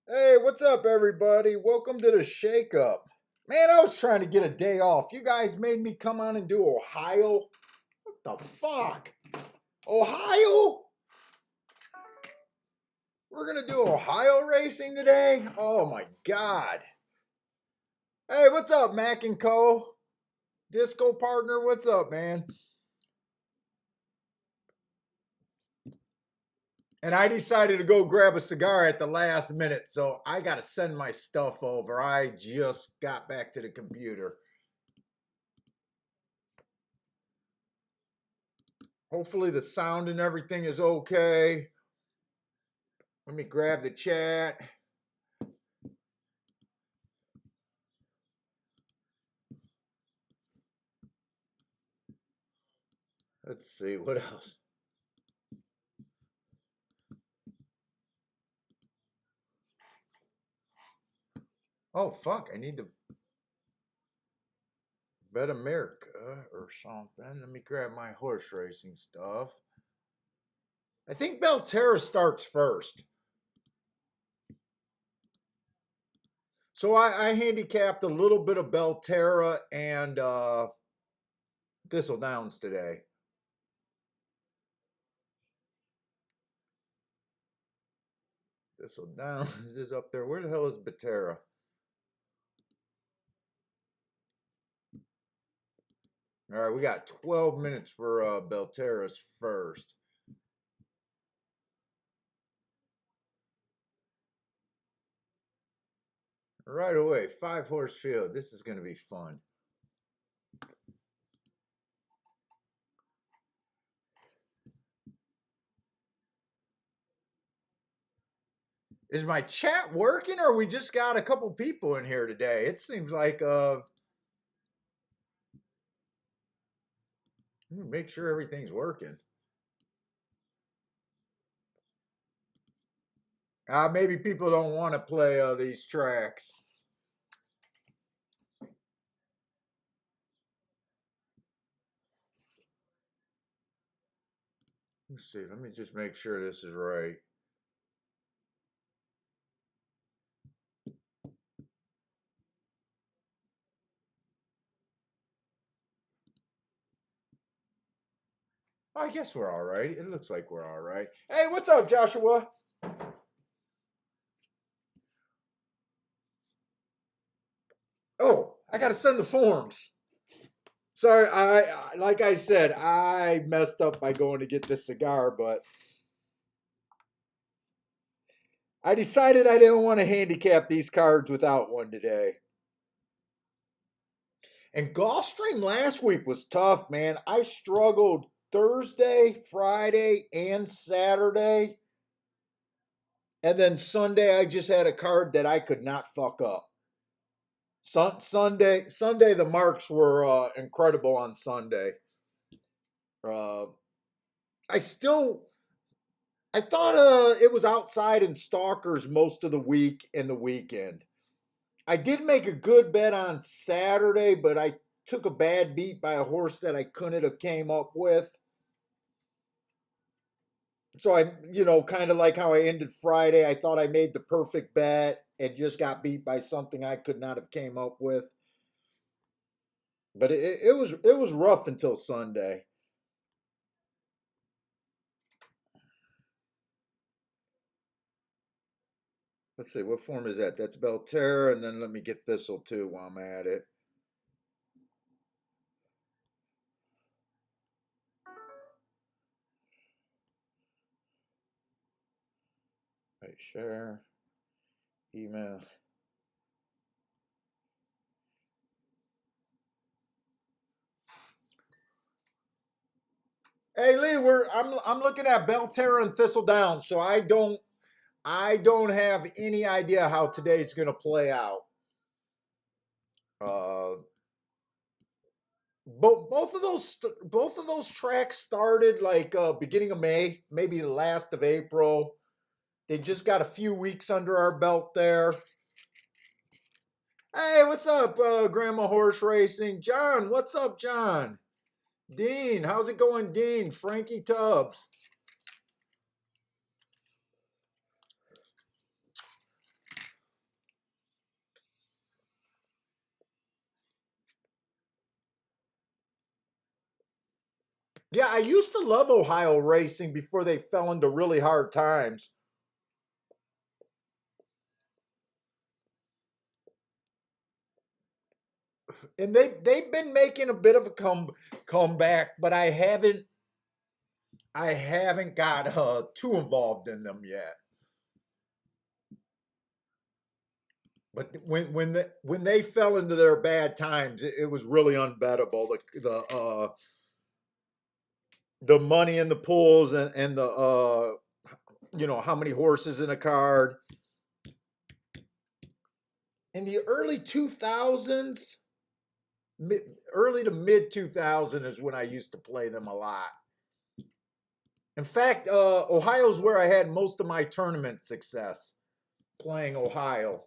Hey, what's up, everybody? Welcome to the Shake Up. Man, I was trying to get a day off. You guys made me come on and do Ohio. What the fuck? Ohio? We're gonna do Ohio racing today? Oh my god. Hey, what's up, Mac and Co? Disco partner, what's up, man? And I decided to go grab a cigar at the last minute, so I gotta send my stuff over. I just got back to the computer. Hopefully the sound and everything is okay. Let me grab the chat. Let's see, what else? Oh, fuck, I need to Bet America or something. Let me grab my horse racing stuff. I think Belterra starts first. So I handicapped a little bit of Belterra and Thistle Downs today. Thistle Downs is up there. Where the hell is Belterra? All right, we got 12 minutes for Belterra's first. Right away, 5-horse field. This is going to be fun. Is my chat working, or we just got a couple people in here today? It seems like make sure everything's working. Maybe people don't want to play these tracks. Let's see. Let me just make sure this is right. I guess we're all right. It looks like we're all right. Hey, what's up, Joshua? Oh, I got to send the forms. Sorry, I like I said, I messed up by going to get this cigar, but I decided I didn't want to handicap these cards without one today. And Gulfstream last week was tough, man. I struggled Thursday, Friday, and Saturday. And then Sunday, I just had a card that I could not fuck up. Sunday, the marks were incredible on Sunday. Uh, I still, I thought it was outside in Stalkers most of the week and the weekend. I did make a good bet on Saturday, but I took a bad beat by a horse that I couldn't have came up with. So kind of like how I ended Friday, I thought I made the perfect bet and just got beat by something I could not have came up with. But it was rough until Sunday. Let's see, what form is that? That's Belterra, and then let me get Thistle too while I'm at it. Right, share, email. Hey Lee, I'm looking at Belterra and Thistle Down, so I don't have any idea how today's gonna play out. Uh, both of those tracks started like beginning of May, maybe the last of April. They just got a few weeks under our belt there. Hey, what's up, Grandma Horse Racing? John, what's up, John? Dean, how's it going, Dean? Frankie Tubbs. Yeah, I used to love Ohio racing before they fell into really hard times. And they've been making a bit of a comeback, but I haven't got too involved in them yet. But when they fell into their bad times, it was really unbettable. The money in the pools and the how many horses in a card in the early 2000s, early to mid 2000 is when I used to play them a lot. In fact, Ohio's where I had most of my tournament success playing Ohio.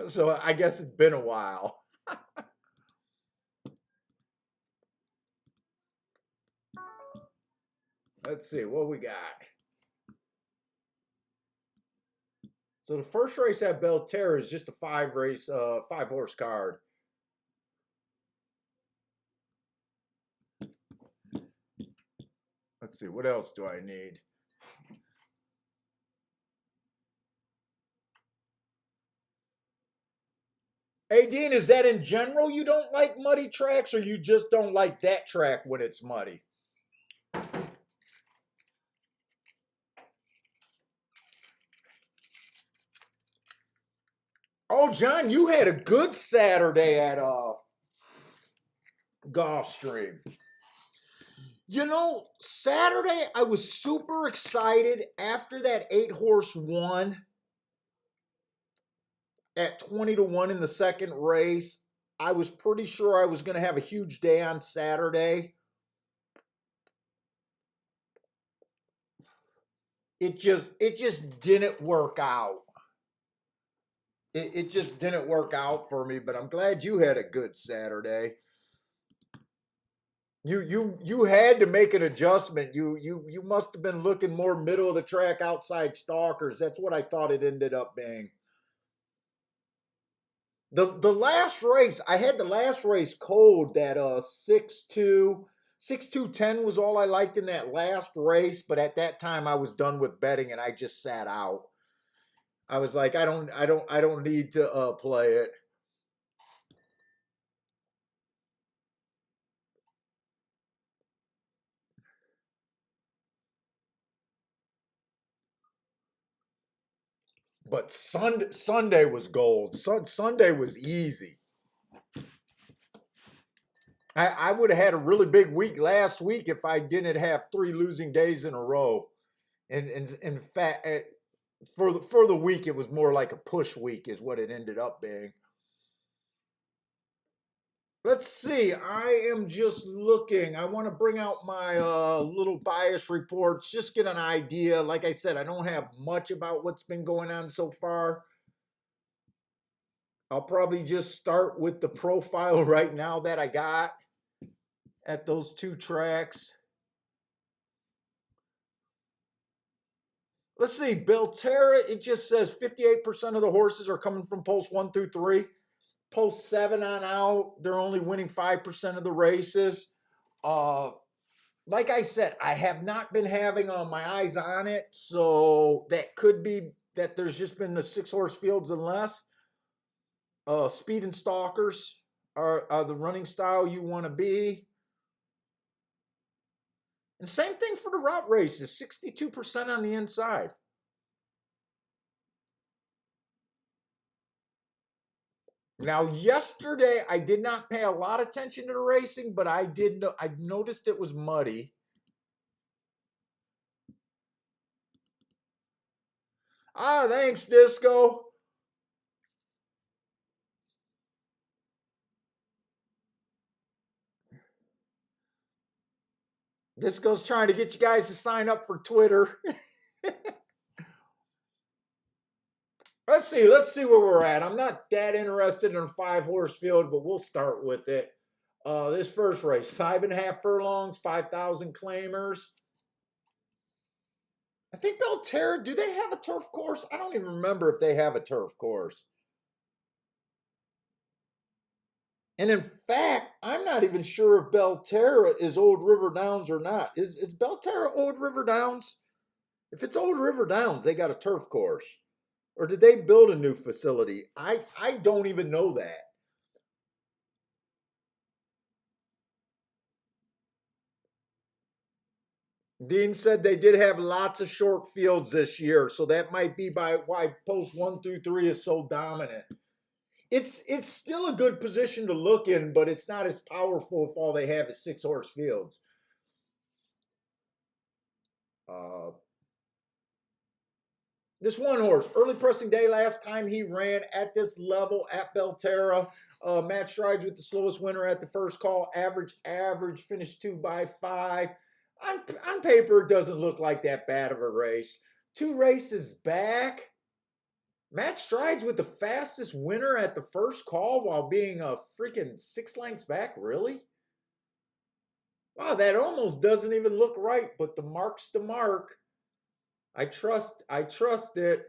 So I guess it's been a while. Let's see what we got. So the first race at Belterra is just a 5 horse card. Let's see, what else do I need? Hey, Dean, is that in general you don't like muddy tracks, or you just don't like that track when it's muddy? Oh, John, you had a good Saturday at Gulfstream. Saturday I was super excited after that 8 horse won at 20 to 1 in the second race. I was pretty sure I was going to have a huge day on Saturday. It just didn't work out. It just didn't work out for me, but I'm glad you had a good Saturday. You had to make an adjustment. You must have been looking more middle of the track outside stalkers. That's what I thought it ended up being. The last race, I had the last race cold that 6-2 was all I liked in that last race, but at that time I was done with betting and I just sat out. I was like, I don't need to play it. But Sunday was gold. Sunday was easy. I would have had a really big week last week if I didn't have 3 losing days in a row. And in fact, for the week, it was more like a push week, is what it ended up being. Let's see. I am just looking. I want to bring out my little bias reports, just get an idea. Like I said, I don't have much about what's been going on so far. I'll probably just start with the profile right now that I got at those 2 tracks. Let's see, Belterra, it just says 58% of the horses are coming from post 1 through 3. Post 7 on out, they're only winning 5% of the races. Like I said, I have not been having my eyes on it, so that could be that there's just been the 6 horse fields and less. Speed and stalkers are the running style you want to be. And same thing for the route races, 62% on the inside. Now, yesterday I did not pay a lot of attention to the racing, but I noticed it was muddy. Ah, thanks, Disco. Disco's trying to get you guys to sign up for Twitter. Let's see where we're at. I'm not that interested in a 5 horse field, but we'll start with it. This first race, 5.5 furlongs, 5,000 claimers. I think Belterra, do they have a turf course? I don't even remember if they have a turf course. And in fact, I'm not even sure if Belterra is Old River Downs or not. Is Belterra Old River Downs? If it's Old River Downs, they got a turf course. Or did they build a new facility? I don't even know that. Dean said they did have lots of short fields this year, so that might be by why post 1 through 3 is so dominant. It's still a good position to look in, but it's not as powerful if all they have is 6 horse fields. Uh, this one horse, early pressing day last time he ran at this level at Belterra. Matt Strides with the slowest winner at the first call. Average, finished 2 by 5. On paper, it doesn't look like that bad of a race. 2 races back, Matt Strides with the fastest winner at the first call while being a freaking 6 lengths back. Really? Wow, that almost doesn't even look right, but the mark's the mark. I trust it.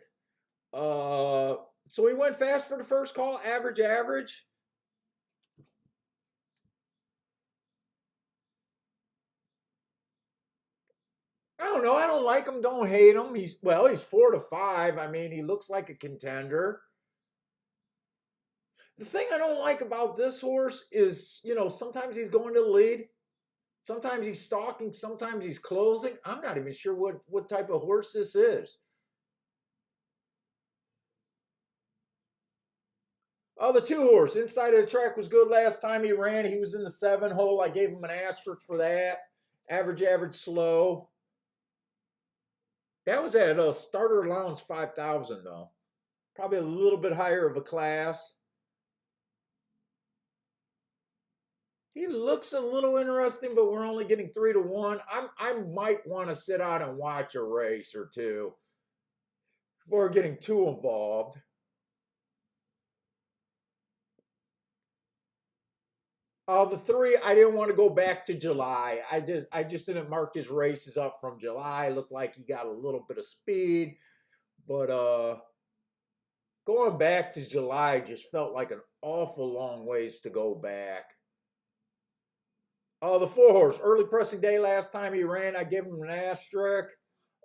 So he went fast for the first call, average. I don't know. I don't like him. Don't hate him. He's 4 to 5. I mean, he looks like a contender. The thing I don't like about this horse is, sometimes he's going to the lead, sometimes he's stalking, sometimes he's closing. I'm not even sure what type of horse this is. Oh, the 2 horse inside of the track was good last time he ran. He was in the 7 hole. I gave him an asterisk for that. Average, slow. That was at a starter allowance 5,000 though. Probably a little bit higher of a class. He looks a little interesting, but we're only getting 3 to 1. I might want to sit out and watch a race or two before getting too involved. The 3, I didn't want to go back to July. I just didn't mark his races up from July. Looked like he got a little bit of speed, but going back to July just felt like an awful long ways to go back. The 4 horse, early pressing day last time he ran, I gave him an asterisk.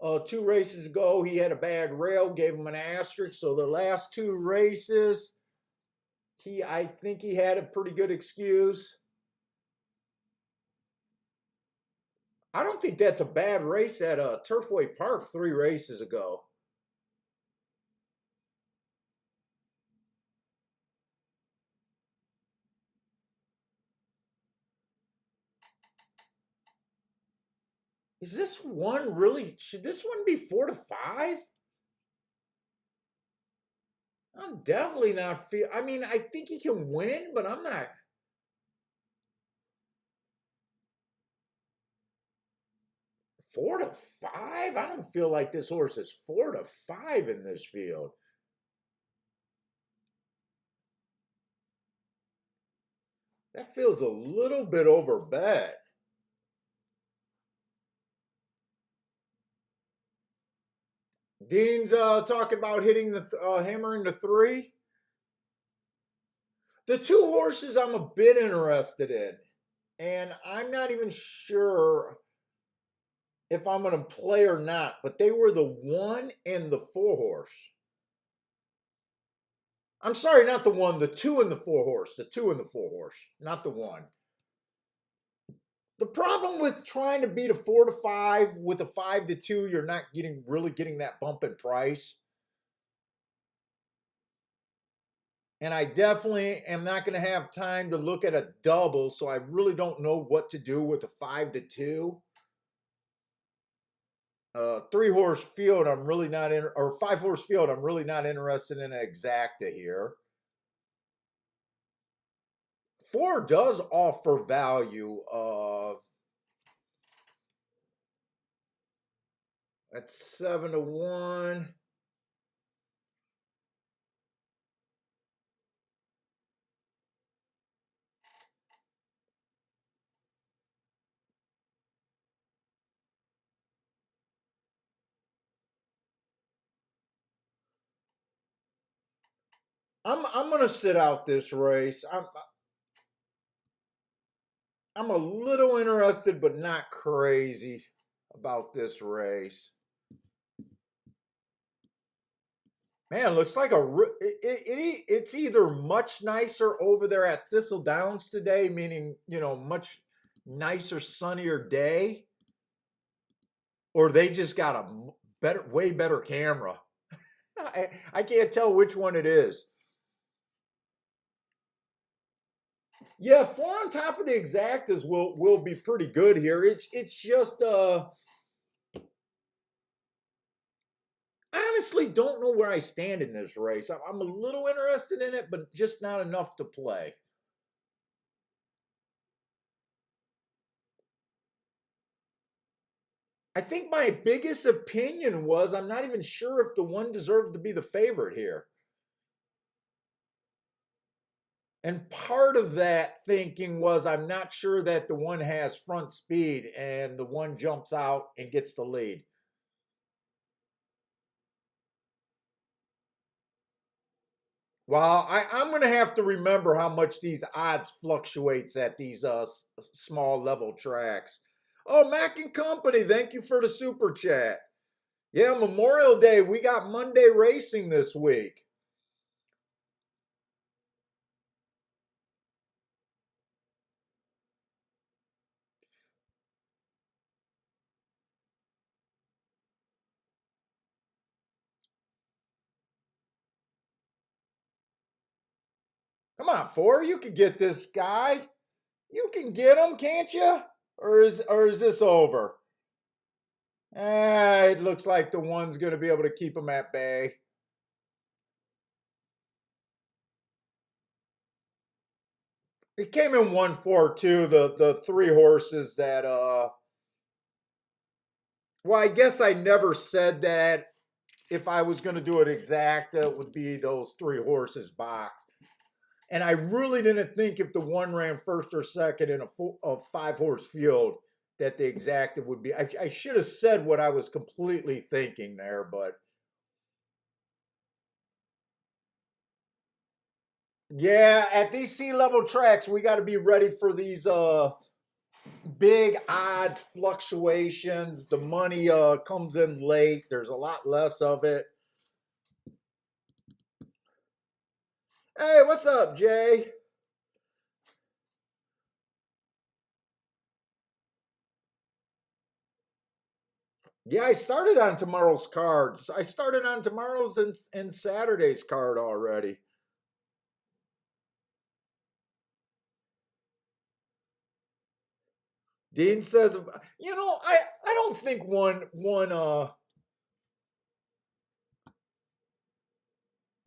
2 races ago, he had a bad rail, gave him an asterisk. So the last 2 races, I think he had a pretty good excuse. I don't think that's a bad race at Turfway Park 3 races ago. Is this one really? Should this one be 4 to 5? I'm definitely not feel. I mean, I think he can win, but I'm not. 4 to 5? I don't feel like this horse is 4 to 5 in this field. That feels a little bit over bet. Dean's talking about hitting the hammering the 3. The 2 horses I'm a bit interested in, and I'm not even sure if I'm going to play or not. But they were the 1 and the 4 horse. I'm sorry, not the 1, the 2 and the 4 horse. The 2 and the 4 horse, not the 1. The problem with trying to beat a 4 to 5 with a 5 to 2, you're not really getting that bump in price. And I definitely am not going to have time to look at a double, so I really don't know what to do with a 5 to 2. 3 horse field, I'm really not in, or 5 horse field, I'm really not interested in an exacta here. 4 does offer value. That's 7 to 1. I'm gonna sit out this race. I'm a little interested, but not crazy about this race. Man, looks like it's either much nicer over there at Thistle Downs today, meaning much nicer, sunnier day, or they just got a way better camera. I can't tell which one it is. Yeah, 4 on top of the exactas will be pretty good here. It's just I honestly don't know where I stand in this race. I'm a little interested in it, but just not enough to play. I think my biggest opinion was I'm not even sure if the one deserved to be the favorite here. And part of that thinking was I'm not sure that the one has front speed and the one jumps out and gets the lead. Well, I'm going to have to remember how much these odds fluctuates at these small level tracks. Oh, Mac and Company, thank you for the super chat. Yeah, Memorial Day, we got Monday racing this week. Come on, Four, you can get this guy. You can get him, can't you? Or is this over? It looks like the one's going to be able to keep him at bay. It came in 1-4-2. The three horses that well, I guess I never said that if I was going to do it exact, it would be those three horses box. And I really didn't think if the one ran first or second in a 5-horse field that the exacta would be. I should have said what I was completely thinking there, but yeah, at these sea-level tracks, we got to be ready for these big odds fluctuations. The money comes in late. There's a lot less of it. Hey, what's up, Jay? Yeah, I started on tomorrow's cards. I started on tomorrow's and Saturday's card already. Dean says, I don't think one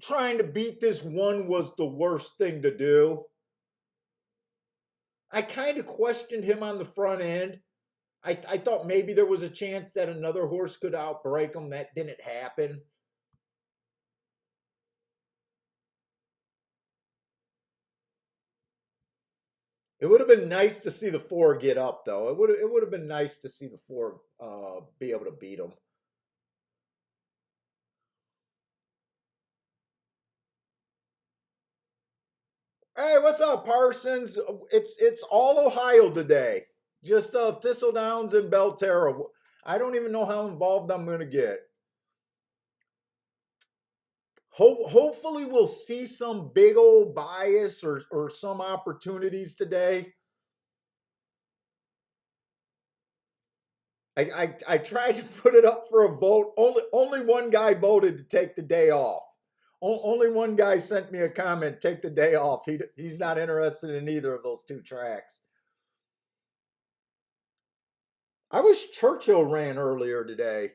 trying to beat this one was the worst thing to do. I kind of questioned him on the front end. I thought maybe there was a chance that another horse could outbreak him. That didn't happen. It would have been nice to see the four get up, though. It would have been nice to see the four be able to beat him. Hey, what's up, Parsons? It's all Ohio today. Just Thistle Downs and Belterra. I don't even know how involved I'm going to get. Hopefully, we'll see some big old bias or some opportunities today. I tried to put it up for a vote. Only one guy voted to take the day off. Only one guy sent me a comment, take the day off. He's not interested in either of those two tracks. I wish Churchill ran earlier today.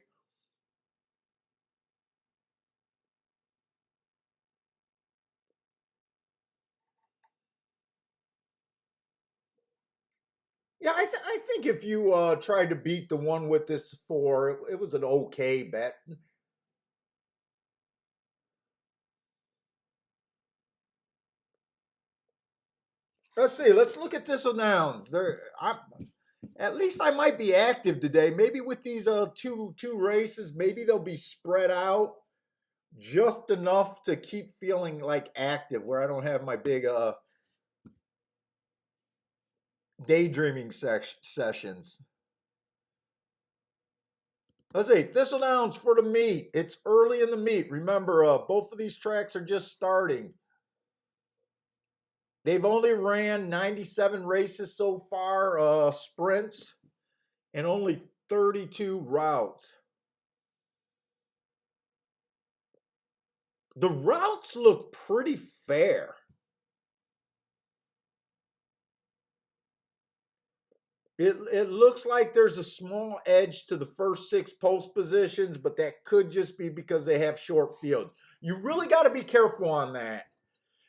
Yeah, I think if you tried to beat the one with this four, it was an okay bet. Let's see. Let's look at Thistle Downs. At least I might be active today. Maybe with these two races, maybe they'll be spread out. just enough to keep feeling like active, where I don't have my big daydreaming sessions. Let's see, Thistledowns for the meet. It's early in the meet. Remember, both of these tracks are just starting. They've only ran 97 races so far, sprints, and only 32 routes. The routes look pretty fair. It looks like there's a small edge to the first 6 post positions, but that could just be because they have short fields. You really got to be careful on that,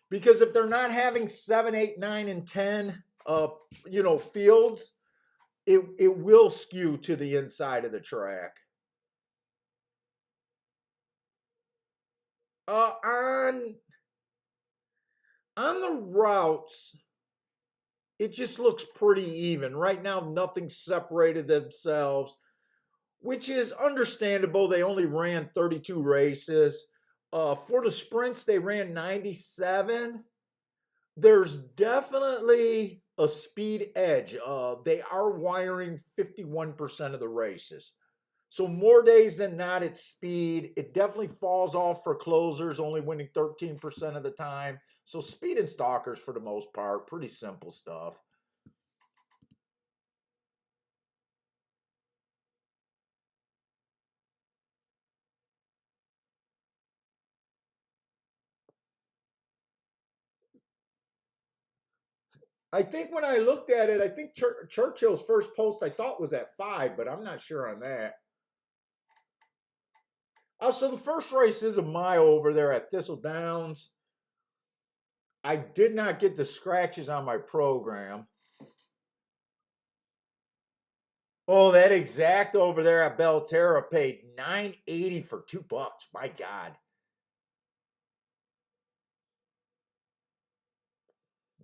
because if they're not having 7, 8, 9, and 10, fields, it will skew to the inside of the track. On the routes, it just looks pretty even. Right now, nothing separated themselves, which is understandable. They only ran 32 races. For the sprints, they ran 97. There's definitely a speed edge. They are wiring 51% of the races. So more days than not, it's speed. It definitely falls off for closers, only winning 13% of the time. So speed and stalkers, for the most part, pretty simple stuff. I think when I looked at it, I think Churchill's first post I thought was at 5, but I'm not sure on that. So the first race is a mile over there at Thistle Downs. I did not get the scratches on my program. Oh, that exact over there at Belterra paid $9.80 for $2. My God.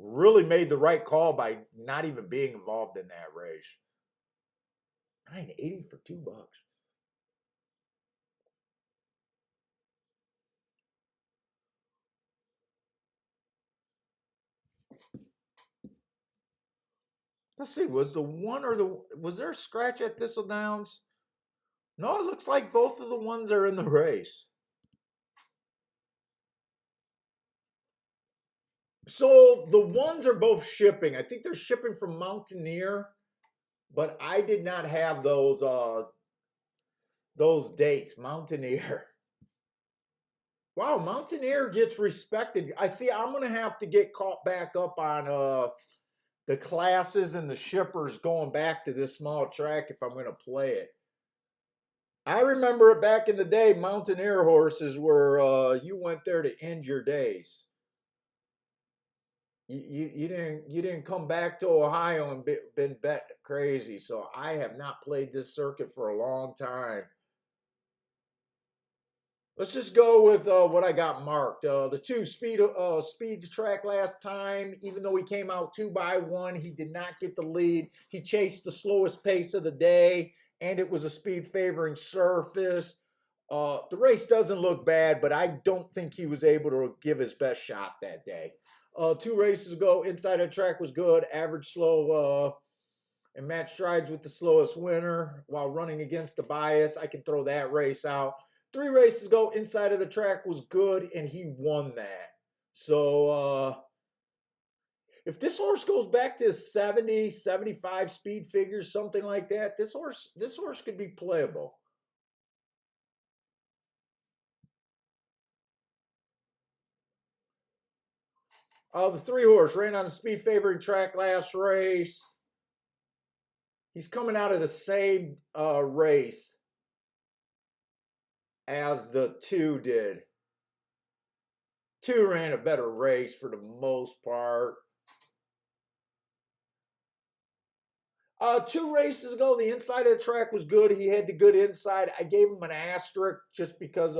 Really made the right call by not even being involved in that race. $9.80 for $2. Let's see, was there a scratch at Thistle Downs? No, it looks like both of the ones are in the race. So the ones are both shipping. I think they're shipping from Mountaineer, but I did not have those dates. Mountaineer. Wow, Mountaineer gets respected. I see. I'm gonna have to get caught back up on the classes and the shippers going back to this small track if I'm gonna play it. I remember it back in the day. Mountaineer horses were you went there to end your days. You didn't come back to Ohio and been bet crazy. So I have not played this circuit for a long time. Let's just go with what I got marked. The speed track last time, even though he came out 2 by 1, he did not get the lead. He chased the slowest pace of the day, and it was a speed favoring surface. The race doesn't look bad, but I don't think he was able to give his best shot that day. 2 races ago, inside the track was good, average slow, and match strides with the slowest winner while running against the bias. I can throw that race out. 3 races ago, inside of the track was good, and he won that. So if this horse goes back to 70, 75 speed figures, something like that, this horse could be playable. The 3 horse ran on a speed favoring track last race. He's coming out of the same race as the 2 did. 2 ran a better race for the most part. 2 races ago, the inside of the track was good. He had the good inside. I gave him an asterisk just because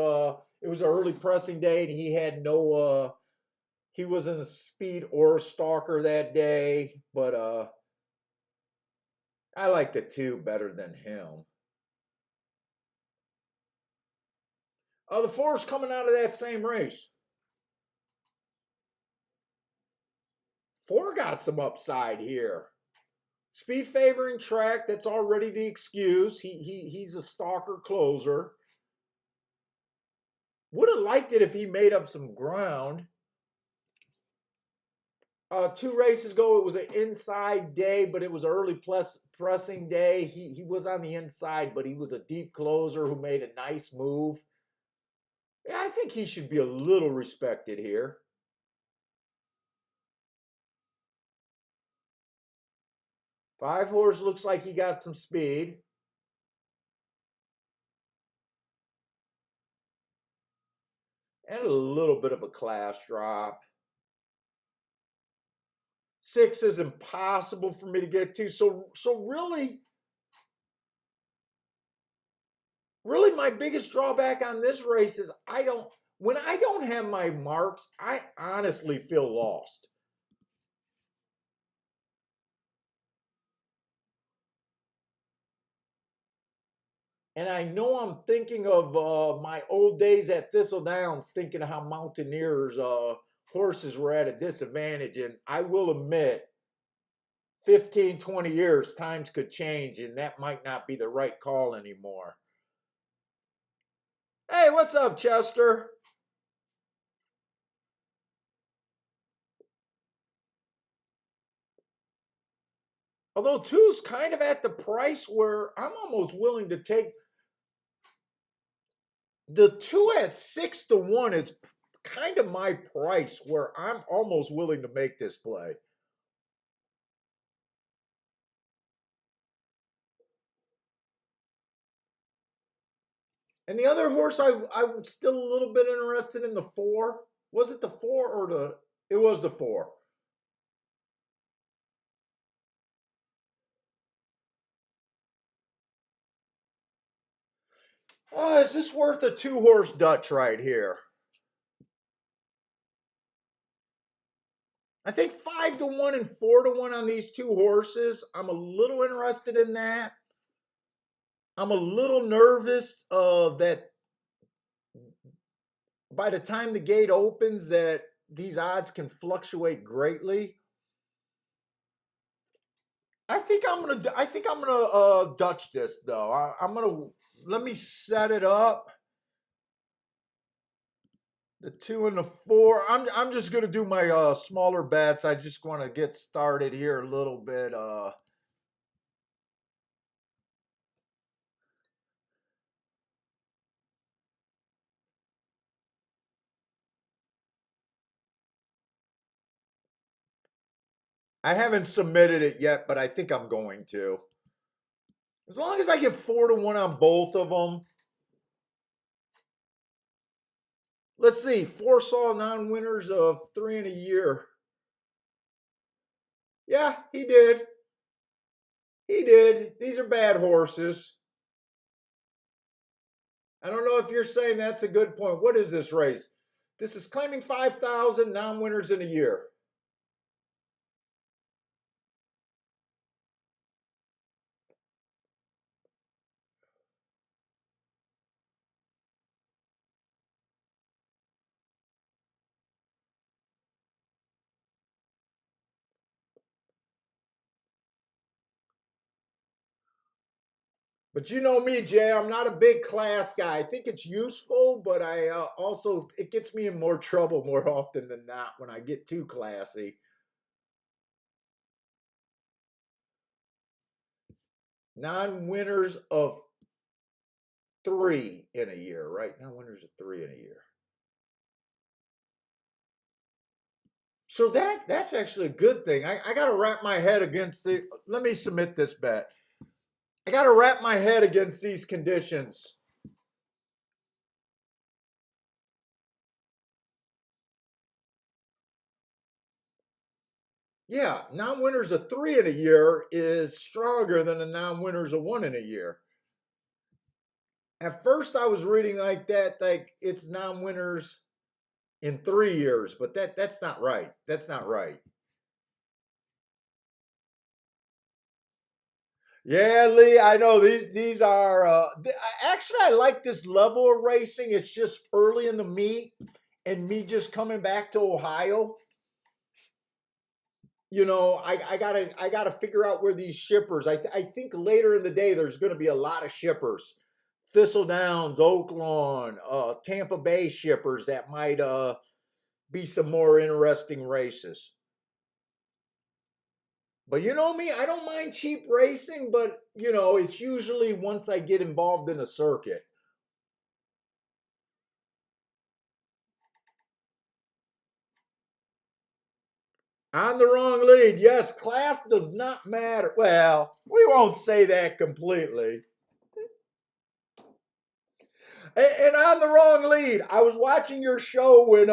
it was an early pressing day and he had no he wasn't a speed or a stalker that day, but I like the 2 better than him. The 4's coming out of that same race. 4 got some upside here. Speed favoring track, that's already the excuse. He's a stalker closer. Would have liked it if he made up some ground. 2 races ago, it was an inside day, but it was early pressing day. He was on the inside, but he was a deep closer who made a nice move. Yeah, I think he should be a little respected here. 5 horse looks like he got some speed. And a little bit of a class drop. 6 is impossible for me to get to. So really my biggest drawback on this race is when I don't have my marks, I honestly feel lost. And I know I'm thinking of my old days at Thistle Downs, thinking of how Mountaineers horses were at a disadvantage. And I will admit, 15, 20 years, times could change, and that might not be the right call anymore. Hey, what's up, Chester? Although 2's kind of at the price where I'm almost willing to take. The 2 at 6-1 is kind of my price where I'm almost willing to make this play. And the other horse, I'm still a little bit interested in the 4. Was it the 4 or the? It was the 4. Oh, is this worth a 2-horse Dutch right here? I think 5-1 and 4-1 on these 2 horses. I'm a little interested in that. I'm a little nervous that by the time the gate opens, that these odds can fluctuate greatly. I think I'm gonna Dutch this though. I'm gonna let me set it up. The 2 and the 4. I'm just gonna do my smaller bets. I just want to get started here a little bit. I haven't submitted it yet, but I think I'm going to. As long as I get 4-1 on both of them. Let's see. 4 saw non-winners of 3 in a year. Yeah, he did. He did. These are bad horses. I don't know if you're saying that's a good point. What is this race? This is claiming 5,000 non-winners in a year. But you know me, Jay, I'm not a big class guy. I think it's useful, but I also, it gets me in more trouble more often than not when I get too classy. Non-winners of 3 in a year, right? Non-winners of 3 in a year. So that's actually a good thing. I got to wrap my head against the. Let me submit this bet. I got to wrap my head against these conditions. Yeah, non-winners of 3 in a year is stronger than the non-winners of 1 in a year. At first, I was reading like that, like it's non-winners in 3 years, but that's not right. That's not right. Yeah, Lee, I know these are actually I like this level of racing. It's just early in the meet and me just coming back to Ohio. I gotta figure out where these shippers. I think later in the day there's going to be a lot of shippers, Thistle Downs, Oaklawn, Tampa Bay shippers that might be some more interesting races. But you know me, I don't mind cheap racing, but it's usually once I get involved in a circuit. On the wrong lead. Yes, class does not matter. Well, we won't say that completely. And on the wrong lead. I was watching your show when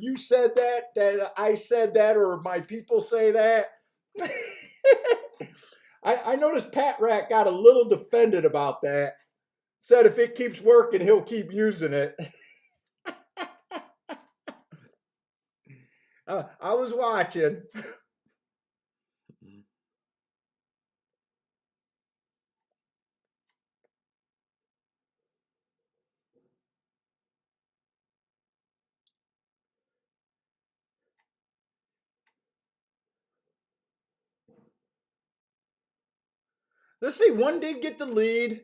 you said that I said that, or my people say that. I noticed Pat Rack got a little defended about that. Said if it keeps working, he'll keep using it. I was watching. Let's see, one did get the lead.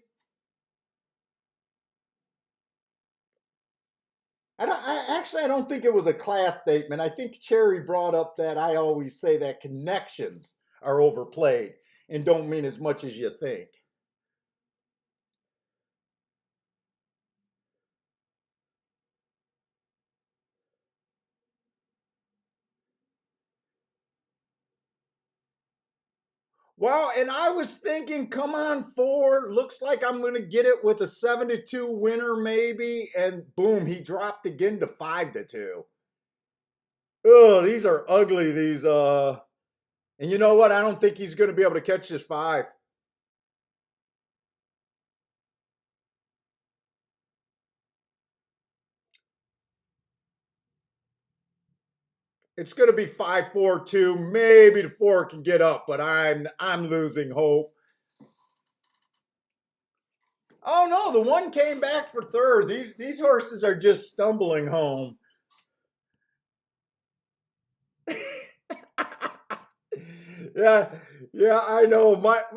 I don't think it was a class statement. I think Cherry brought up that I always say that connections are overplayed and don't mean as much as you think. Well, and I was thinking, come on, four. Looks like I'm going to get it with a 7-2 winner, maybe. And boom, he dropped again to 5-2. Oh, these are ugly. And you know what? I don't think he's going to be able to catch this five. It's going to be 5-4-2. Maybe the four can get up, but I'm losing hope. Oh no, the one came back for third. These horses are just stumbling home. Yeah, yeah, I know. Mark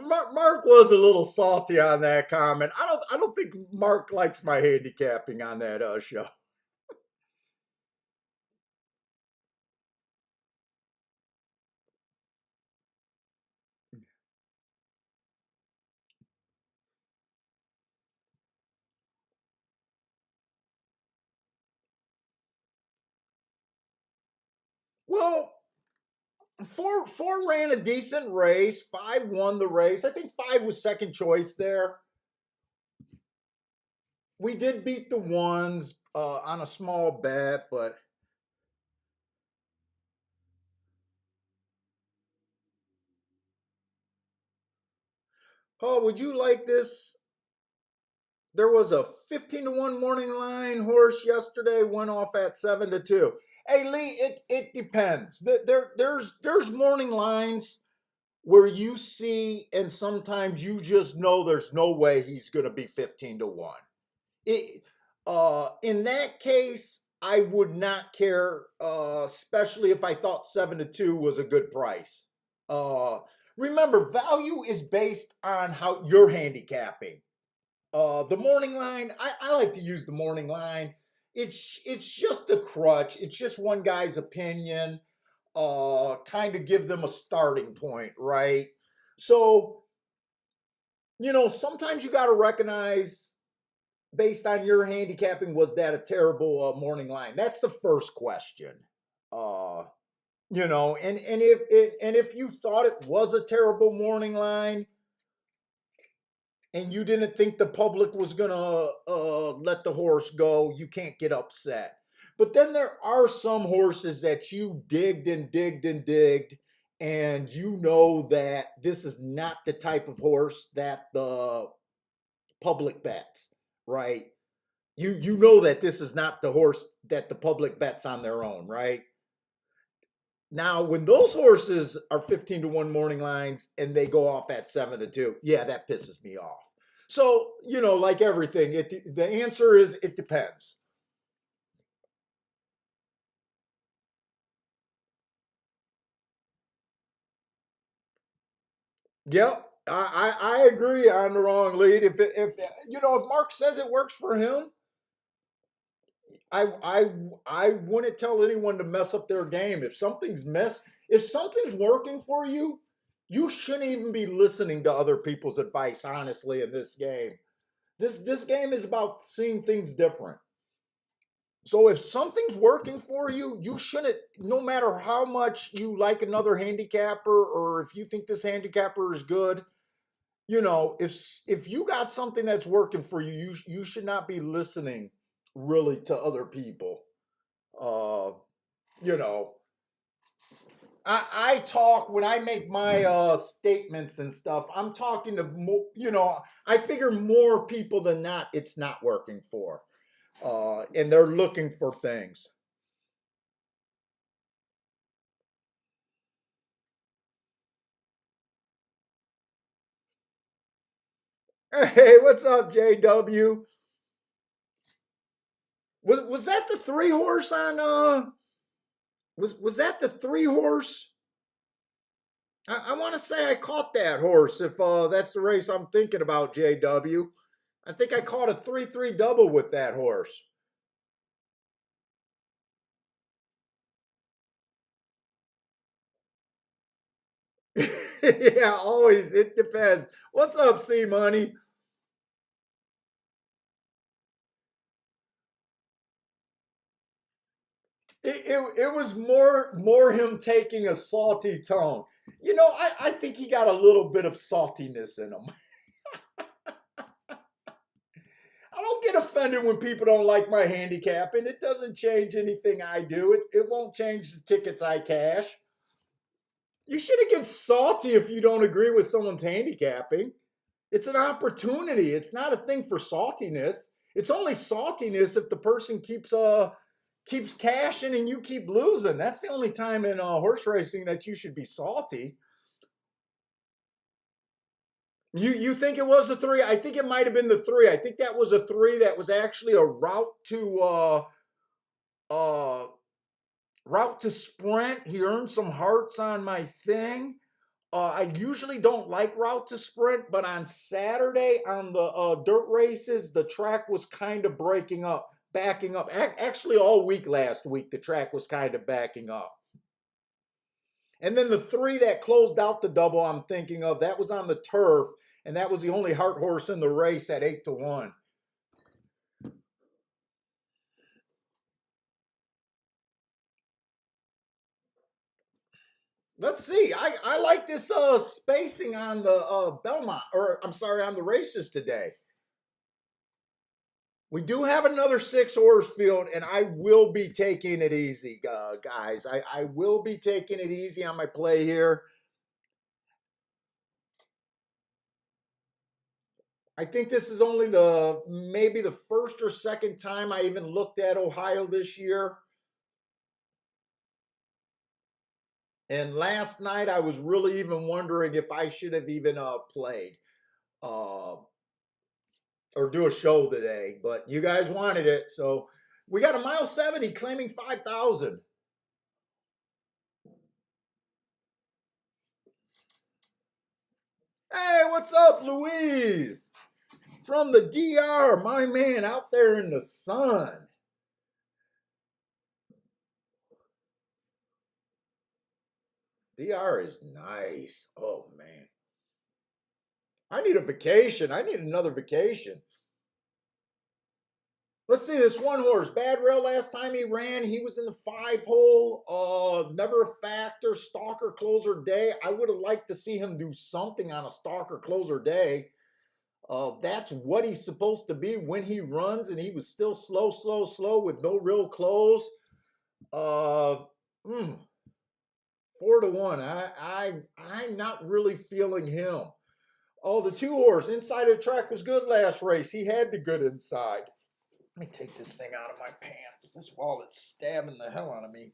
was a little salty on that comment. I don't think Mark likes my handicapping on that show. Well, four ran a decent race. Five won the race. I think five was second choice there. We did beat the ones on a small bet, but would you like this? There was a 15-1 morning line horse yesterday, went off at 7-2. Hey Lee, it depends. There's morning lines where you see, and sometimes you just know there's no way he's going to be 15-1. It, in that case, I would not care, especially if I thought 7-2 was a good price. Uh, Remember, value is based on how you're handicapping. The morning line, I like to use the morning line. It's just a crutch. It's just one guy's opinion. Kind of give them a starting point, right? So sometimes you got to recognize based on your handicapping, was that a terrible morning line? That's the first question. Uh, and if you thought it was a terrible morning line, and you didn't think the public was gonna let the horse go, you can't get upset. But then there are some horses that you digged and digged and digged, and you know that this is not the type of horse that the public bets, right? You know that this is not the horse that the public bets on their own, right? Now, when those horses are 15-1 morning lines and they go off at 7-2, yeah, that pisses me off. So, like everything, the answer is it depends. Yep, I agree on the wrong lead. If Mark says it works for him, I I I wouldn't tell anyone to mess up their game. If something's working for you, you shouldn't even be listening to other people's advice. Honestly, in this game, this game is about seeing things different. So if something's working for you, you shouldn't. No matter how much you like another handicapper, or if you think this handicapper is good, if you got something that's working for you, you should not be listening really to other people. Uh, you know, I talk when I make my statements and stuff. I'm talking to more. I figure more people than not, it's not working for, and they're looking for things. Hey, what's up, JW? Was that the three horse on? Was that the three horse? I want to say I caught that horse. If that's the race I'm thinking about, JW, I think I caught a 3-3 double with that horse. Yeah, always. It depends. What's up, C Money? It was more him taking a salty tone. I think he got a little bit of saltiness in him. I don't get offended when people don't like my handicapping. It doesn't change anything I do. It won't change the tickets I cash. You shouldn't get salty if you don't agree with someone's handicapping. It's an opportunity. It's not a thing for saltiness. It's only saltiness if the person keeps cashing and you keep losing. That's the only time in horse racing that you should be salty. You think it was a three? I think it might have been the three. I think that was a three. That was actually a uh route to sprint. He earned some hearts on my thing. I usually don't like route to sprint, but on Saturday on the dirt races, the track was kind of backing up. Actually, all week last week, the track was kind of backing up. And then the three that closed out the double, I'm thinking of, that was on the turf, and that was the only heart horse in the race at 8-1. Let's see. I like this spacing on the Belmont, or I'm sorry, on the races today. We do have another six horse field, and I will be taking it easy, guys. I will be taking it easy on my play here. I think this is only maybe the first or second time I even looked at Ohio this year. And last night I was really even wondering if I should have even played uh, or do a show today. But you guys wanted it, so we got a mile 70 claiming 5,000. Hey, what's up, Louise? From the DR, my man out there in the sun. DR is nice. Oh man. I need a vacation. I need another vacation. Let's see this one horse. Bad rail last time he ran. He was in the 5 hole. Never a factor. Stalker closer day. I would have liked to see him do something on a stalker closer day. That's what he's supposed to be when he runs, and he was still slow, slow, slow with no real close. Uh, mm, 4-1. I'm not really feeling him. Oh, the two horse inside of the track was good last race. He had the good inside. Let me take this thing out of my pants. This wallet's stabbing the hell out of me.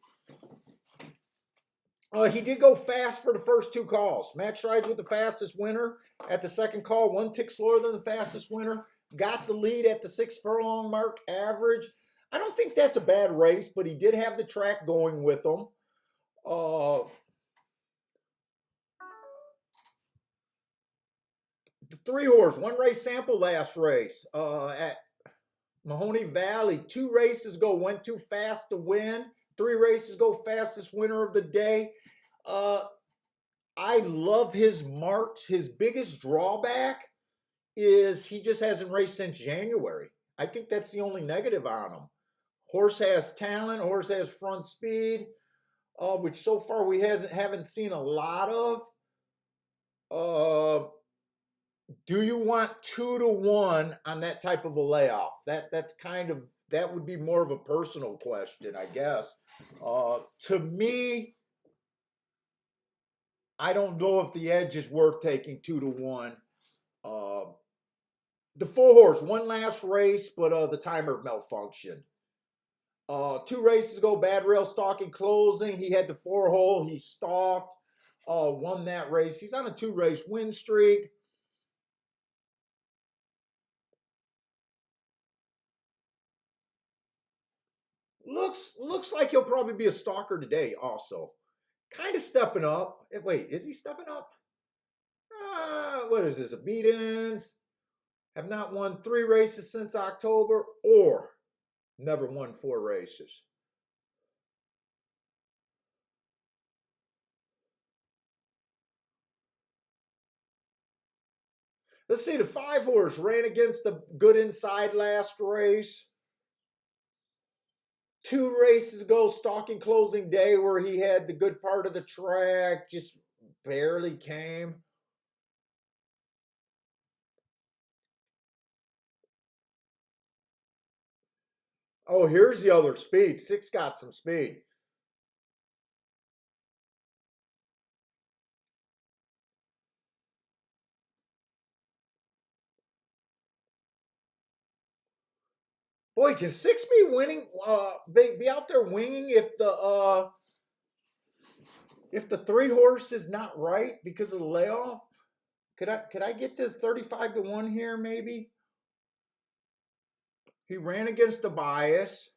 He did go fast for the first two calls. Max Strides with the fastest winner at the second call, one tick slower than the fastest winner. Got the lead at the 6 furlong mark average. I don't think that's a bad race, but he did have the track going with him. Uh, the 3 horse, one race sample last race at Mahoney Valley. 2 races go, went too fast to win. 3 races go, fastest winner of the day. Uh, I love his marks. His biggest drawback is he just hasn't raced since January. I think that's the only negative on him. Horse has talent. Horse has front speed, which so far we haven't seen a lot of. Uh, do you want 2 to 1 on that type of a layoff? That's kind of that would be more of a personal question, I guess. To me, I don't know if the edge is worth taking 2 to 1. Uh, the 4 horse, one last race, but the timer malfunctioned. 2 races ago, bad rail stalking closing. He had the 4 hole. He stalked, won that race. He's on a 2 race win streak. Looks like he'll probably be a stalker today. Also, kind of stepping up. Wait, is he stepping up? What is this? A beat-ins? Have not won 3 races since October, or never won 4 races. Let's see. The 5 horse ran against the good inside last race. 2 races ago, stalking closing day, where he had the good part of the track, just barely came. Oh, here's the other speed. 6 got some speed. Boy, can 6 be winning? Be out there winging if the 3 horse is not right because of the layoff? Could I get this 35 to 1 here? Maybe he ran against the bias.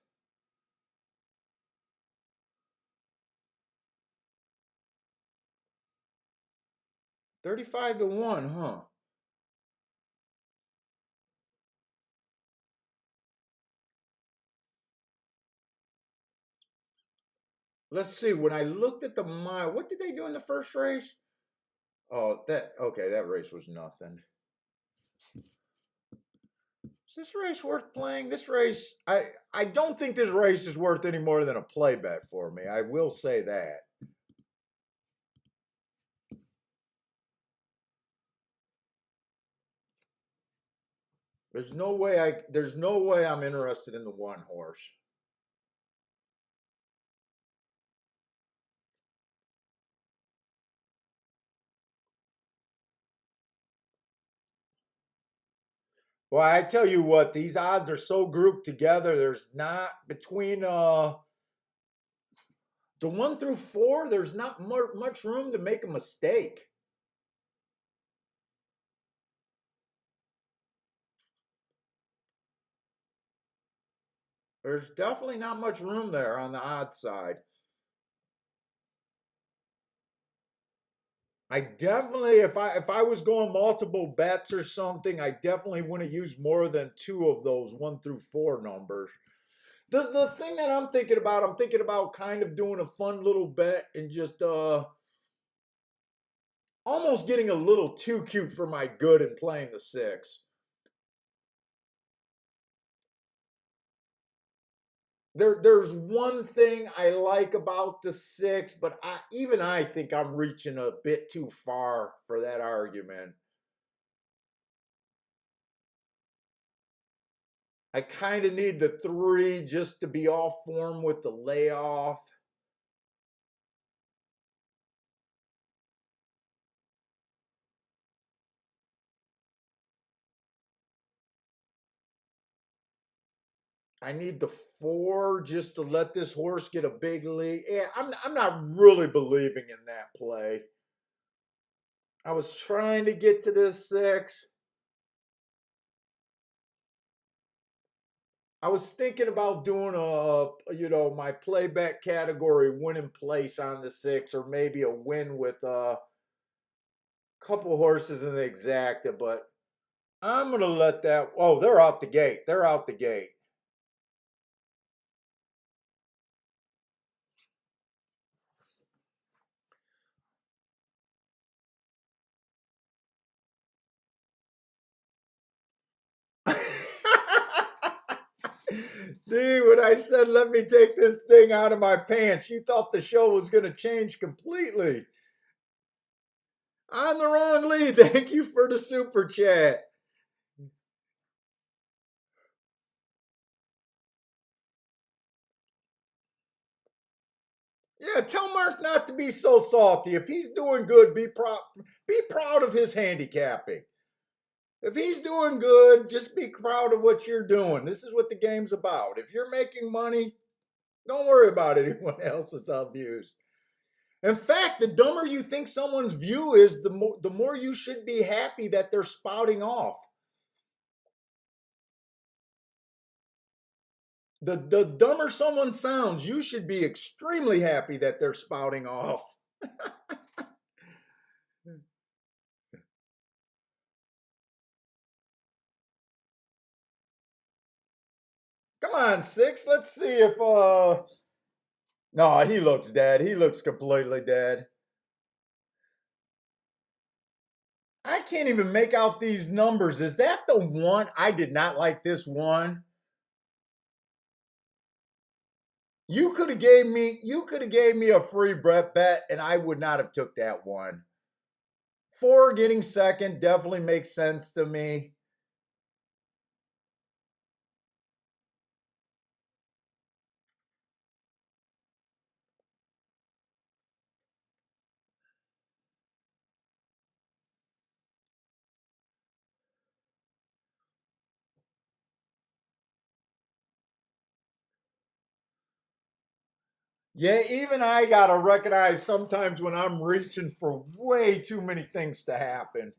35 to 1, huh? Let's see. When I looked at the mile, what did they do in the first race? Oh, that okay. That race was nothing. Is this race worth playing? This race, I don't think this race is worth any more than a play bet for me. I will say that. There's no way I'm interested in the 1 horse. Well, I tell you what, these odds are so grouped together. There's not between the 1 through 4. There's not much room to make a mistake. There's definitely not much room there on the odds side. I definitely, if I was going multiple bets or something, I definitely wouldn't use more than 2 of those 1 through 4 numbers. The thing that I'm thinking about kind of doing a fun little bet and just almost getting a little too cute for my good and playing the 6. There's one thing I like about the 6, but even I think I'm reaching a bit too far for that argument. I kind of need the 3 just to be off form with the layoff. I need the 4 just to let this horse get a big lead. Yeah, I'm not really believing in that play. I was trying to get to this 6. I was thinking about doing my playback category win in place on the 6, or maybe a win with a couple horses in the exacta, but I'm gonna let that. Oh, they're out the gate. They're out the gate. Dude, when I said let me take this thing out of my pants, you thought the show was gonna change completely. On the wrong lead. Thank you for the super chat. Yeah, tell Mark not to be so salty. If he's doing good, be proud of his handicapping. If he's doing good, just be proud of what you're doing. This is what the game's about. If you're making money, don't worry about anyone else's views. In fact, the dumber you think someone's view is, the more you should be happy that they're spouting off. The dumber someone sounds, you should be extremely happy that they're spouting off. Come on, 6. Let's see if no, he looks dead. He looks completely dead. I can't even make out these numbers. Is that the one? I did not like this one. You could have gave me a free bet and I would not have took that one. 4 getting second definitely makes sense to me. Yeah, even I gotta recognize sometimes when I'm reaching for way too many things to happen.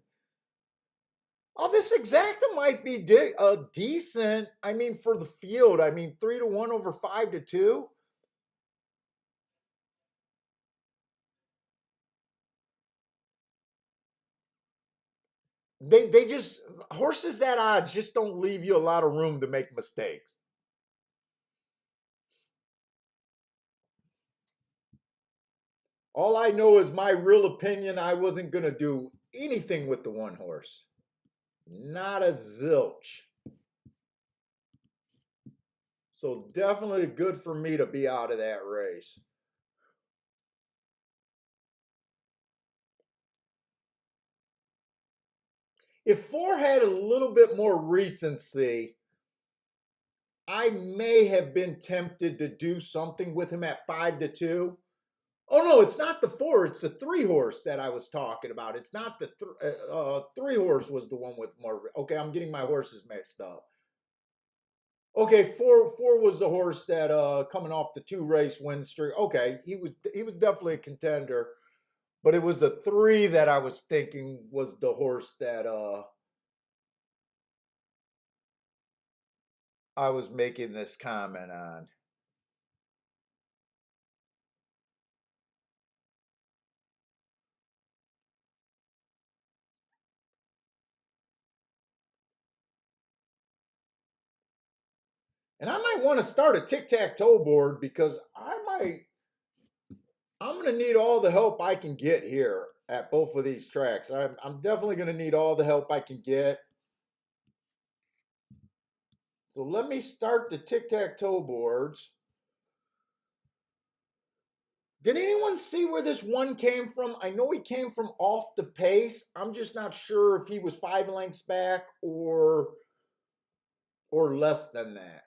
Oh, this exacta might be decent. I mean, for the field, I mean, 3-1 over 5-2. They just, horses that odds just don't leave you a lot of room to make mistakes. All I know is my real opinion. I wasn't gonna do anything with the one horse. Not a zilch. So definitely good for me to be out of that race. If 4 had a little bit more recency, I may have been tempted to do something with him at 5-2. Oh no, it's not the 4. It's the 3 horse that I was talking about. It's not the 3 horse was the one with more. Okay, I'm getting my horses mixed up. Okay, 4 was the horse that coming off the 2 race win streak. Okay, he was definitely a contender, but it was the 3 that I was thinking was the horse that I was making this comment on. And I might want to start a tic-tac-toe board because I'm going to need all the help I can get here at both of these tracks. I'm definitely going to need all the help I can get. So let me start the tic-tac-toe boards. Did anyone see where this one came from? I know he came from off the pace. I'm just not sure if he was 5 lengths back or less than that.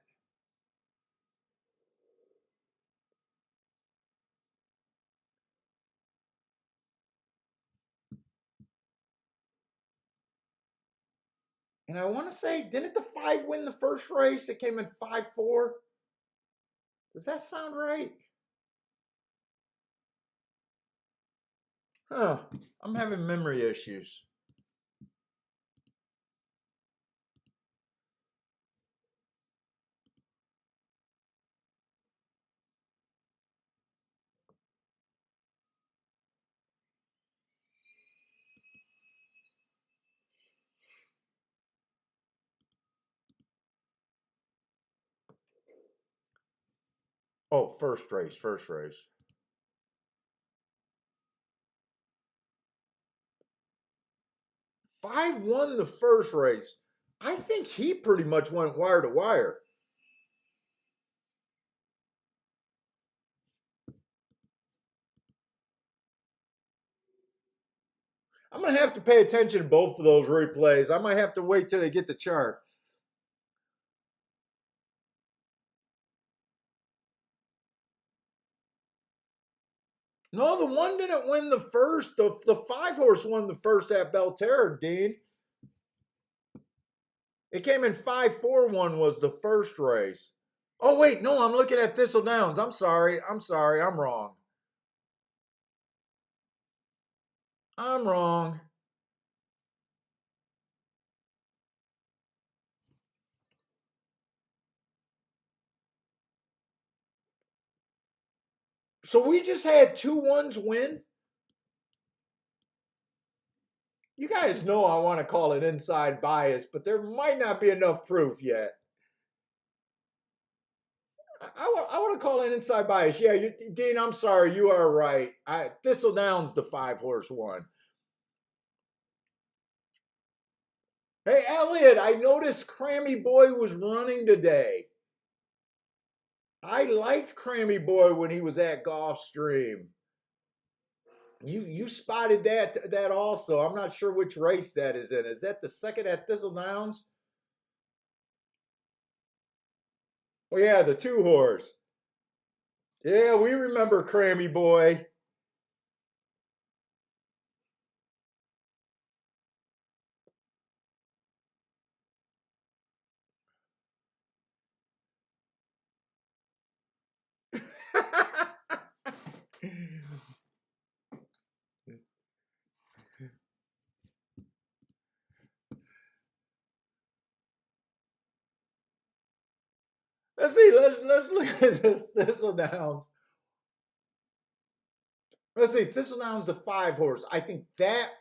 And I want to say, didn't the 5 win the first race? It came in 5-4. Does that sound right? Huh. I'm having memory issues. Oh, first race, first race. 5 won the first race. I think he pretty much went wire to wire. I'm going to have to pay attention to both of those replays. I might have to wait till they get the chart. No, the one didn't win the first. The 5 horse won the first at Belterra, Dean. It came in 5-4-1 was the first race. Oh, wait, no, I'm looking at Thistle Downs. I'm sorry. I'm wrong. I'm wrong. So we just had 2 ones win? You guys know I want to call it inside bias, but there might not be enough proof yet. I want to call it inside bias. Yeah, Dean, I'm sorry. You are right. Thistle Downs, the 5 horse one. Hey, Elliot, I noticed Crammy Boy was running today. I liked Crammy Boy when he was at Gulfstream. You spotted that also. I'm not sure which race that is in. Is that the second at Thistle Downs? Oh yeah, the 2 horse. Yeah, we remember Crammy Boy. Let's see. Let's look at this Thistle Downs. Let's see. Thistle Downs the 5 horse. I think that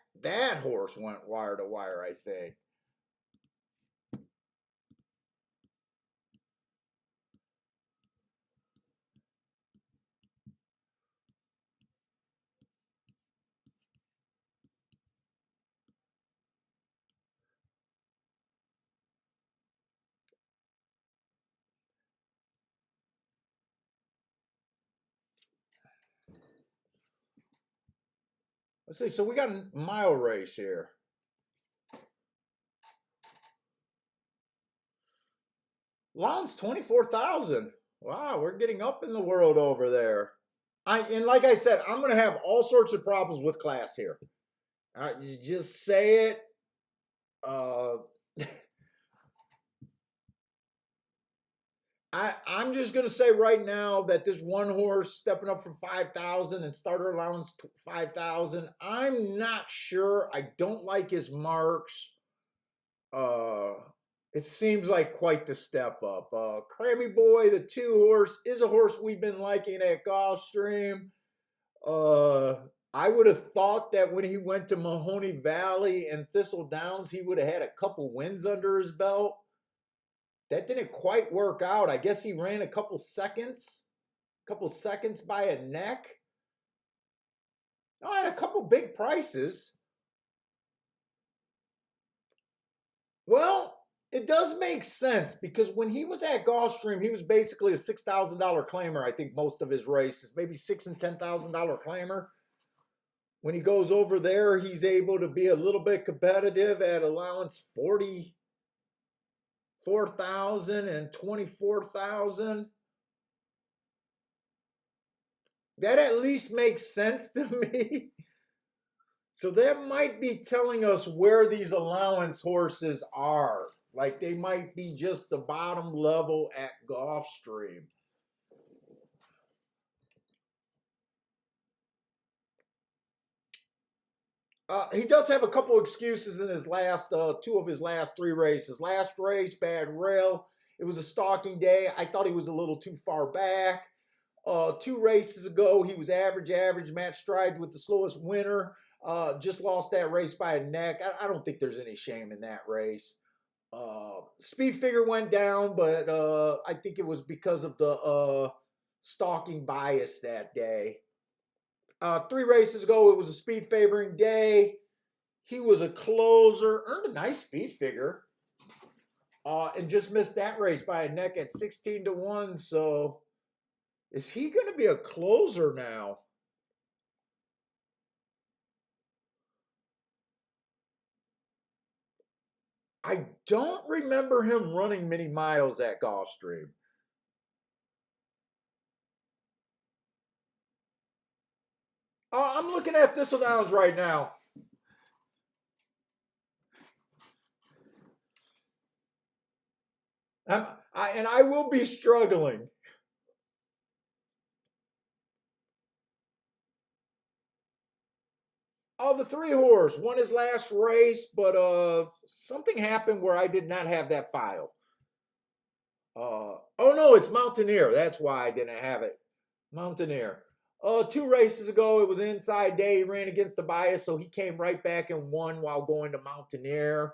horse went wire to wire. I think. Let's see. So we got a mile race here. Lowndes 24,000. Wow, we're getting up in the world over there. And like I said, I'm going to have all sorts of problems with class here. You just say it. I'm just going to say right now that this one horse stepping up from 5,000 and starter allowance 5,000. I'm not sure. I don't like his marks. It seems like quite the step up. Crammy Boy, the 2 horse, is a horse we've been liking at Gulfstream. I would have thought that when he went to Mahoney Valley and Thistle Downs, he would have had a couple wins under his belt. That didn't quite work out. I guess he ran a couple seconds by a neck. Oh, I had a couple big prices. Well, it does make sense because when he was at Gulfstream, he was basically a $6,000 claimer. I think most of his races, maybe $6,000 and $10,000 claimer. When he goes over there, he's able to be a little bit competitive at allowance 44,000 and 24,000. That at least makes sense to me. So that might be telling us where these allowance horses are. Like they might be just the bottom level at Gulfstream. He does have a couple excuses in his last two of his last three races. Last race, bad rail. It was a stalking day. I thought he was a little too far back. Two races ago, he was average, match strides with the slowest winner. Just lost that race by a neck. I don't think there's any shame in that race. Speed figure went down, but I think it was because of the stalking bias that day. Three races ago, it was a speed favoring day. He was a closer, earned a nice speed figure, and just missed that race by a neck at 16-1. So is he going to be a closer now? I don't remember him running many miles at Gulfstream. I'm looking at Thistledowns right now. And I will be struggling. Oh, the three horse won his last race, but something happened where I did not have that file. Oh no, it's Mountaineer. That's why I didn't have it. Mountaineer. Two races ago, it was inside day. He ran against the bias, so he came right back and won while going to Mountaineer.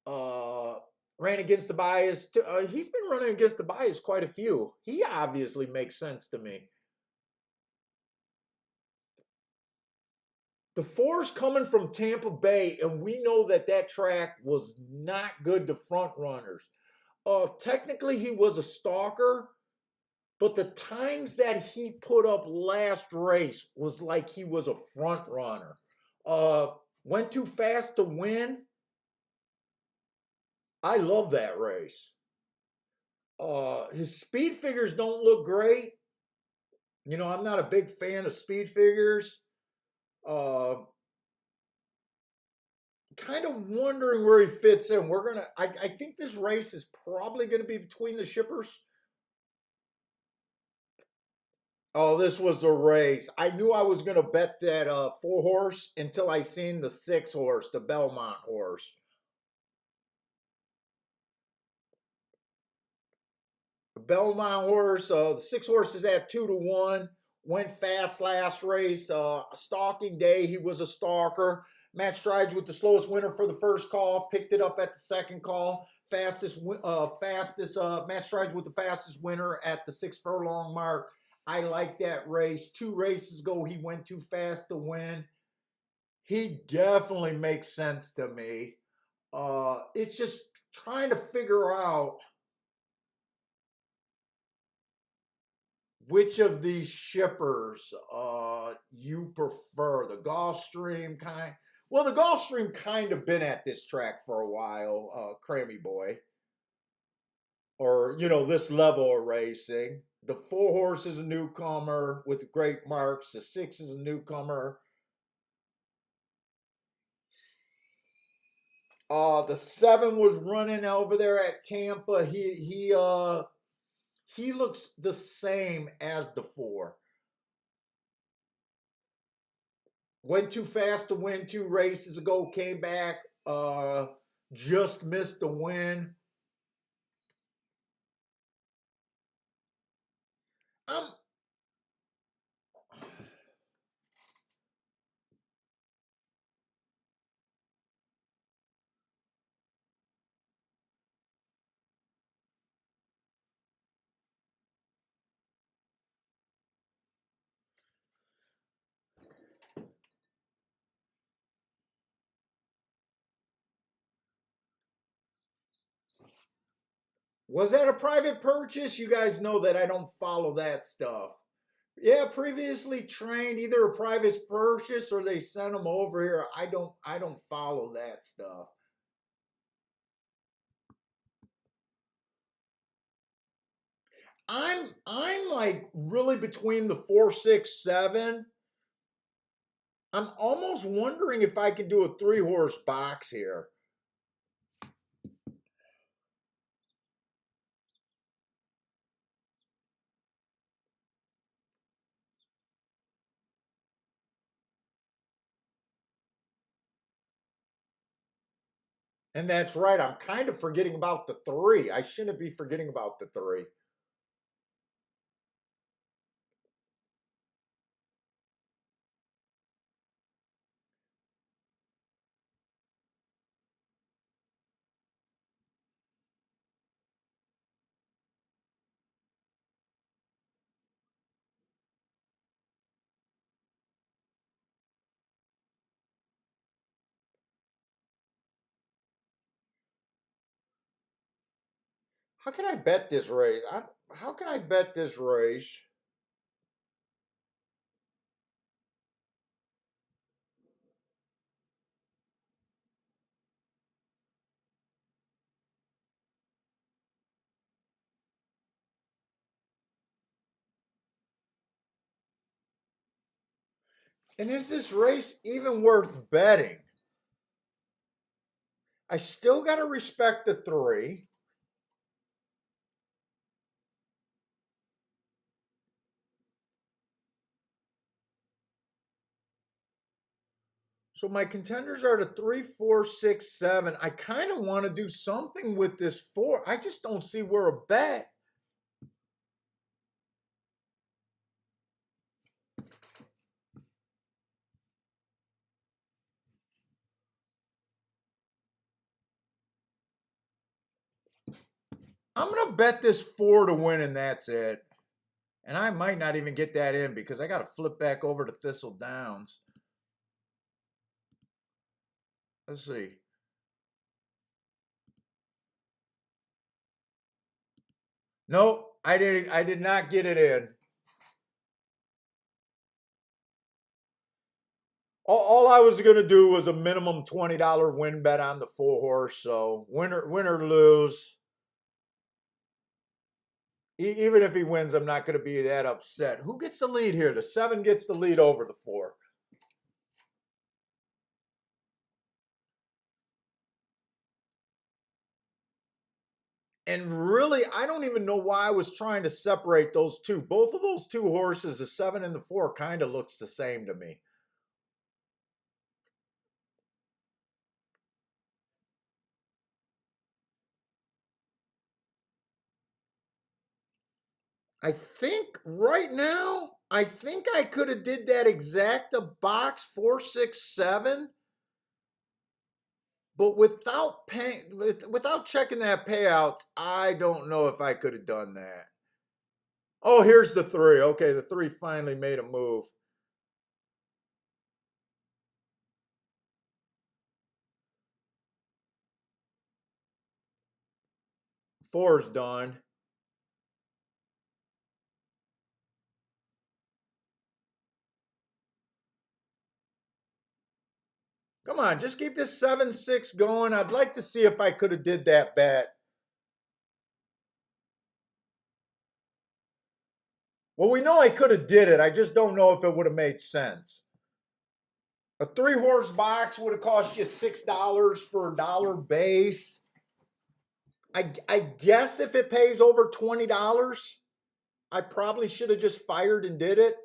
Uh, Ran against the bias. He's been running against the bias quite a few. He obviously makes sense to me. The four's coming from Tampa Bay, and we know that that track was not good to front runners. Technically, he was a stalker, but the times that he put up last race was like he was a front runner. Uh, Went too fast to win. I love that race. His speed figures don't look great. You know, I'm not a big fan of speed figures. Uh, Kind of wondering where he fits in. I think this race is probably gonna be between the shippers. Oh, this was the race. I knew I was gonna bet that four horse until I seen the six horse, the Belmont horse. The Belmont horse, the six horses at 2-1. Went fast last race. Stalking day, he was a stalker. Match strides with the slowest winner for the first call. Picked it up at the second call. Fastest match strides with the fastest winner at the 6 furlong mark. I like that race. Two races ago, he went too fast to win. He definitely makes sense to me. It's just trying to figure out which of these shippers you prefer. The Gulfstream kind. Well, the Gulfstream kind of been at this track for a while, Crammy Boy, or this level of racing. The four horse is a newcomer with great marks. The six is a newcomer. The seven was running over there at Tampa. He looks the same as the four. Went too fast to win two races ago, came back, just missed the win. Um, was that a private purchase? You guys know that I don't follow that stuff. Yeah, previously trained, either a private purchase or they sent them over here. I don't follow that stuff. I'm like really between the 4, 6, 7. I'm almost wondering if I could do a 3-horse box here. And that's right. I'm kind of forgetting about the 3. I shouldn't be forgetting about the 3. How can I bet this race? How can I bet this race? And is this race even worth betting? I still got to respect the 3. So my contenders are the 3, 4, 6, 7. I kind of want to do something with this 4. I just don't see where a bet. I'm going to bet this 4 to win, and that's it. And I might not even get that in because I got to flip back over to Thistle Downs. Let's see. Nope, I did not get it in. All I was gonna do was a minimum $20 win bet on the 4-horse. So win or lose, even if he wins, I'm not gonna be that upset. Who gets the lead here? The 7 gets the lead over the 4. And really, I don't even know why I was trying to separate those two. Both of those 2 horses, the 7 and the 4, kind of looks the same to me. I think right now, I think I could have did that exact box 4, 6, 7, but without paying, without checking that payouts, I don't know if I could have done that. Oh, here's the 3. Okay, the 3 finally made a move. 4's done. Come on, just keep this 7, 6 going. I'd like to see if I could have did that bet. Well, we know I could have did it. I just don't know if it would have made sense. A 3-horse box would have cost you $6 for a dollar base. I guess if it pays over $20, I probably should have just fired and did it.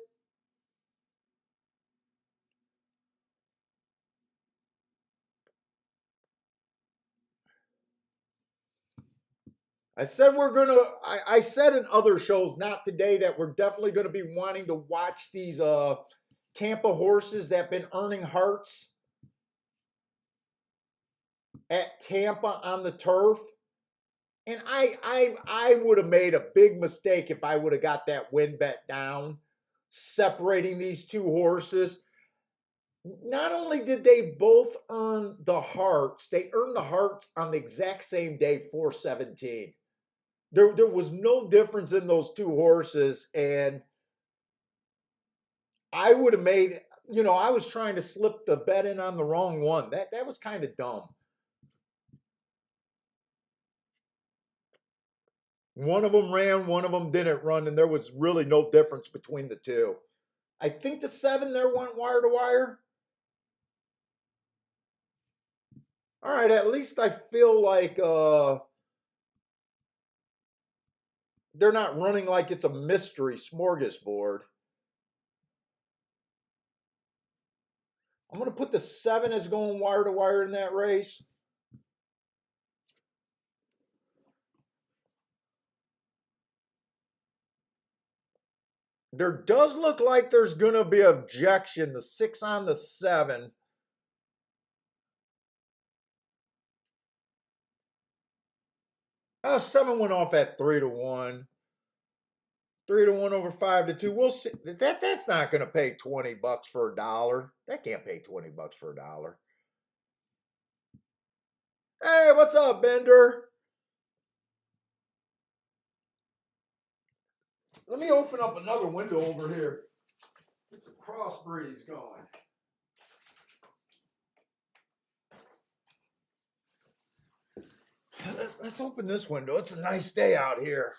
I said I said in other shows, not today, that we're definitely gonna be wanting to watch these Tampa horses that have been earning hearts at Tampa on the turf. And I would have made a big mistake if I would have got that win bet down, separating these 2 horses. Not only did they both earn the hearts, they earned the hearts on the exact same day, 417. There was no difference in those 2 horses, and I would have made, I was trying to slip the bet in on the wrong one. That was kind of dumb. One of them ran, one of them didn't run, and there was really no difference between the 2. I think the 7 there went wire to wire. All right, at least I feel like they're not running like it's a mystery smorgasbord. I'm going to put the 7 as going wire to wire in that race. There does look like there's going to be objection. The 6 on the 7. Oh, 7 went off at 3-1. 3-1 over 5-2. We'll see. That's not going to pay $20 for a dollar. That can't pay $20 for a dollar. Hey, what's up, Bender? Let me open up another window over here. Get some crossbreeds going. Let's open this window. It's a nice day out here.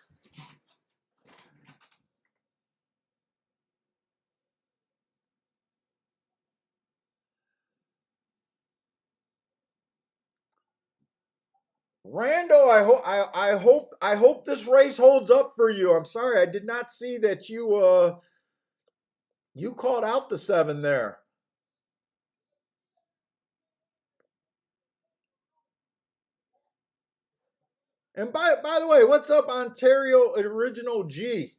Rando, I hope this race holds up for you. I'm sorry, I did not see that you called out the 7 there. And by the way, what's up, Ontario Original G?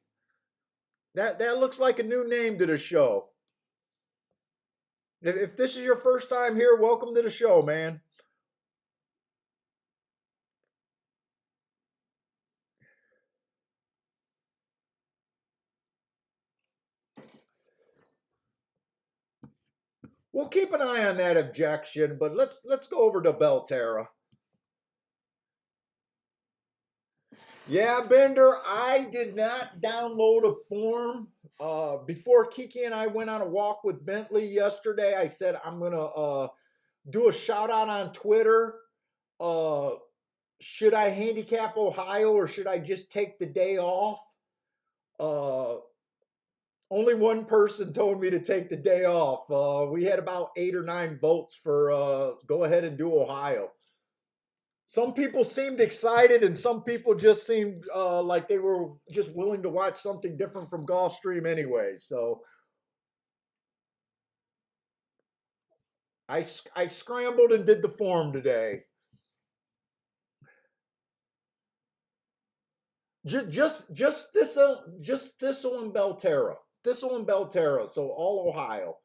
That looks like a new name to the show. If this is your first time here, welcome to the show, man. We'll keep an eye on that objection, but let's go over to Belterra. Yeah, Bender, I did not download a form. Before Kiki and I went on a walk with Bentley yesterday, I said I'm gonna do a shout out on Twitter. Uh, should I handicap Ohio or should I just take the day off? Uh, Only one person told me to take the day off. We had about 8 or 9 votes for go ahead and do Ohio. Some people seemed excited, and some people just seemed like they were just willing to watch something different from Gulfstream anyway. So I scrambled and did the form today. Just Thistle and Belterra, Thistle and Belterra. So all Ohio.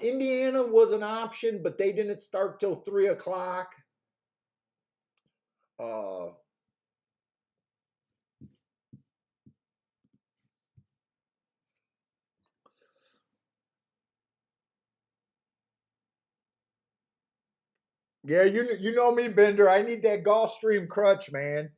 Indiana was an option, but they didn't start till 3 o'clock. Uh, yeah, you know me, Bender. I need that Gulfstream crutch, man.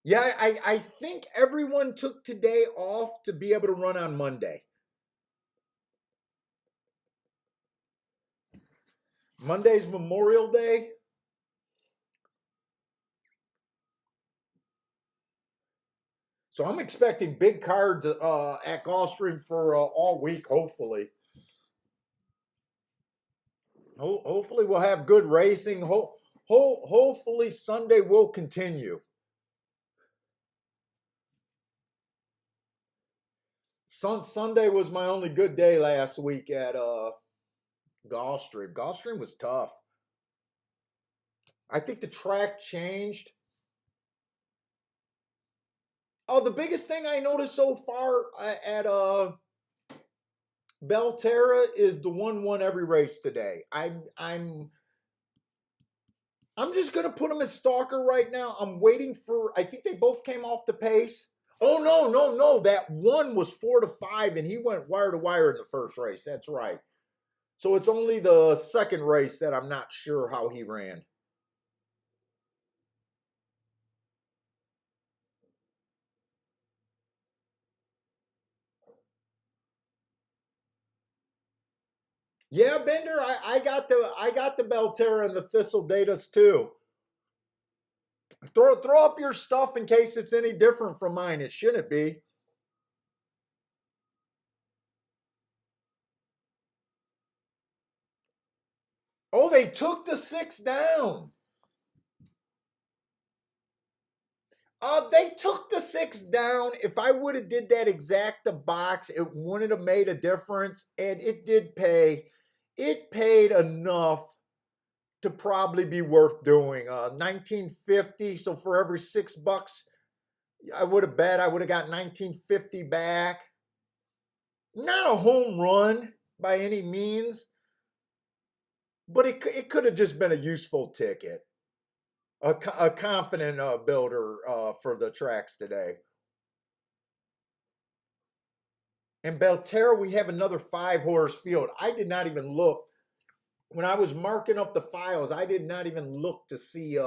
Yeah, I think everyone took today off to be able to run on Monday. Monday's Memorial Day. So I'm expecting big cards at Gulfstream for all week, hopefully. Hopefully we'll have good racing. Hopefully Sunday will continue. Sunday was my only good day last week at Gulfstream. Gulfstream was tough. I think the track changed. Oh, the biggest thing I noticed so far at Belterra is the 1 every race today. I'm just gonna put him as stalker right now. I'm waiting for. I think they both came off the pace. Oh no! That one was 4-5, and he went wire to wire in the first race. That's right. So it's only the second race that I'm not sure how he ran. Yeah, Bender, I got the Belterra and the Thistle Datas too. Throw up your stuff in case it's any different from mine. It shouldn't be. Oh, they took the 6 down. They took the 6 down. If I would have did that exact box, it wouldn't have made a difference, and it did pay. It paid enough to probably be worth doing. 1950. So for every $6, I would have bet I would have got 1950 back. Not a home run by any means, but it could have just been a useful ticket, a confident builder for the tracks today. In Belterra, we have another 5-horse field. I did not even look. When I was marking up the files, I did not even look to see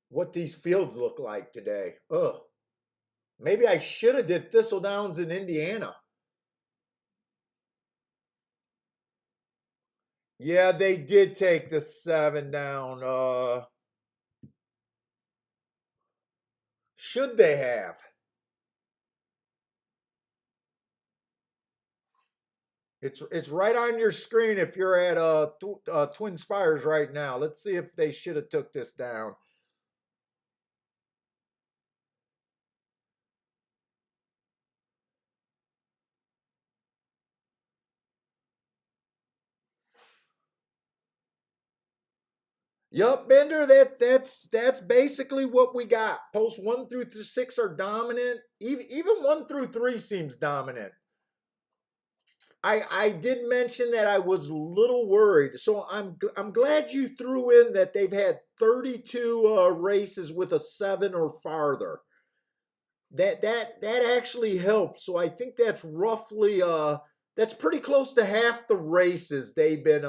what these fields look like today. Ugh. Maybe I should have did Thistledowns in Indiana. Yeah, they did take the 7 down. Should they have? It's right on your screen if you're at Twin Spires right now. Let's see if they should have took this down. Yup, Bender. That's basically what we got. Posts 1 through 6 are dominant. Even 1 through 3 seems dominant. I did mention that I was a little worried, so I'm glad you threw in that they've had 32 races with a 7 or farther. That actually helps. So I think that's roughly that's pretty close to half the races they've been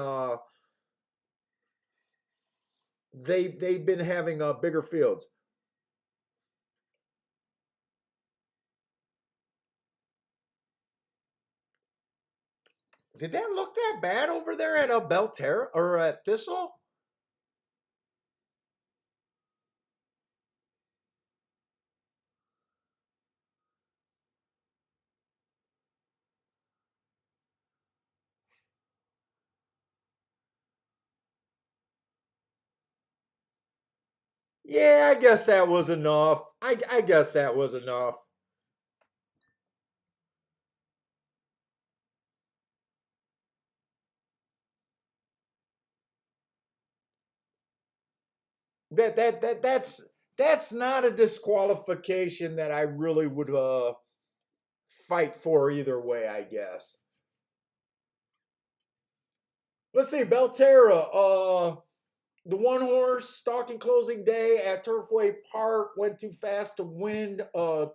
having bigger fields. Did that look that bad over there at Belterra or at Thistle? Yeah, I guess that was enough. I guess that was enough. That's not a disqualification that I really would fight for either way, I guess. Let's see, Belterra, the 1-horse stalking closing day at Turfway Park went too fast to win 2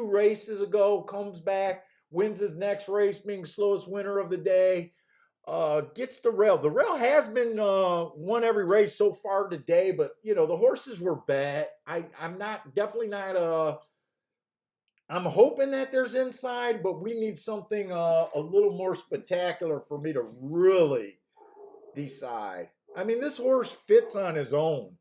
races ago, comes back, wins his next race, being slowest winner of the day. Gets the rail. The rail has been won every race so far today, but the horses were bad. I'm not definitely not I'm hoping that there's inside, but we need something a little more spectacular for me to really decide. I mean, this horse fits on his own.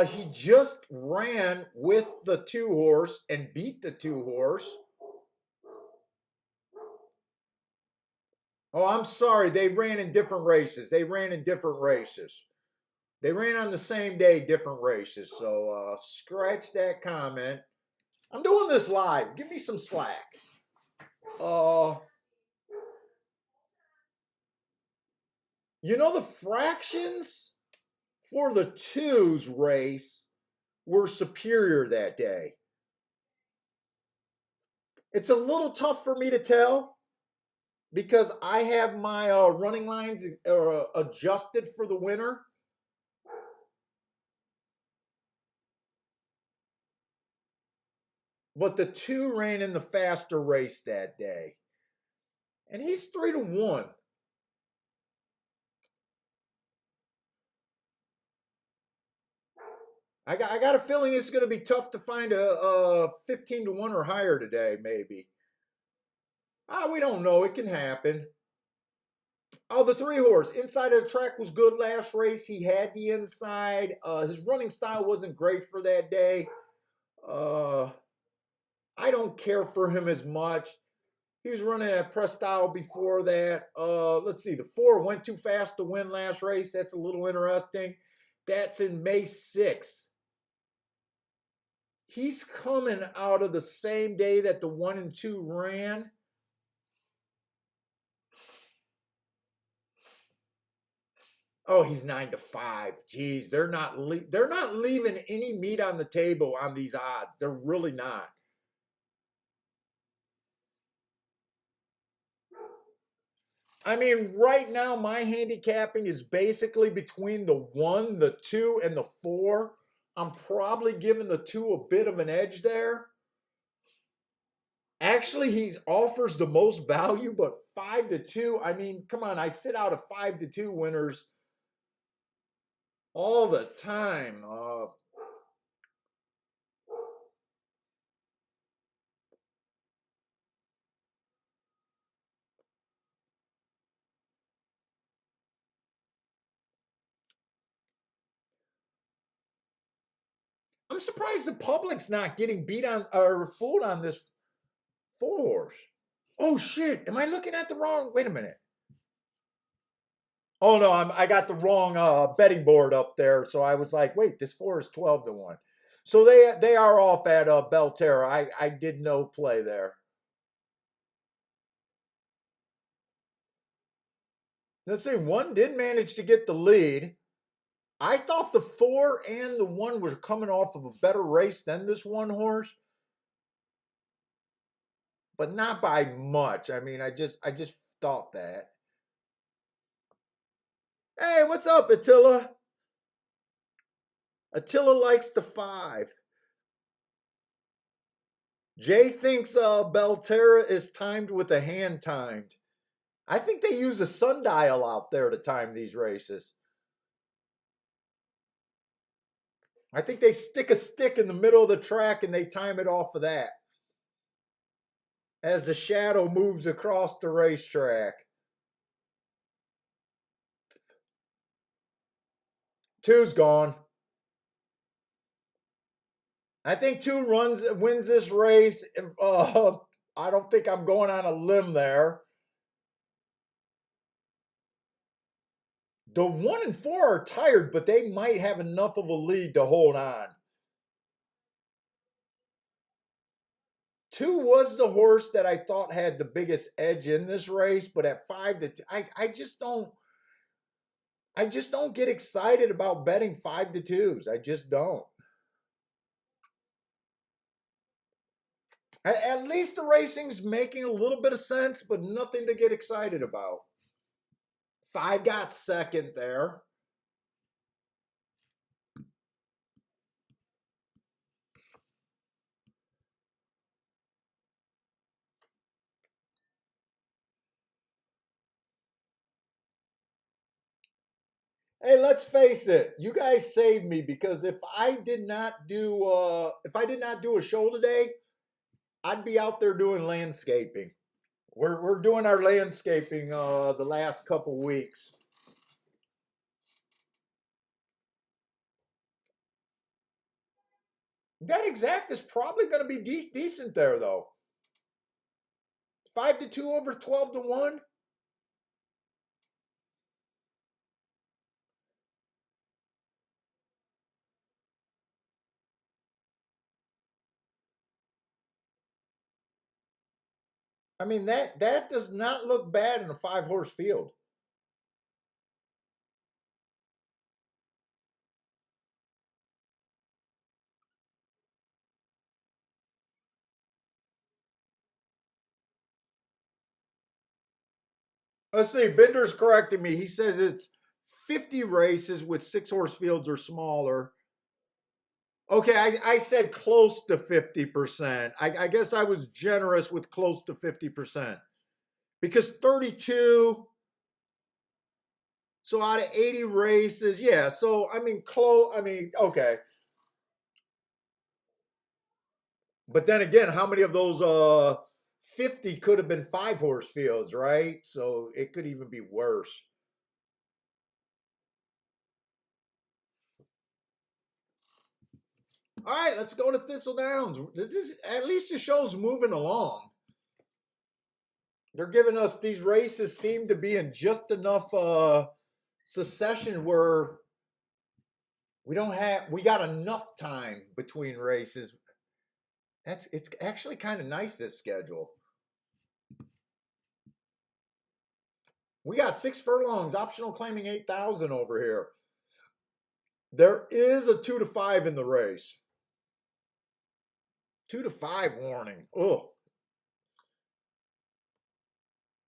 He just ran with the 2-horse and beat the 2-horse. Oh, I'm sorry. They ran in different races. They ran in different races. They ran on the same day, different races. So scratch that comment. I'm doing this live. Give me some slack. Uh, the fractions for the 2's race were superior that day. It's a little tough for me to tell because I have my running lines adjusted for the winner. But the 2 ran in the faster race that day. And he's 3-1. I got a feeling it's going to be tough to find a 15-1 or higher today, maybe. We don't know. It can happen. Oh, the 3 horse. Inside of the track was good last race. He had the inside. His running style wasn't great for that day. Uh, I don't care for him as much. He was running at press style before that. Let's see. The 4 went too fast to win last race. That's a little interesting. That's in May 6th. He's coming out of the same day that the 1 and 2 ran. Oh, he's 9-5. Geez, they're not leaving any meat on the table on these odds. They're really not. I mean, right now my handicapping is basically between the 1, the 2, and the 4. I'm probably giving the 2 a bit of an edge there. Actually, he offers the most value, but 5-2. I mean, come on, I sit out of 5-2 winners all the time. I'm surprised the public's not getting beat on or fooled on this 4 horse. Oh shit! Am I looking at the wrong? Wait a minute. Oh no, I got the wrong betting board up there. So I was like, wait, this 4 is 12-1. So they are off at Belterra. I did no play there. Let's see, 1 did manage to get the lead. I thought the 4 and the 1 were coming off of a better race than this 1 horse, but not by much. I mean, I just thought that. Hey, what's up, Attila? Attila likes the 5. Jay thinks Belterra is timed with a hand timed. I think they use a sundial out there to time these races. I think they stick a stick in the middle of the track and they time it off of that as the shadow moves across the racetrack. 2's gone. I think 2 wins this race. I don't think I'm going on a limb there. The 1 and 4 are tired, but they might have enough of a lead to hold on. 2 was the horse that I thought had the biggest edge in this race, but at 5-2, I just don't get excited about betting 5-2s. I just don't. At least the racing's making a little bit of sense, but nothing to get excited about. 5 got second there. Hey, let's face it. You guys saved me because if I did not do a show today, I'd be out there doing landscaping. We're doing our landscaping the last couple weeks. That exact is probably going to be decent there though. 5-2 over 12-1. I mean that does not look bad in a 5-horse field. Let's see. Bender's correcting me. He says it's 50 races with 6-horse fields or smaller. Okay, I said close to 50%. I guess I was generous with close to 50%. Because 32, so out of 80 races, yeah. So I mean, okay. But then again, how many of those 50 could have been 5-horse fields, right? So it could even be worse. All right, let's go to Thistle Downs. At least the show's moving along. They're giving us these races seem to be in just enough succession where we got enough time between races. It's actually kind of nice, this schedule. We got 6 furlongs, optional claiming 8,000 over here. There is a 2 to 5 in the race. 2 to 5 warning. Oh.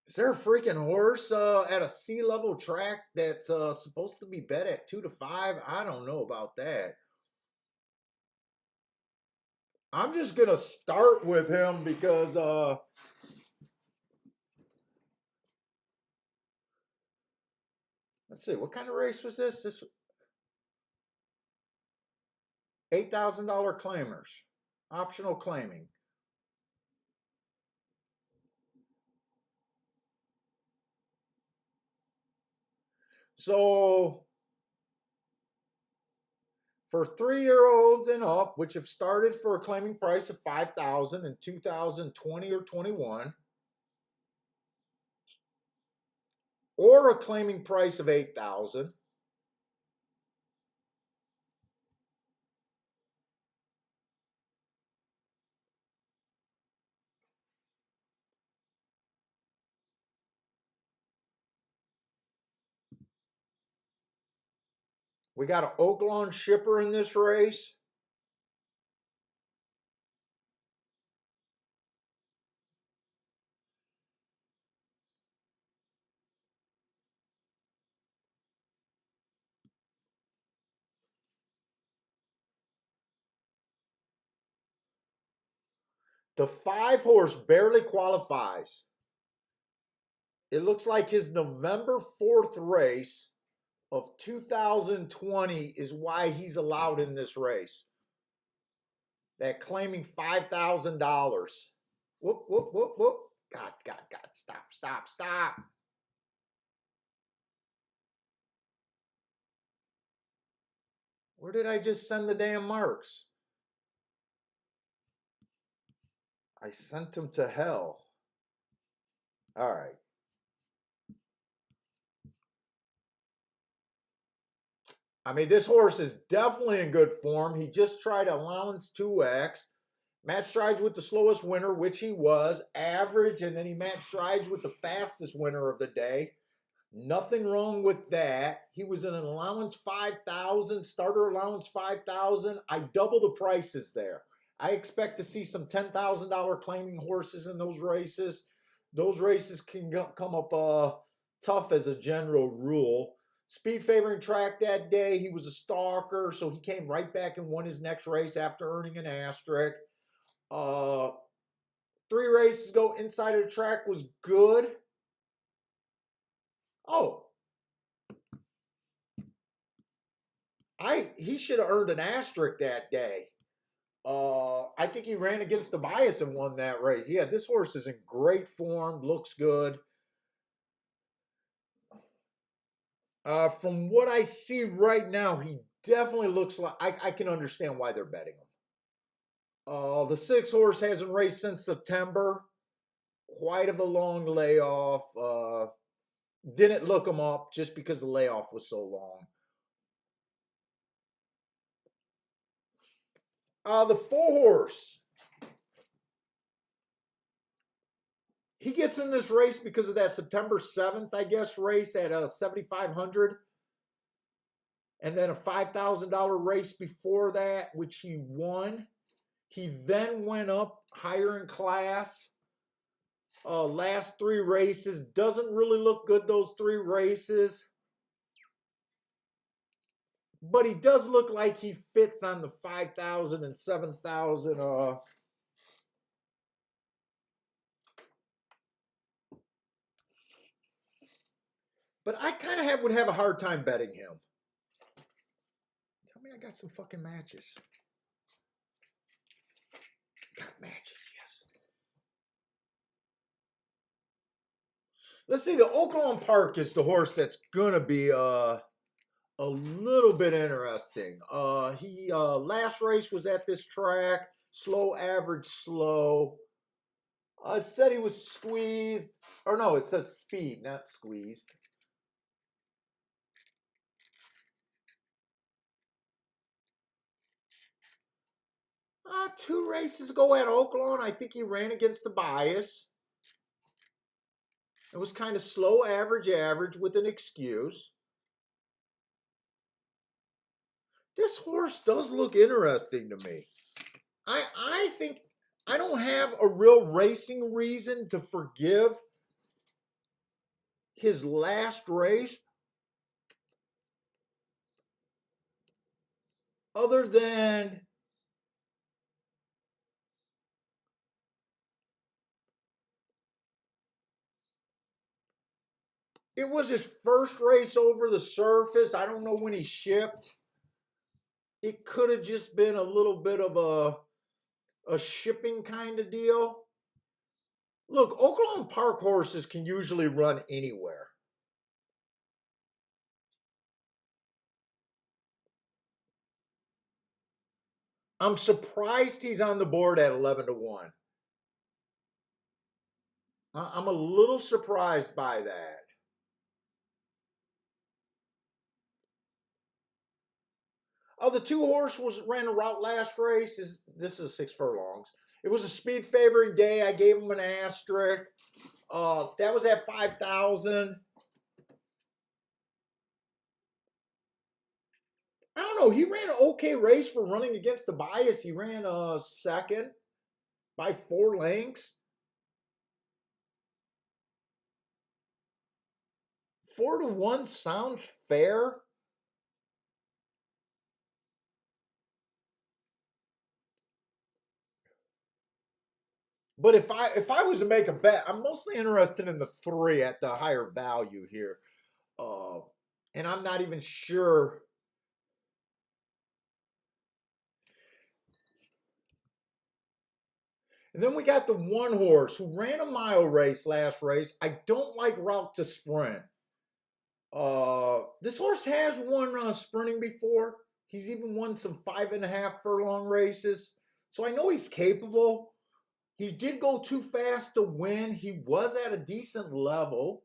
Is there a freaking horse at a sea level track that's supposed to be bet at 2 to 5? I don't know about that. I'm just going to start with him because let's see, what kind of race was this? This $8,000 claimers, optional claiming. So for 3-year-olds and up, which have started for a claiming price of 5,000 in 2020 or 21, or a claiming price of 8,000, we got an Oaklawn shipper in this race. The 5-horse barely qualifies. It looks like his November 4th race of 2020 is why he's allowed in this race. That claiming $5,000. Whoop, whoop, whoop, whoop. God, God, God. Stop, stop, stop. Where did I just send the damn marks? I sent them to hell. All right. I mean, this horse is definitely in good form. He just tried allowance 2X. Matched strides with the slowest winner, which he was, average, and then he matched strides with the fastest winner of the day. Nothing wrong with that. He was in an allowance 5,000, starter allowance 5,000. I double the prices there. I expect to see some $10,000 claiming horses in those races. Those races can come up tough as a general rule. Speed favoring track that day. He was a stalker, so he came right back and won his next race after earning an asterisk. 3 races ago, inside of the track was good. Oh, he should have earned an asterisk that day. I think he ran against the bias and won that race. Yeah, this horse is in great form, looks good. From what I see right now, he definitely looks like I can understand why they're betting him. The 6-horse hasn't raced since September. Quite of a long layoff. Didn't look him up just because the layoff was so long. The 4-horse. He gets in this race because of that September 7th, I guess, race at 7,500. And then a $5,000 race before that, which he won. He then went up higher in class. Last 3 races. Doesn't really look good, those 3 races. But he does look like he fits on the 5,000 and 7,000. But I kind of would have a hard time betting him. Tell me I got some fucking matches. Got matches, yes. Let's see. The Oaklawn Park is the horse that's gonna be a little bit interesting. He last race was at this track, slow, average, slow. It said he was squeezed, or no, it says speed, not squeezed. Two races ago at Oaklawn, I think he ran against the bias. It was kind of slow, average, average with an excuse. This horse does look interesting to me. I think I don't have a real racing reason to forgive his last race, other than it was his first race over the surface. I don't know when he shipped. It could have just been a little bit of a shipping kind of deal. Look, Oaklawn Park horses can usually run anywhere. I'm surprised he's on the board at 11 to 1. I'm a little surprised by that. Oh, the two horse was ran a route last race. This is 6 furlongs. It was a speed favoring day. I gave him an asterisk. That was at 5,000. I don't know. He ran an okay race for running against the bias. He ran second by 4 lengths. 4 to 1 sounds fair. But if I was to make a bet, I'm mostly interested in the 3 at the higher value here. Uh, and I'm not even sure. And then we got the 1 horse who ran a mile race last race. I don't like route to sprint. This horse has won sprinting before. He's even won some 5.5 furlong races. So I know he's capable. He did go too fast to win. He was at a decent level.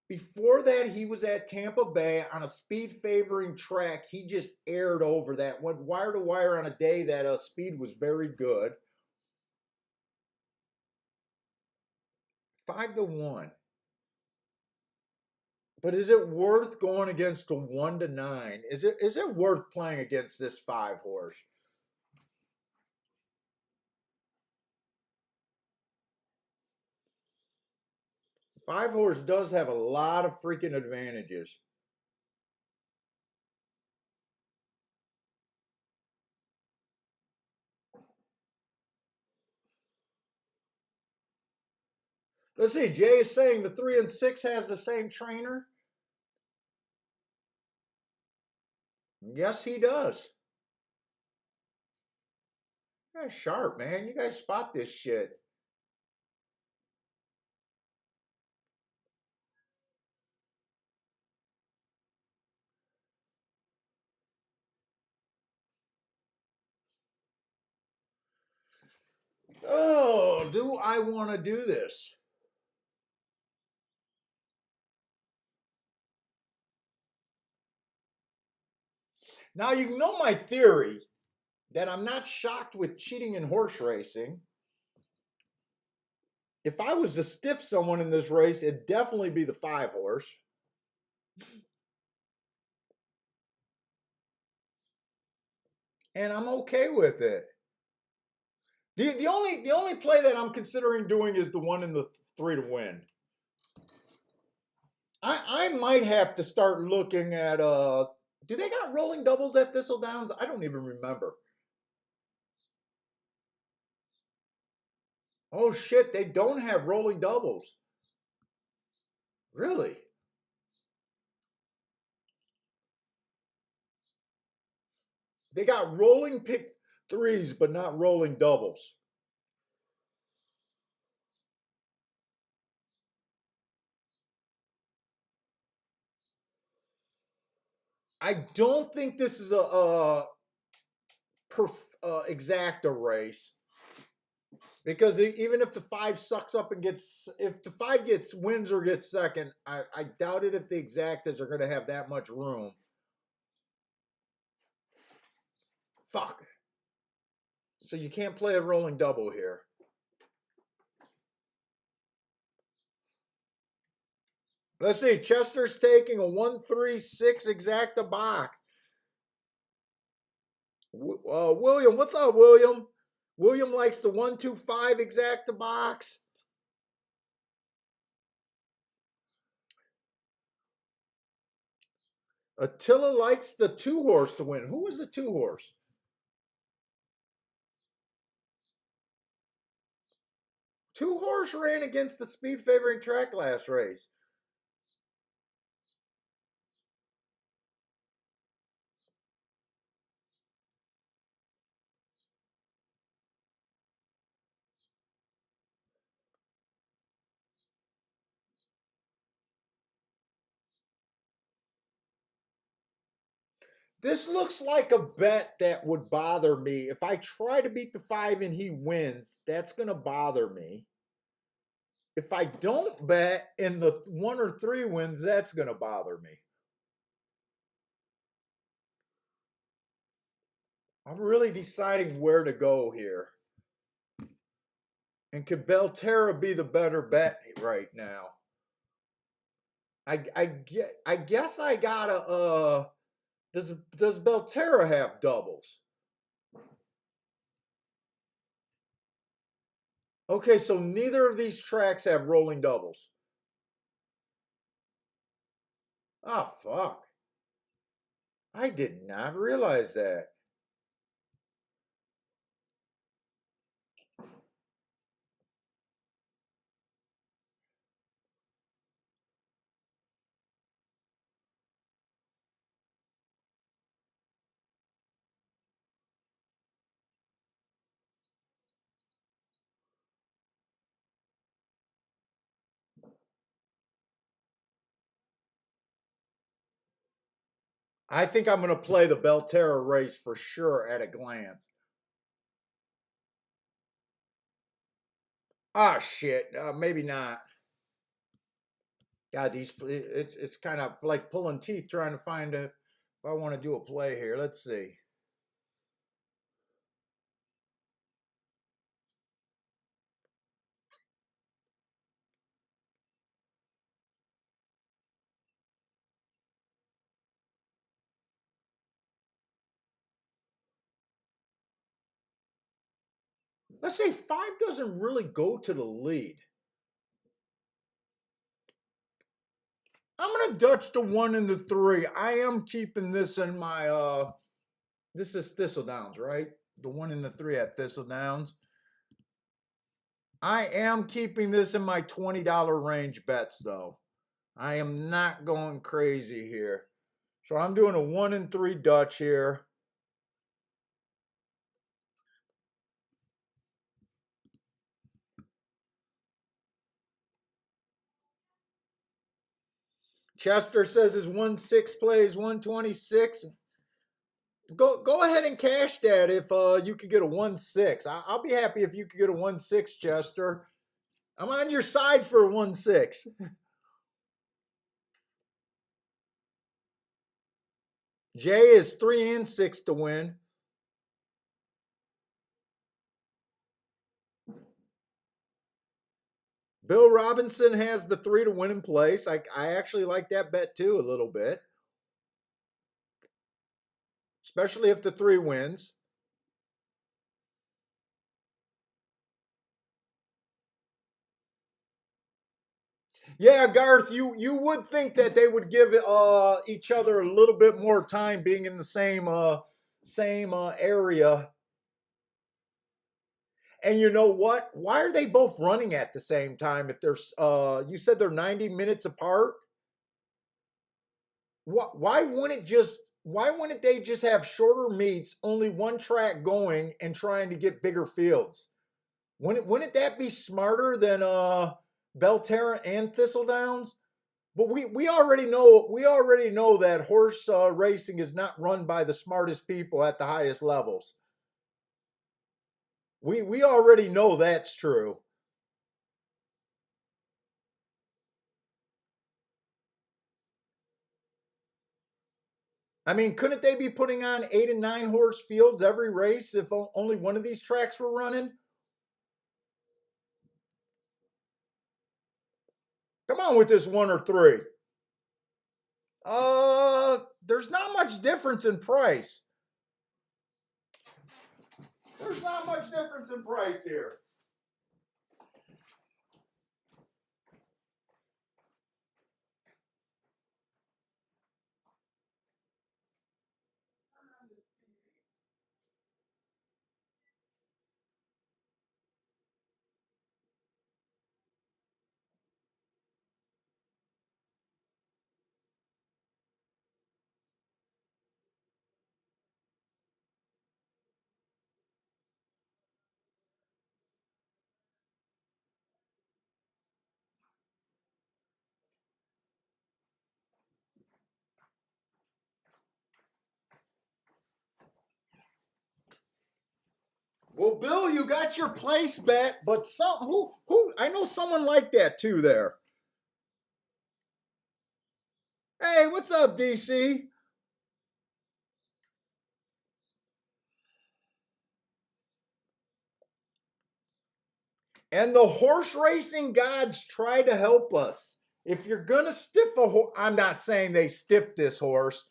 Before that, he was at Tampa Bay on a speed favoring track. He just aired over that, went wire to wire on a day that speed was very good. 5 to 1. But is it worth going against a 1 to 9? Is it worth playing against this 5 horse? Five horse does have a lot of freaking advantages. Let's see. Jay is saying the 3 and 6 has the same trainer. Yes, he does. You guys sharp, man. You guys spot this shit. Oh, do I want to do this? Now, you know my theory that I'm not shocked with cheating in horse racing. If I was to stiff someone in this race, it'd definitely be the 5 horse. And I'm okay with it. The only play that I'm considering doing is the 1 in the 3 to win. I might have to start looking at do they got rolling doubles at Thistle Downs? I don't even remember. Oh shit, they don't have rolling doubles. Really? They got rolling pick threes, but not rolling doubles. I don't think this is a exacta race because even if the 5 sucks up and gets, if the 5 gets wins or gets second, I doubt it if the exactas are going to have that much room. Fuck. So you can't play a rolling double here. Let's see. Chester's taking a 1-3-6 exacta box. William, what's up, William? William likes the 1-2-5 exacta box. Attila likes the 2-horse to win. Who was the 2-horse? Two-horse ran against the speed favoring track last race. This looks like a bet that would bother me. If I try to beat the 5 and he wins, that's going to bother me. If I don't bet and the 1 or 3 wins, that's going to bother me. I'm really deciding where to go here. And could Belterra be the better bet right now? I guess I gotta does Belterra have doubles? Okay, so neither of these tracks have rolling doubles. Oh fuck. I did not realize that. I think I'm going to play the Belterra race for sure at a glance. Ah, shit. Maybe not. God, it's kind of like pulling teeth trying to find a. If I want to do a play here, let's see. Let's say 5 doesn't really go to the lead. I'm gonna Dutch the 1 and the 3. I am keeping this in my this is Thistledowns, right? The 1 and the 3 at Thistledowns. I am keeping this in my $20 range bets though. I am not going crazy here. So I'm doing a 1 and 3 Dutch here. Chester says his 1-6 plays 126. Go ahead and cash that if you could get a 1-6. I'll be happy if you could get a 1-6, Chester. I'm on your side for a 1-6. Jay is 3 and 6 to win. Bill Robinson has the 3 to win in place. I actually like that bet too a little bit, especially if the 3 wins. Yeah, Garth, you would think that they would give each other a little bit more time being in the same area. And you know what? Why are they both running at the same time if there's you said they're 90 minutes apart? Why wouldn't they just have shorter meets, only one track going and trying to get bigger fields? Wouldn't that be smarter than Belterra and Thistledowns? But we already know that horse racing is not run by the smartest people at the highest levels. We already know that's true. I mean, couldn't they be putting on 8 and 9 horse fields every race if only one of these tracks were running? Come on with this one or three. There's not much difference in price. There's not much difference in price here. Well, Bill, you got your place bet, but who I know someone like that too there. Hey, what's up, DC? And the horse racing gods try to help us. If you're gonna stiff a horse, I'm not saying they stiff this horse,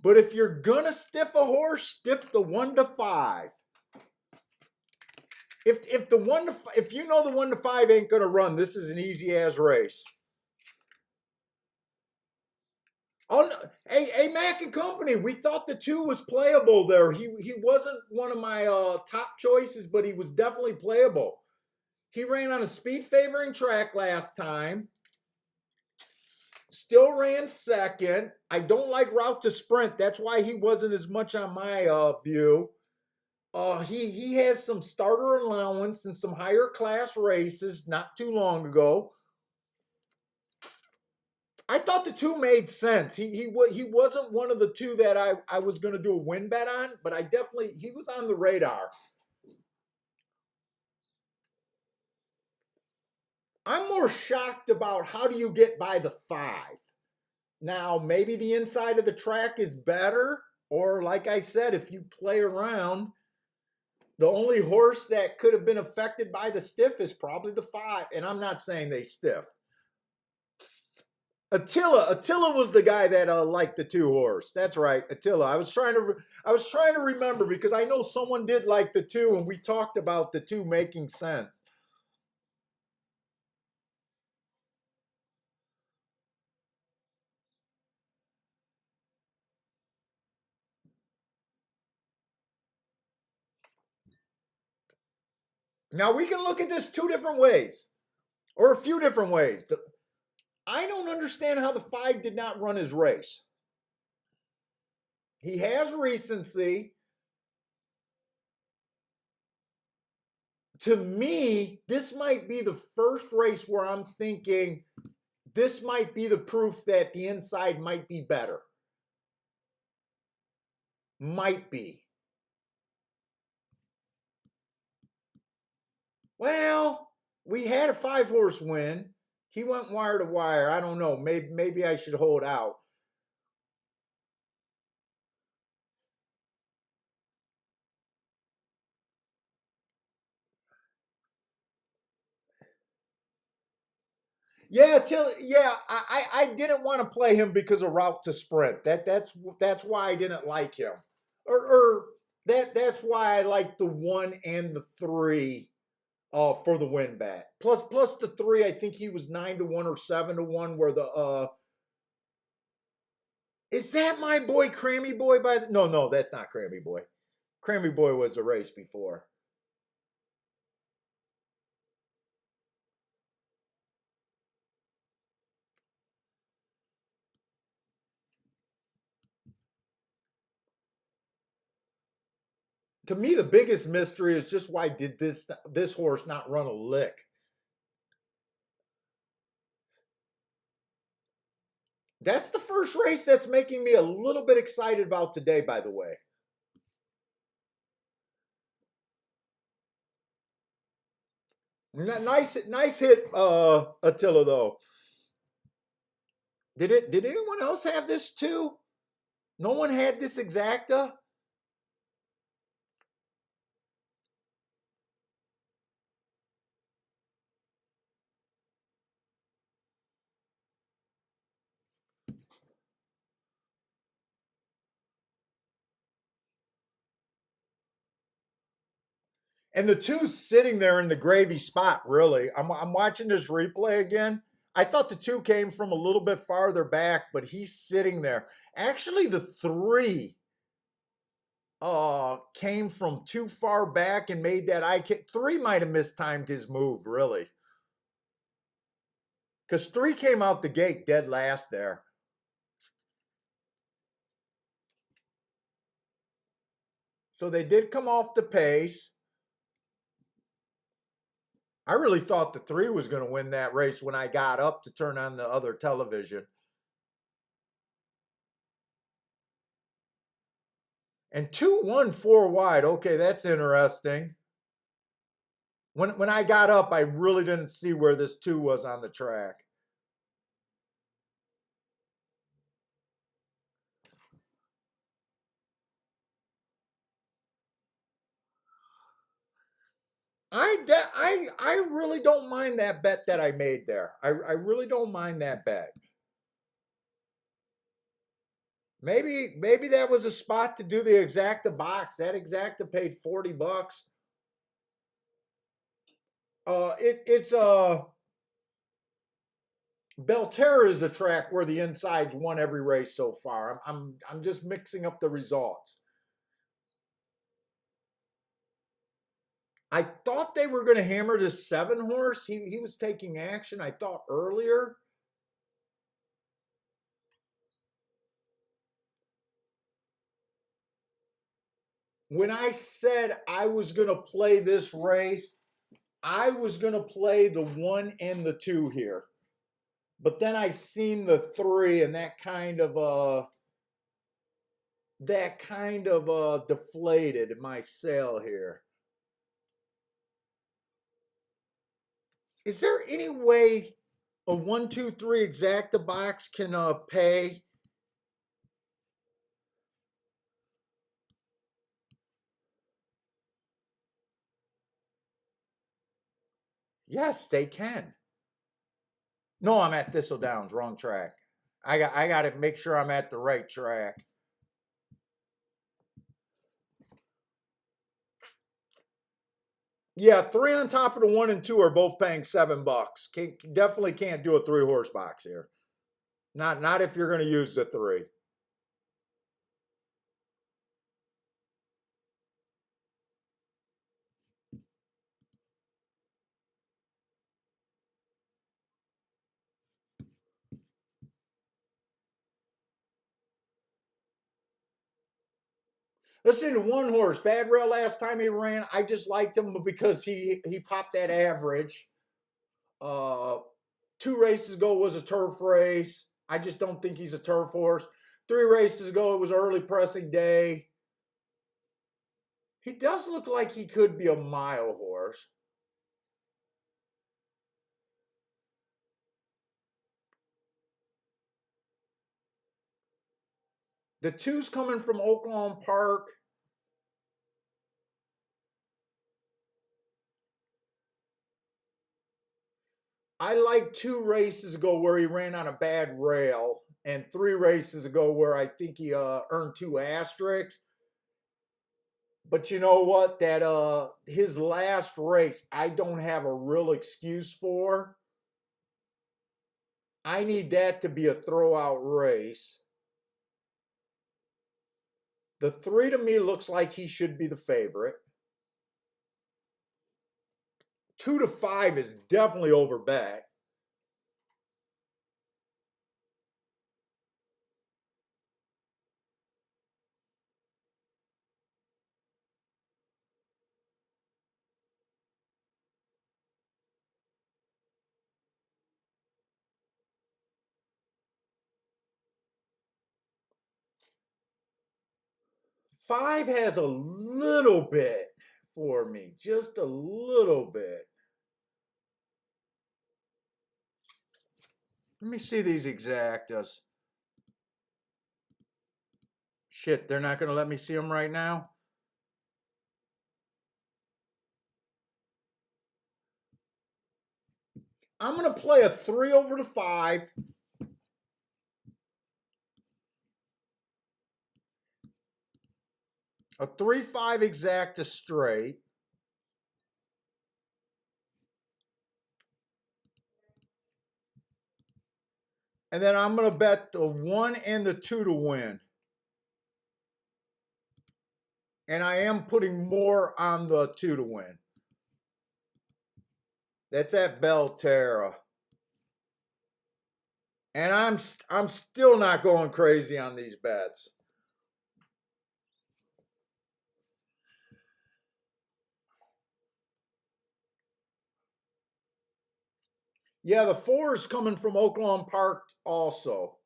but if you're gonna stiff a horse, stiff the 1 to 5. If you know the 1 to 5 ain't gonna run, this is an easy as race. Oh no, hey Mac and Company, we thought the 2 was playable there. He wasn't one of my top choices, but he was definitely playable. He ran on a speed favoring track last time. Still ran second. I don't like route to sprint. That's why he wasn't as much on my view. He has some starter allowance in some higher class races not too long ago. I thought the 2 made sense. He wasn't one of the 2 that I was going to do a win bet on, but he was on the radar. I'm more shocked about how do you get by the 5. Now, maybe the inside of the track is better, or like I said, if you play around, the only horse that could have been affected by the stiff is probably the 5. And I'm not saying they stiff. Attila was the guy that liked the 2 horse. That's right, Attila. I was trying to remember because I know someone did like the 2, and we talked about the 2 making sense. Now we can look at this 2 different ways, or a few different ways. I don't understand how the 5 did not run his race. He has recency. To me, this might be the first race where I'm thinking this might be the proof that the inside might be better. Might be. Well, we had a 5 horse win. He went wire to wire. I don't know. Maybe I should hold out. Yeah, I didn't want to play him because of route to sprint. That's why I didn't like him. Or that's why I like the 1 and the 3 for the win bet. Plus the 3, I think he was 9 to 1 or 7 to 1. Where the is that my boy Crammy Boy by the no, that's not Crammy Boy. Crammy Boy was the race before. To me, the biggest mystery is just why did this horse not run a lick? That's the first race that's making me a little bit excited about today, by the way. Nice hit, Attila, though. Did anyone else have this too? No one had this exacta? And the two's sitting there in the gravy spot, really. I'm watching this replay again. I thought the two came from a little bit farther back, but he's sitting there. Actually, the three came from too far back and made that eye kick. Three might have mistimed his move, really. Because three came out the gate dead last there. So they did come off the pace. I really thought the three was going to win that race when I got up to turn on the other television. And 2-1 4 wide. Okay, that's interesting. When I got up, I really didn't see where this two was on the track. I really don't mind that bet that I made there. I really don't mind that bet. Maybe that was a spot to do the exacta box. That exacta paid $40. It's Belterra is a track where the insides won every race so far. I'm just mixing up the results. I thought they were going to hammer this 7-horse. He was taking action, I thought, earlier. When I said I was going to play this race, I was going to play the 1 and the 2 here. But then I seen the 3, and that kind of deflated my sale here. Is there any way a 1, 2, 3 exacta box can pay? Yes, they can. No, I'm at Thistle Downs, wrong track. I got to make sure I'm at the right track. Yeah, 3 on top of the 1 and 2 are both paying $7. Definitely can't do a 3-horse box here. Not if you're going to use the 3. Listen to 1-horse. Bad rail last time he ran. I just liked him because he popped that average. 2 races ago was a turf race. I just don't think he's a turf horse. 3 races ago it was early pressing day. He does look like he could be a mile horse. The 2's coming from Oaklawn Park. I like 2 races ago where he ran on a bad rail, and 3 races ago where I think he earned 2 asterisks. But you know what? That his last race, I don't have a real excuse for. I need that to be a throwout race. The 3 to me looks like he should be the favorite. 2 to 5 is definitely over bet. 5 has a little bit for me, just a little bit. Let me see these exactas. Shit, they're not going to let me see them right now. I'm going to play a 3 over the 5. A 3-5 exacta straight. And then I'm going to bet the 1 and the 2 to win. And I am putting more on the 2 to win. That's at Belterra. And I'm still not going crazy on these bets. Yeah, the 4 is coming from Oaklawn Park also.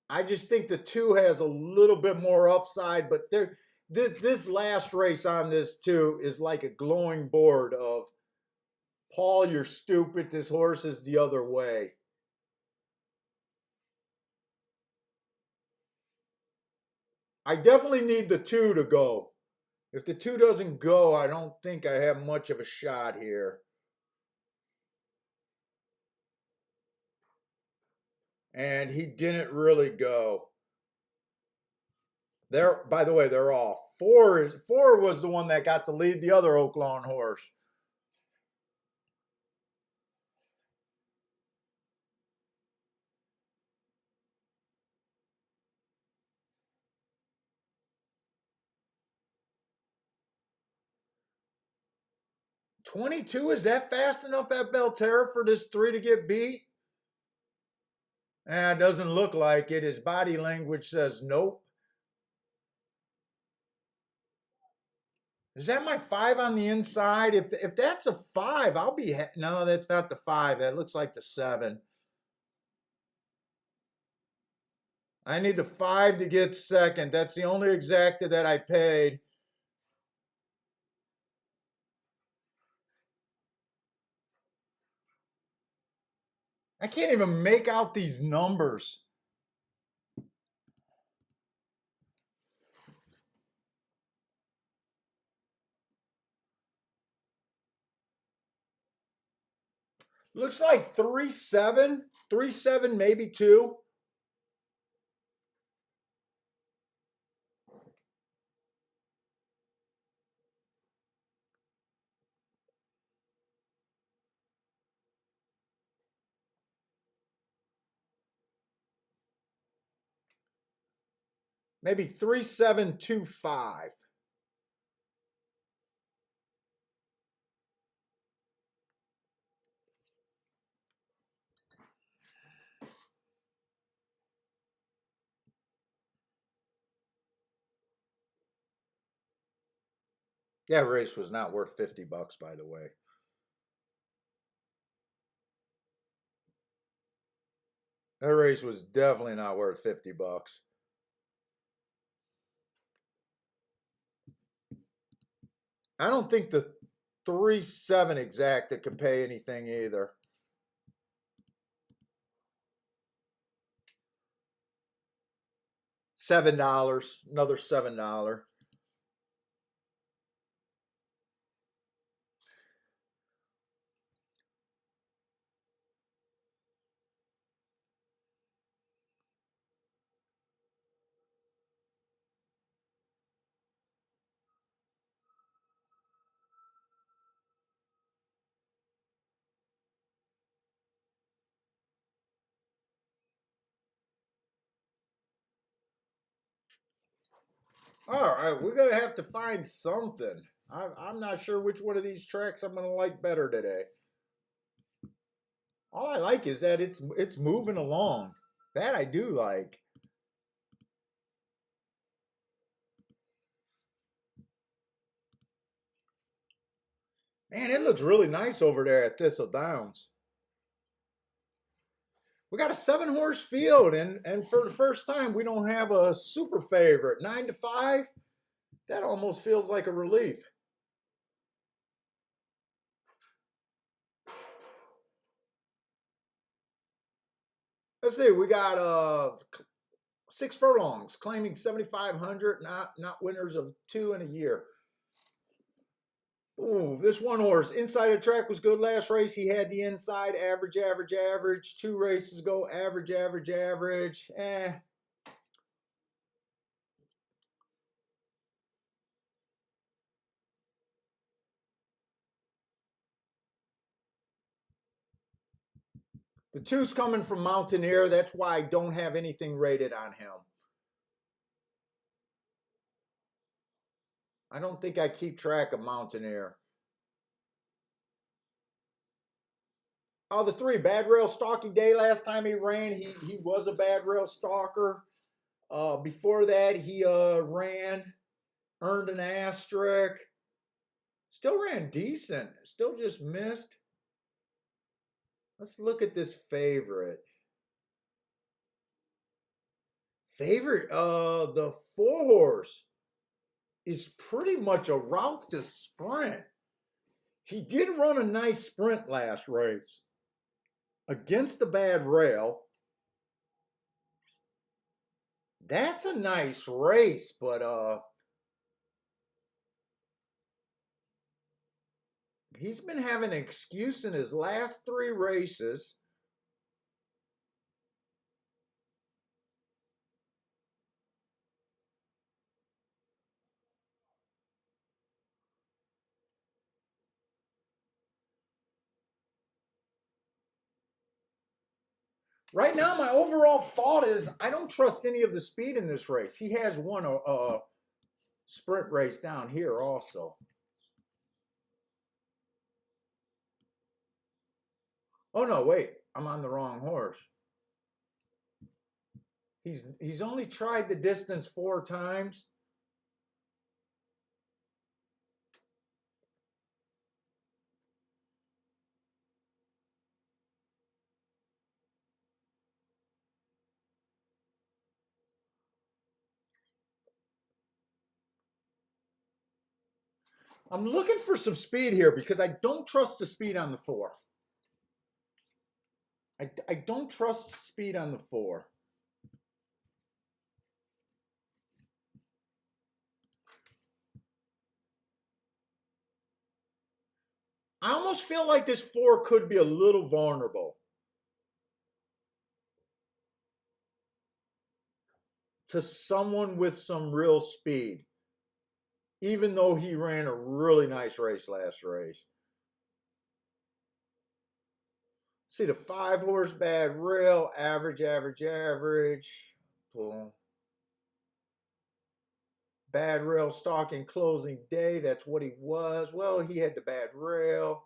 I just think the 2 has a little bit more upside, but this last race on this 2 is like a glowing board of Paul, you're stupid. This horse is the other way. I definitely need the 2 to go. If the 2 doesn't go, I don't think I have much of a shot here. And he didn't really go. By the way, they're off. Four was the one that got the lead, the other Oaklawn horse. $22, is that fast enough at Belterra for this 3 to get beat? It doesn't look like it. His body language says nope. Is that my 5 on the inside? If that's a 5, I'll be no, that's not the 5. That looks like the 7. I need the 5 to get second. That's the only exacta that I paid. I can't even make out these numbers. Looks like 3-7, 3-7, maybe 2. Maybe 3-7-2-5. That race was not worth $50, by the way. That race was definitely not worth $50. I don't think the 3-7 exacta can pay anything either. $7, another $7. All right, we're gonna have to find something. I'm not sure which one of these tracks I'm gonna like better today. All I like is that it's moving along. That I do like. Man, it looks really nice over there at Thistle Downs. We got a 7-horse field, and for the first time, we don't have a super favorite. 9 to 5. That almost feels like a relief. Let's see. We got 6 furlongs, claiming 7,500. Not winners of 2 in a year. Ooh, this 1 horse inside the track was good last race. He had the inside, average, average, average. 2 races ago, average, average, average. The 2's coming from Mountaineer. That's why I don't have anything rated on him. I don't think I keep track of Mountaineer. Oh, the 3, Bad Rail Stalking Day. Last time he ran, he was a Bad Rail Stalker. Before that, he ran, earned an asterisk. Still ran decent. Still just missed. Let's look at this favorite. The 4-horse is pretty much a route to sprint. He did run a nice sprint last race against the Bad Rail. That's a nice race, but he's been having an excuse in his last 3 races. Right now, my overall thought is I don't trust any of the speed in this race. He has won a sprint race down here also. Oh no, wait, I'm on the wrong horse. He's only tried the distance 4 times. I'm looking for some speed here because I don't trust the speed on the 4. I don't trust speed on the 4. I almost feel like this 4 could be a little vulnerable to someone with some real speed, even though he ran a really nice race last race. See the 5-horse Bad Rail, average, average, average. Boom. Bad Rail Stalking Closing Day. That's what he was. Well, he had the Bad Rail.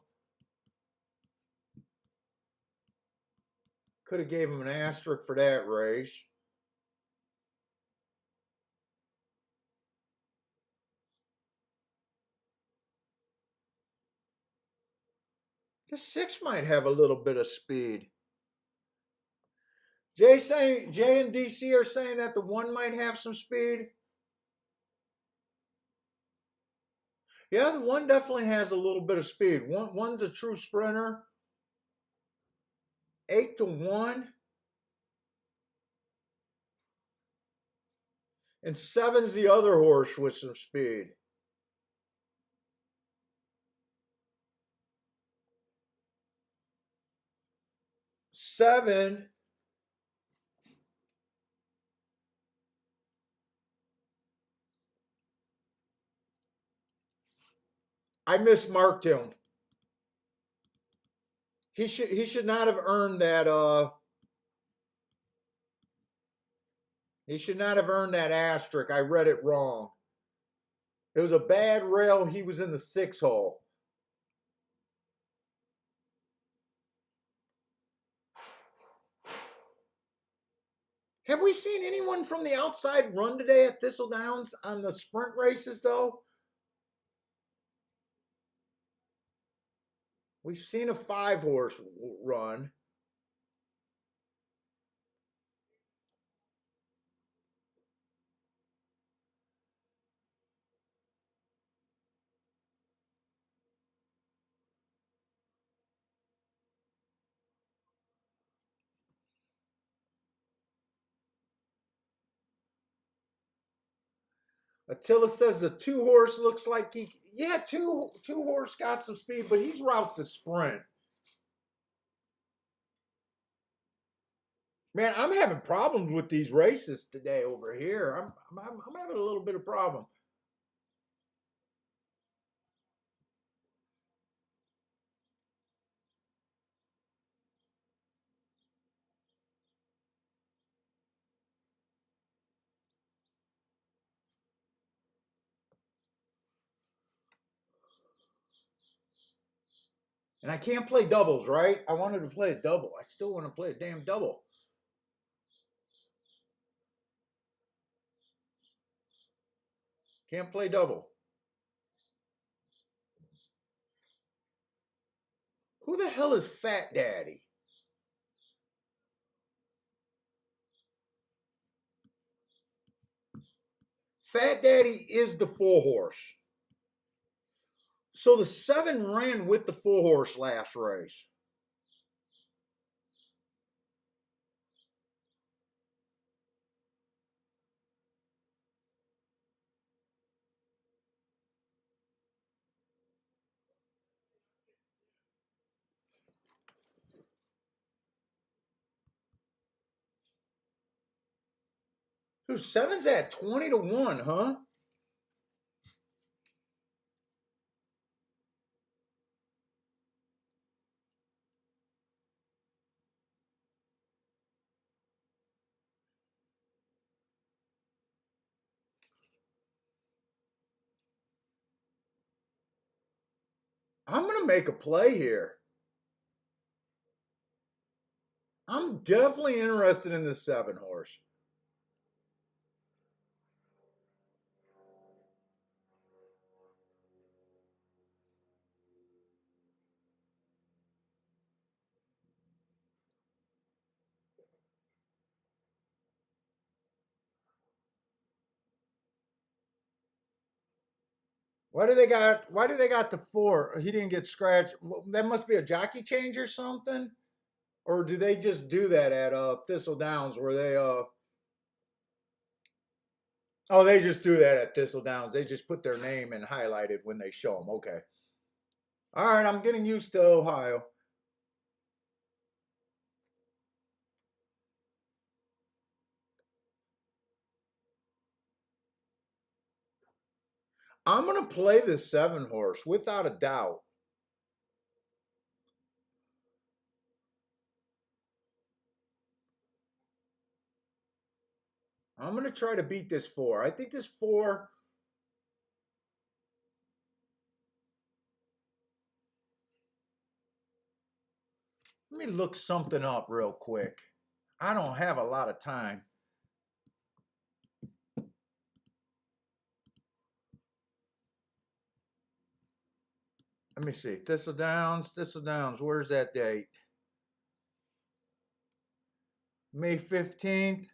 Could have gave him an asterisk for that race. The 6 might have a little bit of speed. Jay and DC are saying that the 1 might have some speed. Yeah, the 1 definitely has a little bit of speed. One's a true sprinter. 8 to 1. And 7's the other horse with some speed. Seven. I mismarked him. He should not have earned that he should not have earned that asterisk. I read it wrong. It was a Bad Rail. He was in the 6 hole. Have we seen anyone from the outside run today at Thistledowns on the sprint races, though? We've seen a 5-horse run. Attila says the two horse looks like he, yeah, two horse got some speed, but he's route to sprint. Man, I'm having problems with these races today over here. I'm having a little bit of problem. And I can't play doubles, right? I wanted to play a double. I still want to play a damn double. Can't play double. Who the hell is Fat Daddy? Fat Daddy is the full horse. So the 7 ran with the full horse last race. Who's 7's at 20-1, huh? I'm going to make a play here. I'm definitely interested in the 7 horse. Why do they got the 4? He didn't get scratched. That must be a jockey change or something? Or do they just do that at Thistle Downs where they oh, they just do that at Thistle Downs. They just put their name and highlight it when they show them. Okay. All right, I'm getting used to Ohio. I'm going to play the 7 horse without a doubt. I'm going to try to beat this 4. I think this 4. Let me look something up real quick. I don't have a lot of time. Let me see. Thistle Downs. Where's that date? May 15th.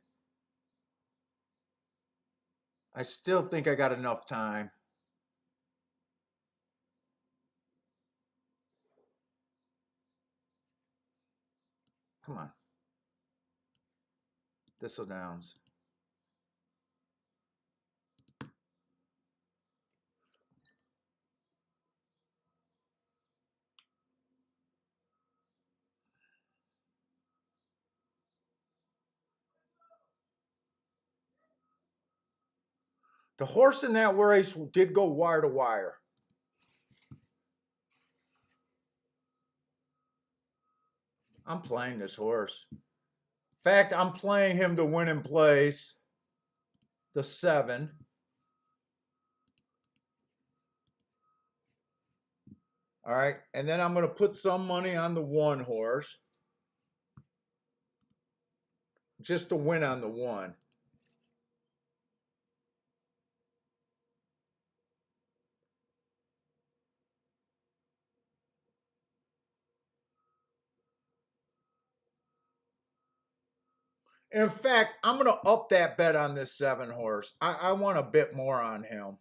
I still think I got enough time. Come on. Thistle Downs. The horse in that race did go wire to wire. I'm playing this horse. In fact, I'm playing him to win in place. The 7. All right. And then I'm going to put some money on the 1 horse. Just to win on the 1. In fact, I'm going to up that bet on this 7 horse. I want a bit more on him.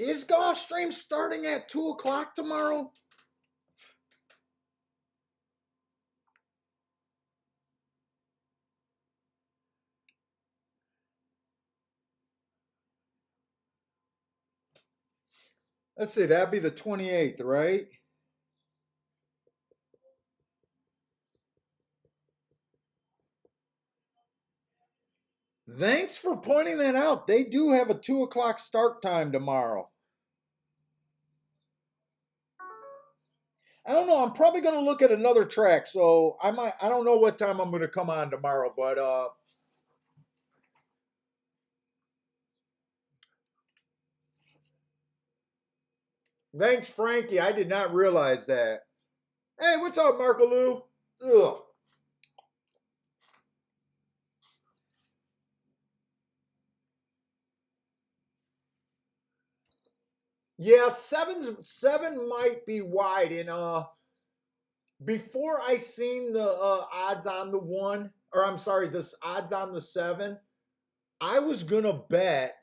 Is Gulfstream starting at 2 o'clock tomorrow? Let's see, that'd be the 28th, right? Thanks for pointing that out. They do have a 2 o'clock start time tomorrow. I don't know. I'm probably going to look at another track, so I don't know what time I'm going to come on tomorrow, but thanks, Frankie. I did not realize that. Hey, what's up, Marco Lou? Ugh. Yeah, seven might be wide. And before I seen the odds on the one, or I'm sorry, this odds on the seven, I was gonna bet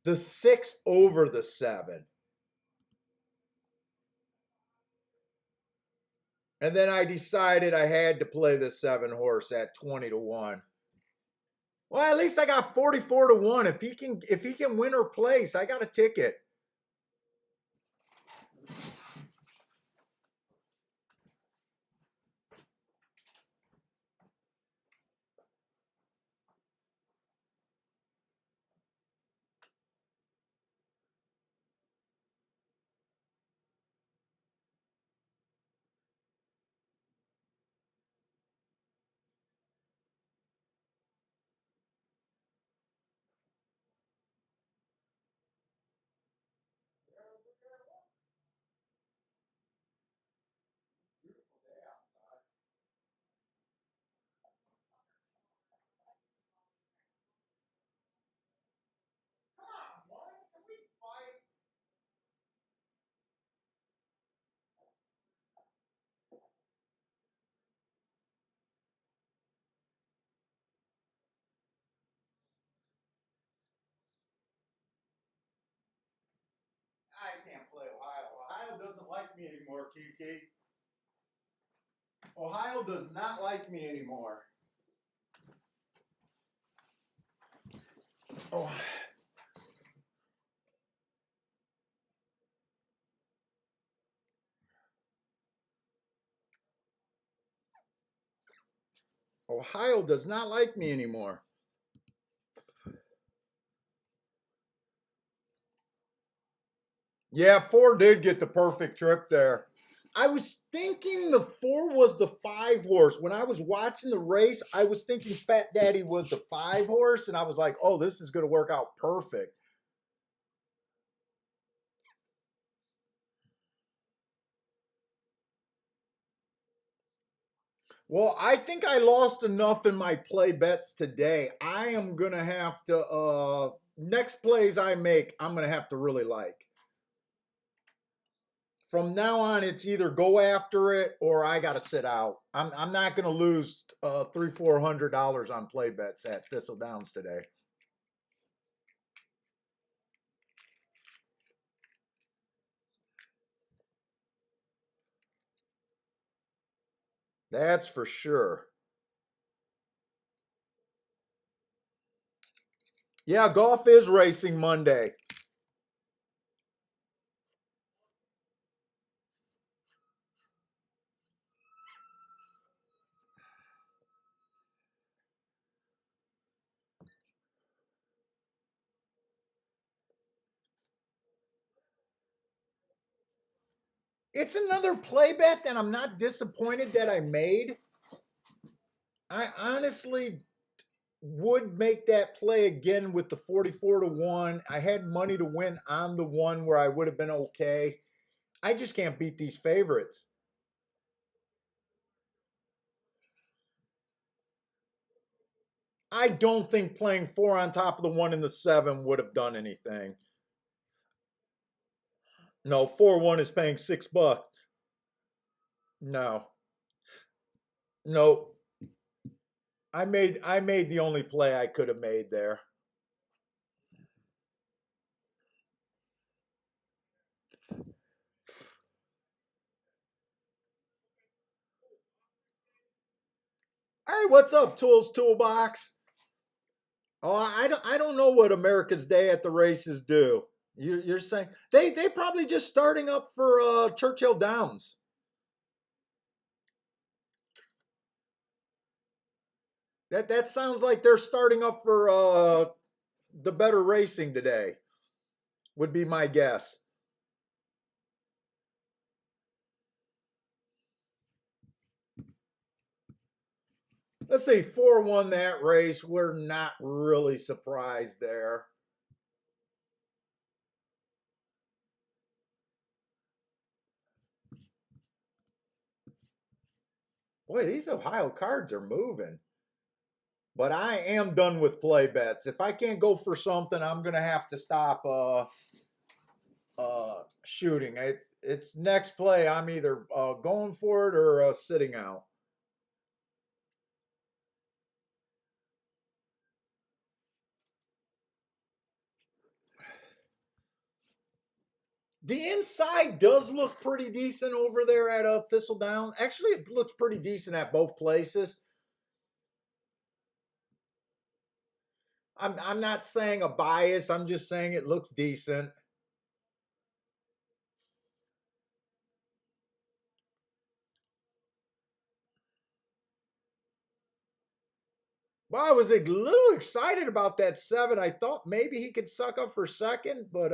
the six over the seven. And then I decided I had to play the seven horse at 20 to 1. Well, at least I got 44 to 1. If he can win or place, I got a ticket. I can't play Ohio. Ohio doesn't like me anymore, Kiki. Ohio does not like me anymore. Oh, Ohio does not like me anymore. Yeah, four did get the perfect trip there. I was thinking the four was the five horse. When I was watching the race, I was thinking Fat Daddy was the five horse, and I was like, oh, this is going to work out perfect. Well, I think I lost enough in my play bets today. I am going to have to, next plays I make, I'm going to have to really like. From now on, it's either go after it or I got to sit out. I'm not going to lose $300-400 on play bets at Thistle Downs today. That's for sure. Yeah, golf is racing Monday. It's another play bet that I'm not disappointed that I made. I honestly would make that play again with the 44 to 1. I had money to win on the one where I would have been okay. I just can't beat these favorites. I don't think playing four on top of the one in the seven would have done anything. No, 4-1 is paying $6. No. No. I made the only play I could have made there. Hey, what's up, Tools Toolbox? Oh, I don't know what America's Day at the races do. You're saying they probably just starting up for Churchill Downs. That sounds like they're starting up for the better racing today. Would be my guess. Let's see, 4 won that race. We're not really surprised there. Boy, these Ohio cards are moving. But I am done with play bets. If I can't go for something, I'm gonna have to stop shooting. It's next play. I'm either going for it or sitting out. The inside does look pretty decent over there at Thistledown. Actually, it looks pretty decent at both places. I'm not saying a bias. I'm just saying it looks decent. Well, I was a little excited about that 7. I thought maybe he could suck up for second, but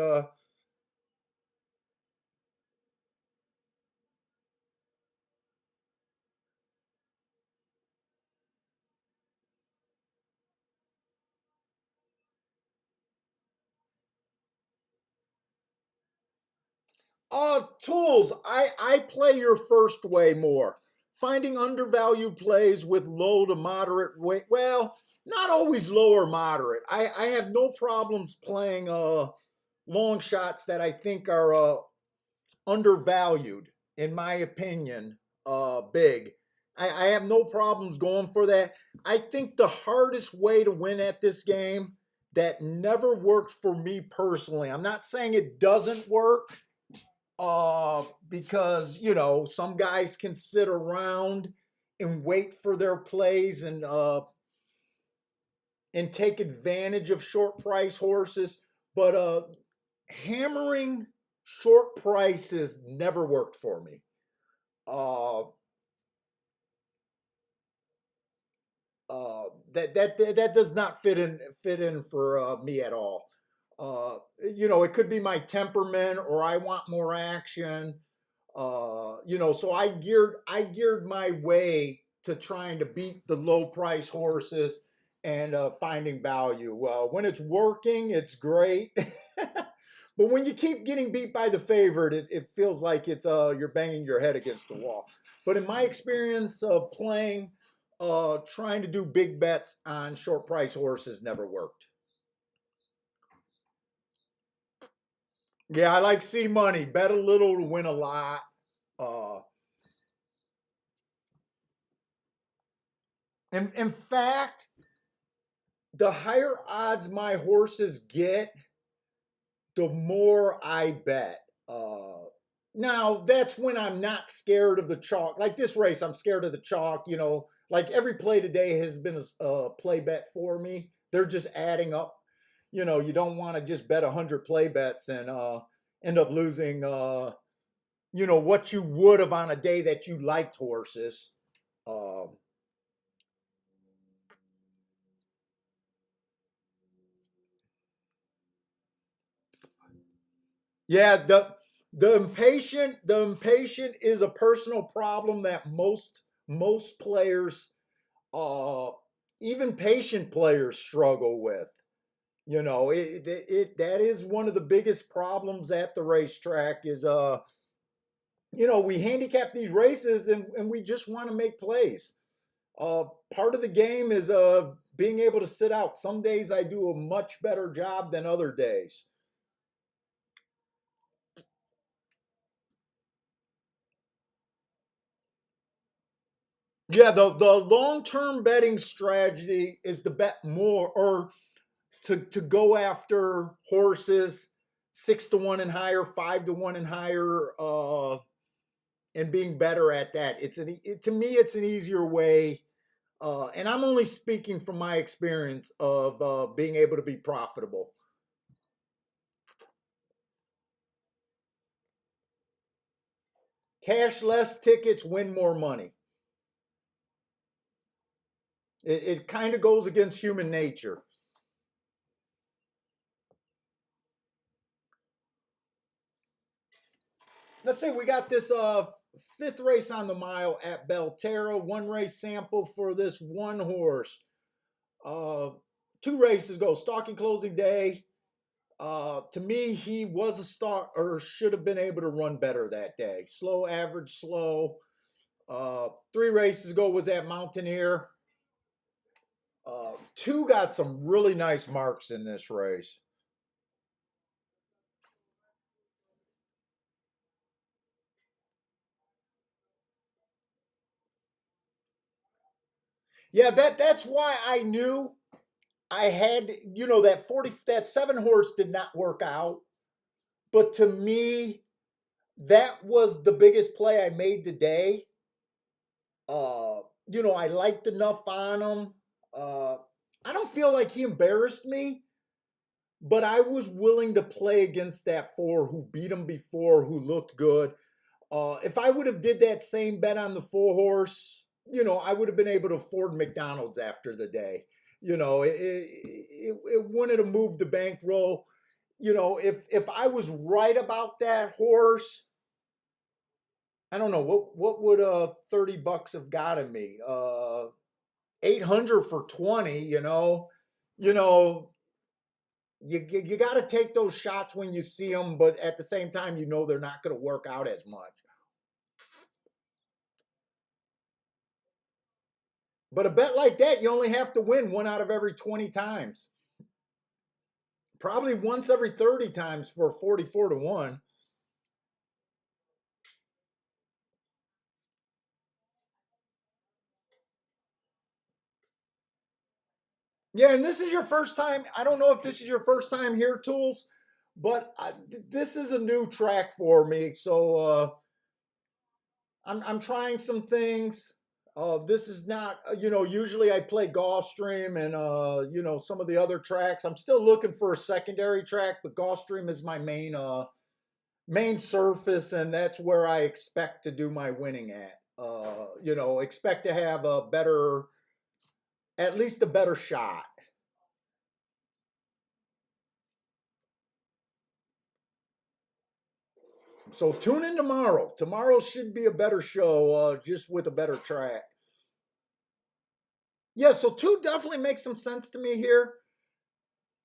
tools. I play your first way more. Finding undervalued plays with low to moderate weight. Well, not always low or moderate. I have no problems playing long shots that I think are undervalued, in my opinion. Big. I have no problems going for that. I think the hardest way to win at this game that never worked for me personally. I'm not saying it doesn't work, because some guys can sit around and wait for their plays and take advantage of short price horses, but hammering short prices never worked for me. Uh, that does not fit in for me at all. It could be my temperament or I want more action. So I geared my way to trying to beat the low price horses and finding value. When it's working, it's great. But when you keep getting beat by the favorite, it feels like it's you're banging your head against the wall. But in my experience of playing, trying to do big bets on short price horses never worked. Yeah, I like see money. Bet a little to win a lot. Uh, in fact, the higher odds my horses get, the more I bet. Now that's when I'm not scared of the chalk. Like this race, I'm scared of the chalk. Like every play today has been a play bet for me. They're just adding up. You don't want to just bet 100 play bets and end up losing. What you would have on a day that you liked horses. Um, Yeah, the impatient is a personal problem that most players, uh, even patient players, struggle with. That is one of the biggest problems at the racetrack is we handicap these races and we just want to make plays. Part of the game is being able to sit out. Some days I do a much better job than other days. Yeah, the long term betting strategy is to bet more or to go after horses 6 to 1 and higher, 5 to 1 and higher, and being better at that. To me, it's an easier way And I'm only speaking from my experience of being able to be profitable. Cash less tickets win more money. It kind of goes against human nature. Let's say we got this fifth race on the mile at Belterra, one race sample for this one horse. Uh, two races go, stalking closing day. To me, he was a star or should have been able to run better that day. Slow, average, slow. Three races ago was at Mountaineer. Two got some really nice marks in this race. Yeah, that's why I knew I had, that 40, that seven horse did not work out. But to me, that was the biggest play I made today. Uh, I liked enough on him. Uh, I don't feel like he embarrassed me, but I was willing to play against that four who beat him before, who looked good. If I would have did that same bet on the four horse, I would have been able to afford McDonald's after the day. It wouldn't have moved the bankroll. If I was right about that horse, I don't know what would $30 have gotten me. 800 for 20. You know you got to take those shots when you see them, but at the same time, they're not going to work out as much. But a bet like that, you only have to win one out of every 20 times. Probably once every 30 times for 44 to 1. Yeah, and this is your first time. I don't know if this is your first time here, Tools, but this is a new track for me. So I'm trying some things. This is not, usually I play Gulfstream and, some of the other tracks. I'm still looking for a secondary track, but Gulfstream is my main surface, and that's where I expect to do my winning at. Expect to have at least a better shot. So tune in tomorrow. Tomorrow should be a better show, just with a better track. Yeah, so two definitely makes some sense to me here.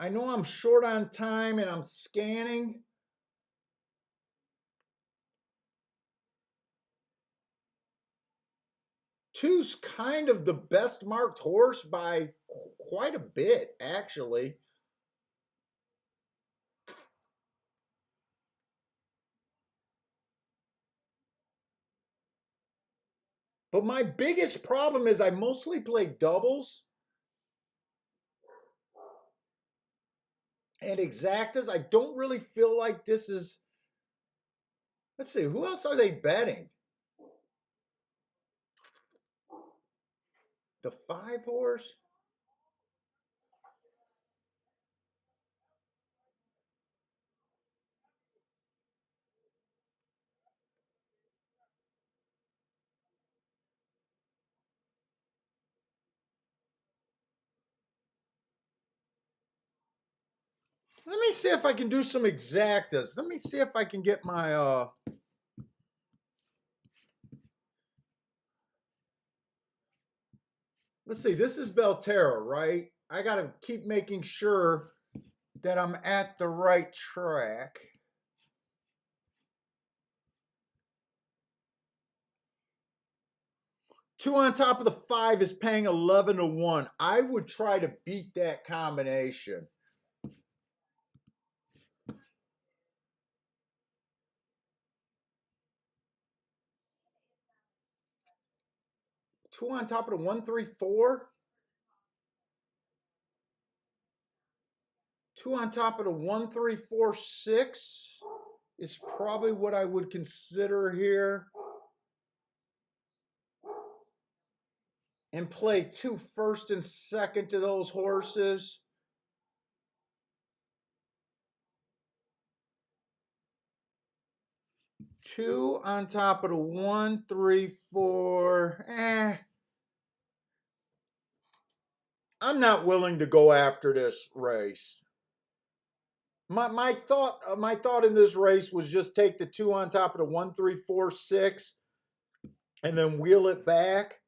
I know I'm short on time and I'm scanning. Two's kind of the best marked horse by quite a bit, actually. But my biggest problem is I mostly play doubles and exactas. I don't really feel like this is. Let's see, who else are they betting? The five horse? Let me see if I can do some exactas. Let me see if I can get my let's see, this is Belterra, right? I gotta keep making sure that I'm at the right track. Two on top of the five is paying 11 to 1. I would try to beat that combination. Two on top of the 134. Two on top of the 1346 is probably what I would consider here. and play 2 first and second to those horses. Two on top of the 1, 3, 4. I'm not willing to go after this race. My thought in this race was just take the 2 on top of the 1, 3, 4, 6, and then wheel it back.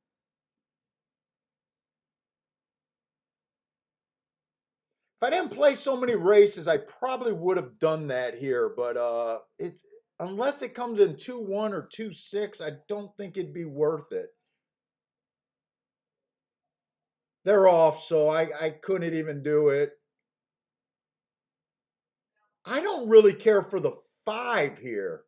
If I didn't play so many races, I probably would have done that here. But it's unless it comes in 2-1 or 2-6, I don't think it'd be worth it. They're off, so I couldn't even do it. I don't really care for the 5 here.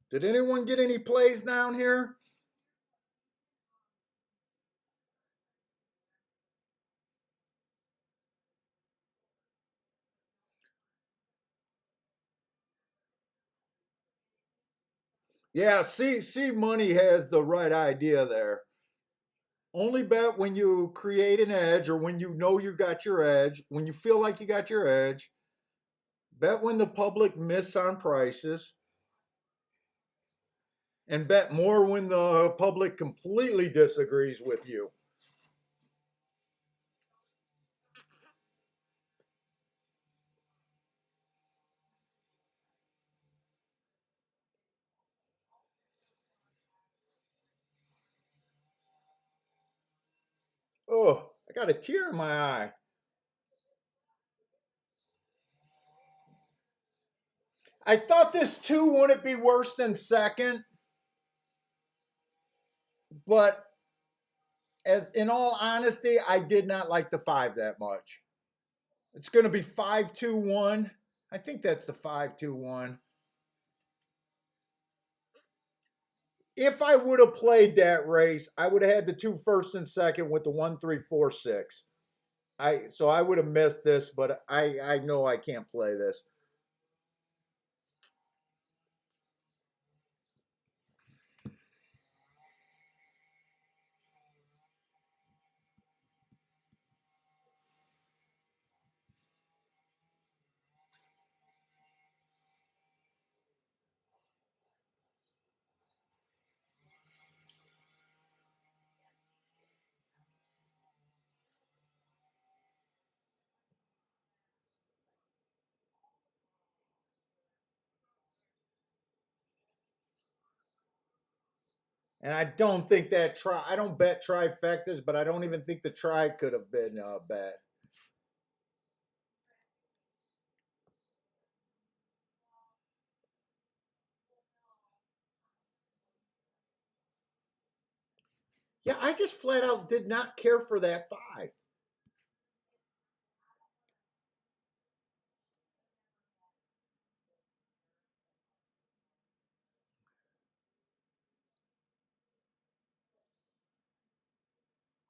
Did anyone get any plays down here? Yeah, see, Money has the right idea there. Only bet when you create an edge or when you know you got your edge, when you feel like you got your edge. Bet when the public miss on prices. And bet more when the public completely disagrees with you. Oh, I got a tear in my eye. I thought this 2 wouldn't be worse than second, but as in all honesty, I did not like the 5 that much. It's going to be 5-2-1. I think that's the 5-2-1. If I would have played that race, I would have had the 2 first and second with the 1, 3, 4, 6. So I would have missed this, but I know I can't play this. And I don't think that I don't bet trifectas, but I don't even think the try could have been bet. Yeah, I just flat out did not care for that 5.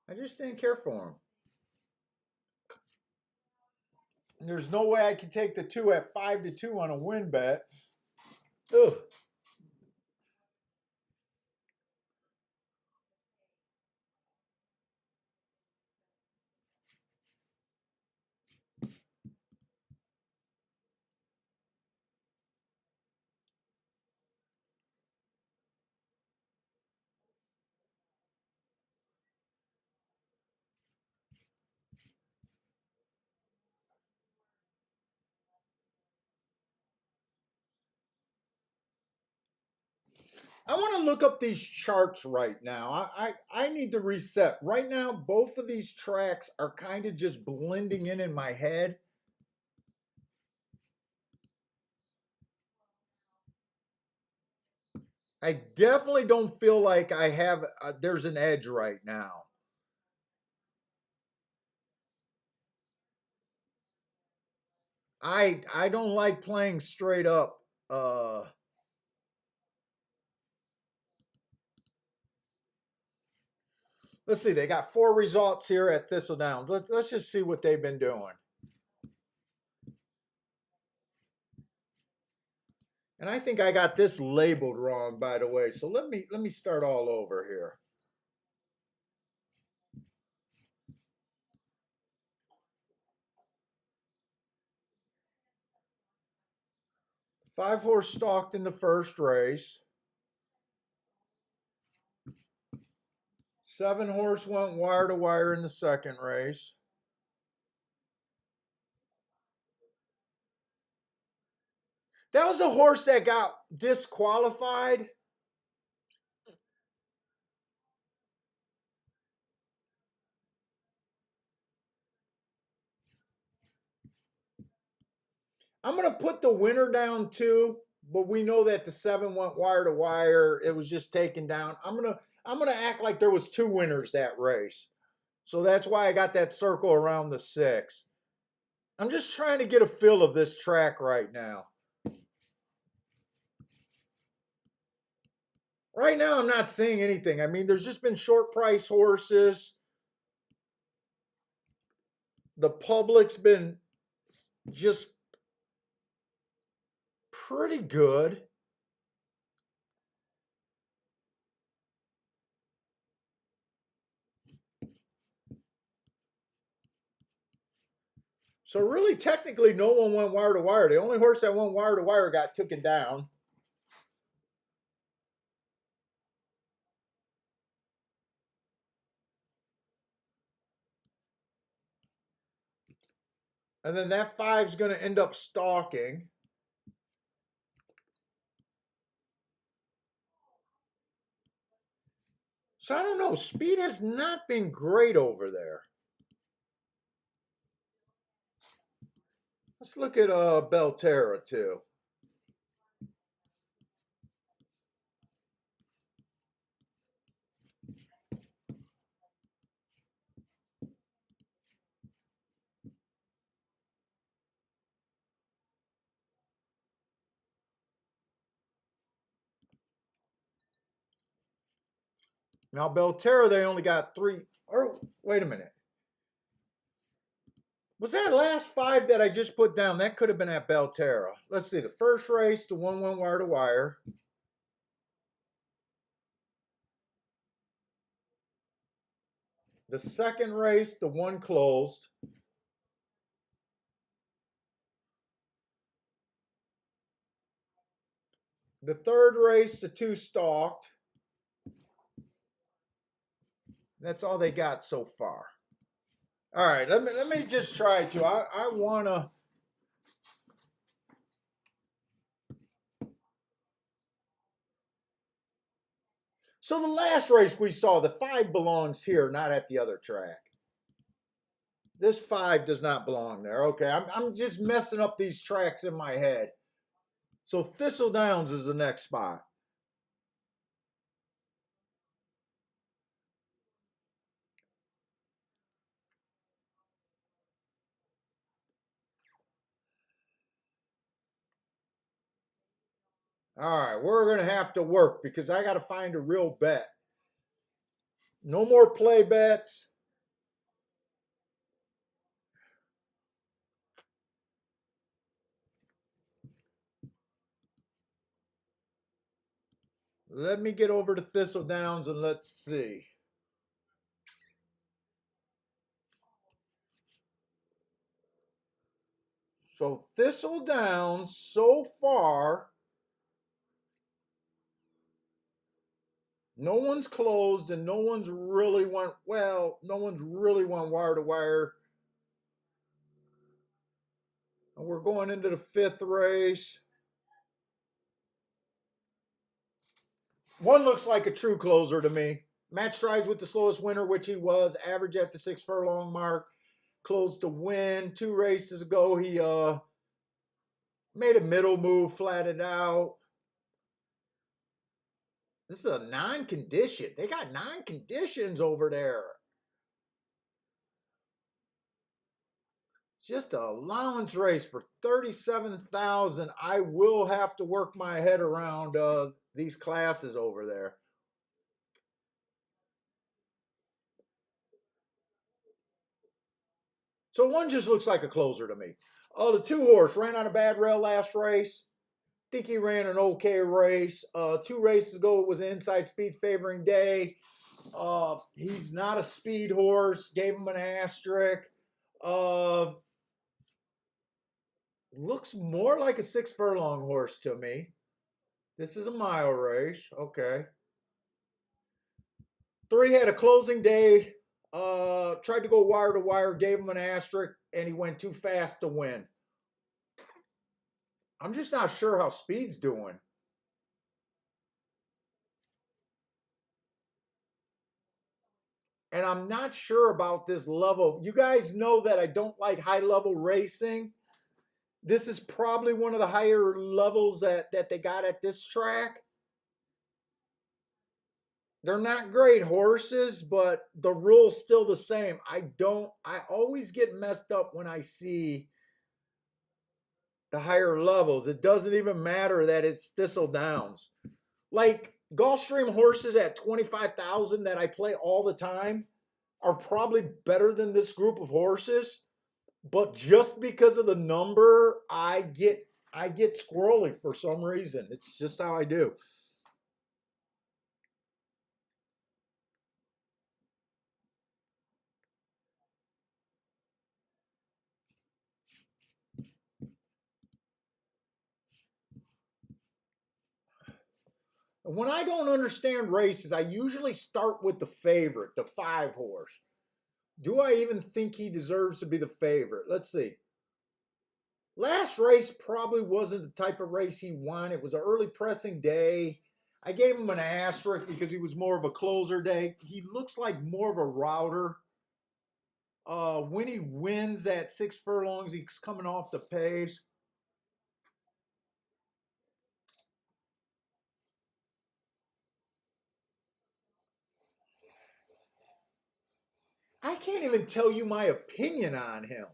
I just didn't care for him. There's no way I can take the 2 at 5-2 on a win bet. Ugh. I want to look up these charts right now. I need to reset. Right now, both of these tracks are kind of just blending in my head. I definitely don't feel like I have, there's an edge right now. I don't like playing straight up. Let's see, they got 4 results here at Thistle Downs. Let's just see what they've been doing. And I think I got this labeled wrong, by the way. So let me start all over here. Five horse stalked in the first race. 7 horse went wire to wire in the second race. That was a horse that got disqualified. I'm going to put the winner down too, but we know that the 7 went wire to wire. It was just taken down. I'm going to act like there was 2 winners that race. So that's why I got that circle around the 6. I'm just trying to get a feel of this track right now. Right now, I'm not seeing anything. I mean, there's just been short price horses. The public's been just pretty good. So really, technically, no one went wire to wire. The only horse that went wire to wire got taken down. And then that 5's going to end up stalking. So I don't know. Speed has not been great over there. Let's look at Belterra too. Now Belterra, they only got 3. Or wait a minute. Was that last 5 that I just put down? That could have been at Belterra. Let's see. The first race, the 1 went wire to wire. The second race, the 1 closed. The third race, the 2 stalked. That's all they got so far. All right, let me just try to. I want to. So the last race we saw, the 5 belongs here, not at the other track. This 5 does not belong there. Okay, I'm just messing up these tracks in my head. So Thistle Downs is the next spot. All right, we're going to have to work because I got to find a real bet. No more play bets. Let me get over to Thistle Downs and let's see. So Thistle Downs so far, no one's closed and no one's really went, well, no one's really went wire to wire. And we're going into the 5th race. One looks like a true closer to me. Match strides with the slowest winner, which he was. Average at the 6 furlong mark. Closed to win. 2 races ago, he made a middle move, flatted out. This is a non-condition. They got non-conditions over there. It's just an allowance race for $37,000. I will have to work my head around these classes over there. So one just looks like a closer to me. Oh, the 2 horse ran on a bad rail last race. Think he ran an okay race. 2 races ago, it was an inside speed favoring day. He's not a speed horse. Gave him an asterisk. Uh, Looks more like a 6 furlong horse to me. This is a mile race. Okay. 3 had a closing day. Tried to go wire to wire, gave him an asterisk, and he went too fast to win. I'm just not sure how speed's doing. And I'm not sure about this level. You guys know that I don't like high level racing. This is probably one of the higher levels that they got at this track. They're not great horses, but the rule's still the same. I always get messed up when I see the higher levels. It doesn't even matter that it's Thistle Downs. Like Gulfstream horses at 25,000 that I play all the time are probably better than this group of horses. But just because of the number, I get squirrely for some reason. It's just how I do. When I don't understand races, I usually start with the favorite, the 5 horse. Do I even think he deserves to be the favorite? Let's see. Last race probably wasn't the type of race he won. It was an early pressing day. I gave him an asterisk because he was more of a closer day. He looks like more of a router. When he wins at 6 furlongs, he's coming off the pace. I can't even tell you my opinion on him.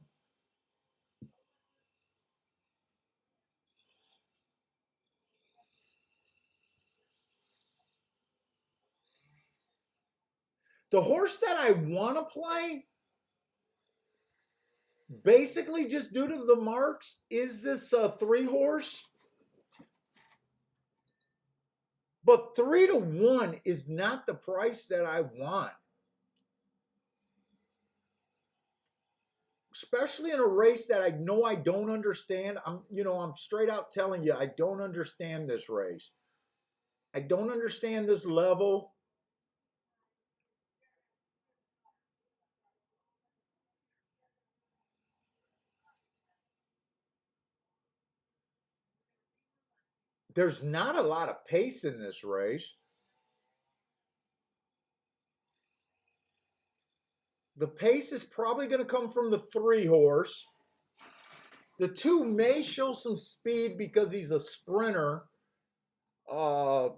The horse that I want to play, basically just due to the marks, is this 3 horse. But 3 to 1 is not the price that I want. Especially in a race that I know I don't understand. I'm straight out telling you, I don't understand this race. I don't understand this level. There's not a lot of pace in this race. The pace is probably going to come from the 3 horse. The 2 may show some speed because he's a sprinter. Uh,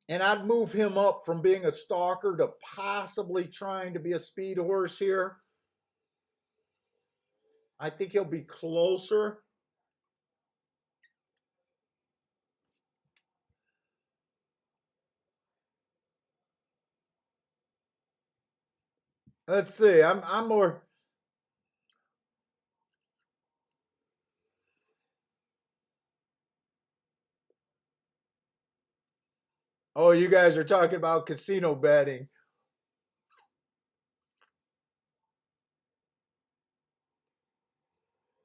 and I'd move him up from being a stalker to possibly trying to be a speed horse here. I think he'll be closer. Let's see. I'm more. Oh, you guys are talking about casino betting.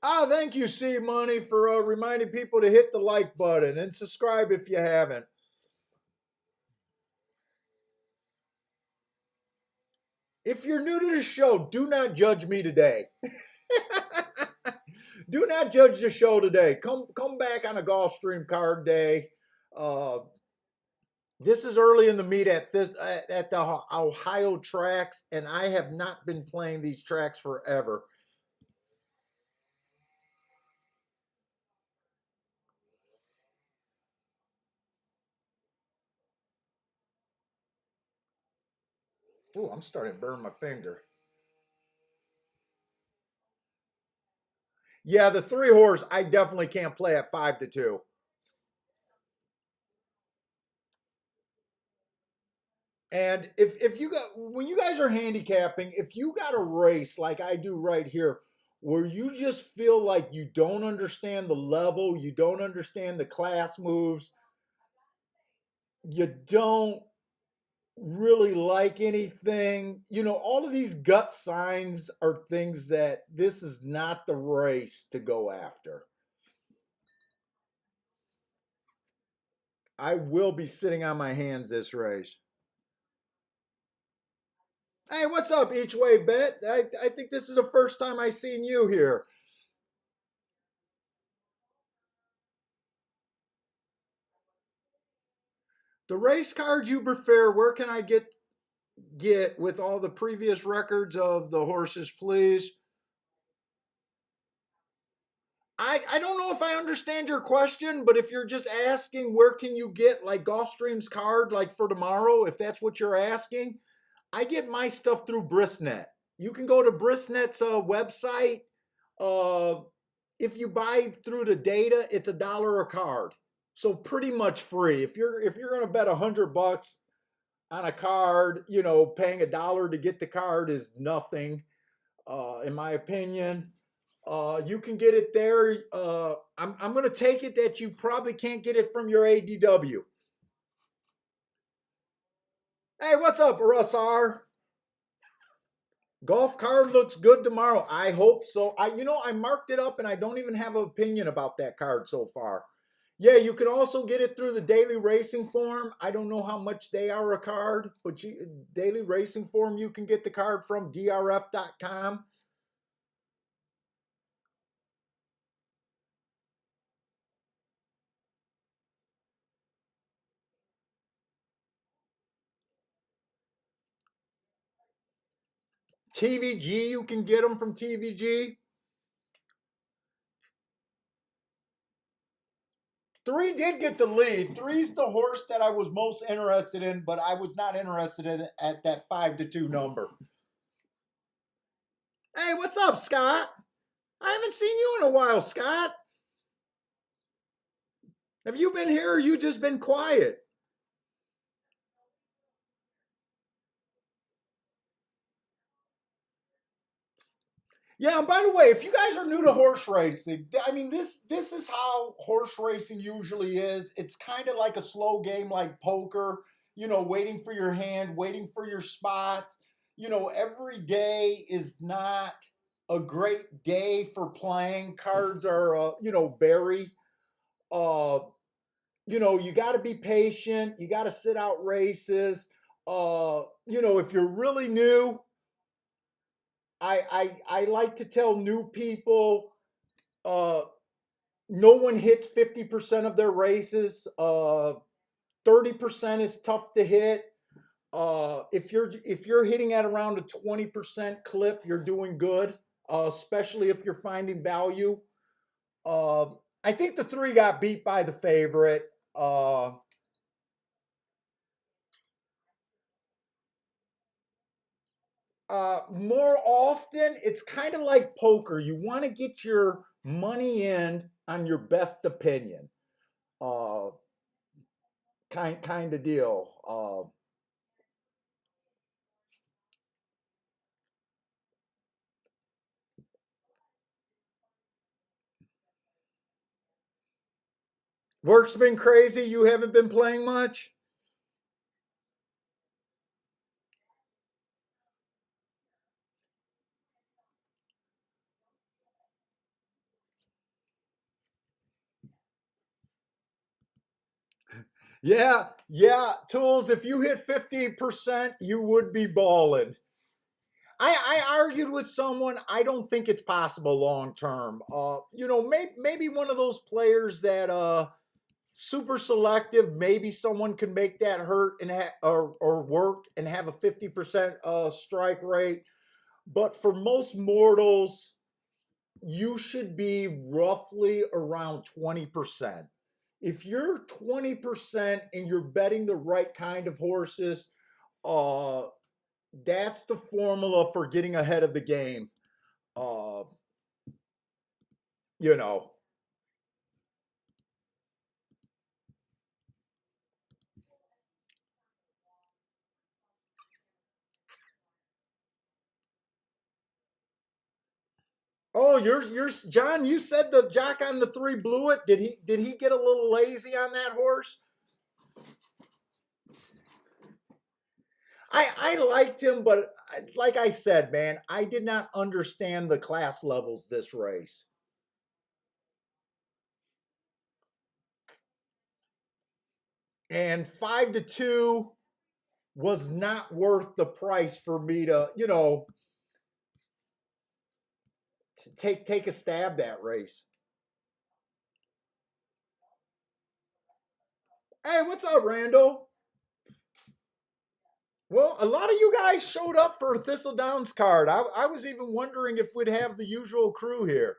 Ah, thank you, C Money, for reminding people to hit the like button and subscribe if you haven't. If you're new to the show, do not judge me today. Do not judge the show today. Come back on a Gulfstream card day. Uh, this is early in the meet at the Ohio tracks, and I have not been playing these tracks forever. Ooh, I'm starting to burn my finger. Yeah, the 3 horse, I definitely can't play at 5 to 2. And if you got when you guys are handicapping, if you got a race like I do right here, where you just feel like you don't understand the level, you don't understand the class moves, you don't really like anything, all of these gut signs are things that this is not the race to go after. I will be sitting on my hands this race. Hey, what's up, each way bet? I think this is the first time I seen you here. The race card you prefer, where can I get with all the previous records of the horses, please? I don't know if I understand your question, but if you're just asking where can you get like Gulfstream's card like for tomorrow, if that's what you're asking, I get my stuff through Brisnet. You can go to Brisnet's website. Uh, if you buy through the data, it's $1 a card, so pretty much free. If you're gonna bet $100 on a card, paying $1 to get the card is nothing, in my opinion. You can get it there. I'm going to take it that you probably can't get it from your ADW. Hey, what's up, Russ R? Golf card looks good tomorrow. I hope so. I marked it up and I don't even have an opinion about that card so far. Yeah, you can also get it through the Daily Racing Form. I don't know how much they are a card, but Daily Racing Form, you can get the card from drf.com. TVG, you can get them from TVG. 3 did get the lead. Three's the horse that I was most interested in, but I was not interested in it at that 5-2 number. Hey, what's up, Scott? I haven't seen you in a while, Scott. Have you been here or you just been quiet? Yeah, and by the way, if you guys are new to horse racing, I mean this is how horse racing usually is. It's kind of like a slow game like poker, waiting for your hand, waiting for your spots. Every day is not a great day for playing. Cards are vary. Uh, you got to be patient. You got to sit out races. If you're really new, I like to tell new people, uh, no one hits 50% of their races. 30% is tough to hit. If you're hitting at around a 20% clip, you're doing good. Especially if you're finding value. Uh, I think the 3 got beat by the favorite. More often, it's kind of like poker. You want to get your money in on your best opinion. Uh, kind of deal. Work's been crazy. You haven't been playing much. Yeah, yeah, Tools. If you hit 50%, you would be balling. I argued with someone. I don't think it's possible long term. Maybe one of those players that super selective. Maybe someone can make that hurt and or work and have a 50% strike rate. But for most mortals, you should be roughly around 20%. If you're 20% and you're betting the right kind of horses, uh, that's the formula for getting ahead of the game. Uh, you know, Oh, you're John. You said the jock on the 3 blew it. Did he get a little lazy on that horse? I liked him, but like I said, man, I did not understand the class levels this race. And 5-2 was not worth the price for me to, take a stab that race. Hey, what's up, Randall? Well, a lot of you guys showed up for Thistledown's card. I was even wondering if we'd have the usual crew here.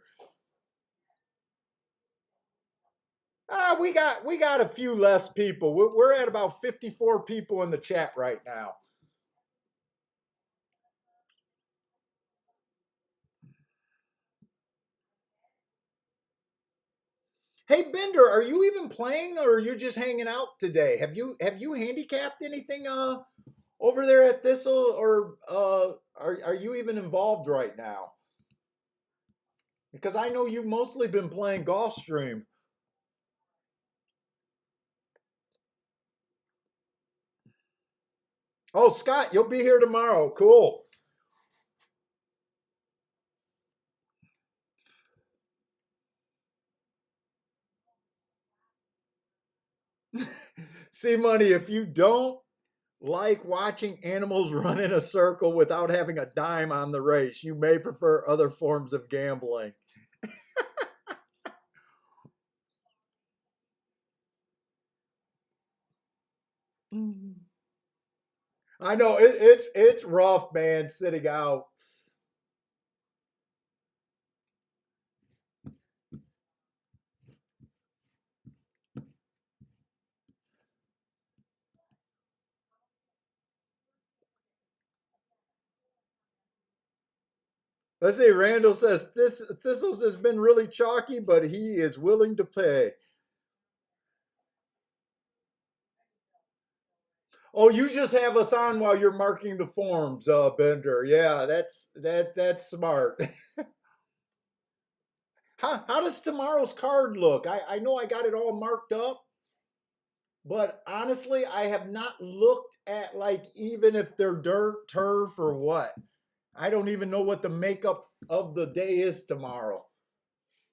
We got a few less people. We're at about 54 people in the chat right now. Hey Bender, are you even playing or are you just hanging out today? Have you handicapped anything over there at Thistle or are you even involved right now? Because I know you've mostly been playing Gulfstream. Oh, Scott, you'll be here tomorrow. Cool. See, Money, if you don't like watching animals run in a circle without having a dime on the race, you may prefer other forms of gambling. I know it's rough, man, sitting out. Let's see. Randall says this Thistles has been really chalky, but he is willing to pay. Oh, you just have us on while you're marking the forms, Bender. Yeah, that's smart. How does tomorrow's card look? I know I got it all marked up, but honestly, I have not looked at like even if they're dirt, turf, or what. I don't even know what the makeup of the day is tomorrow.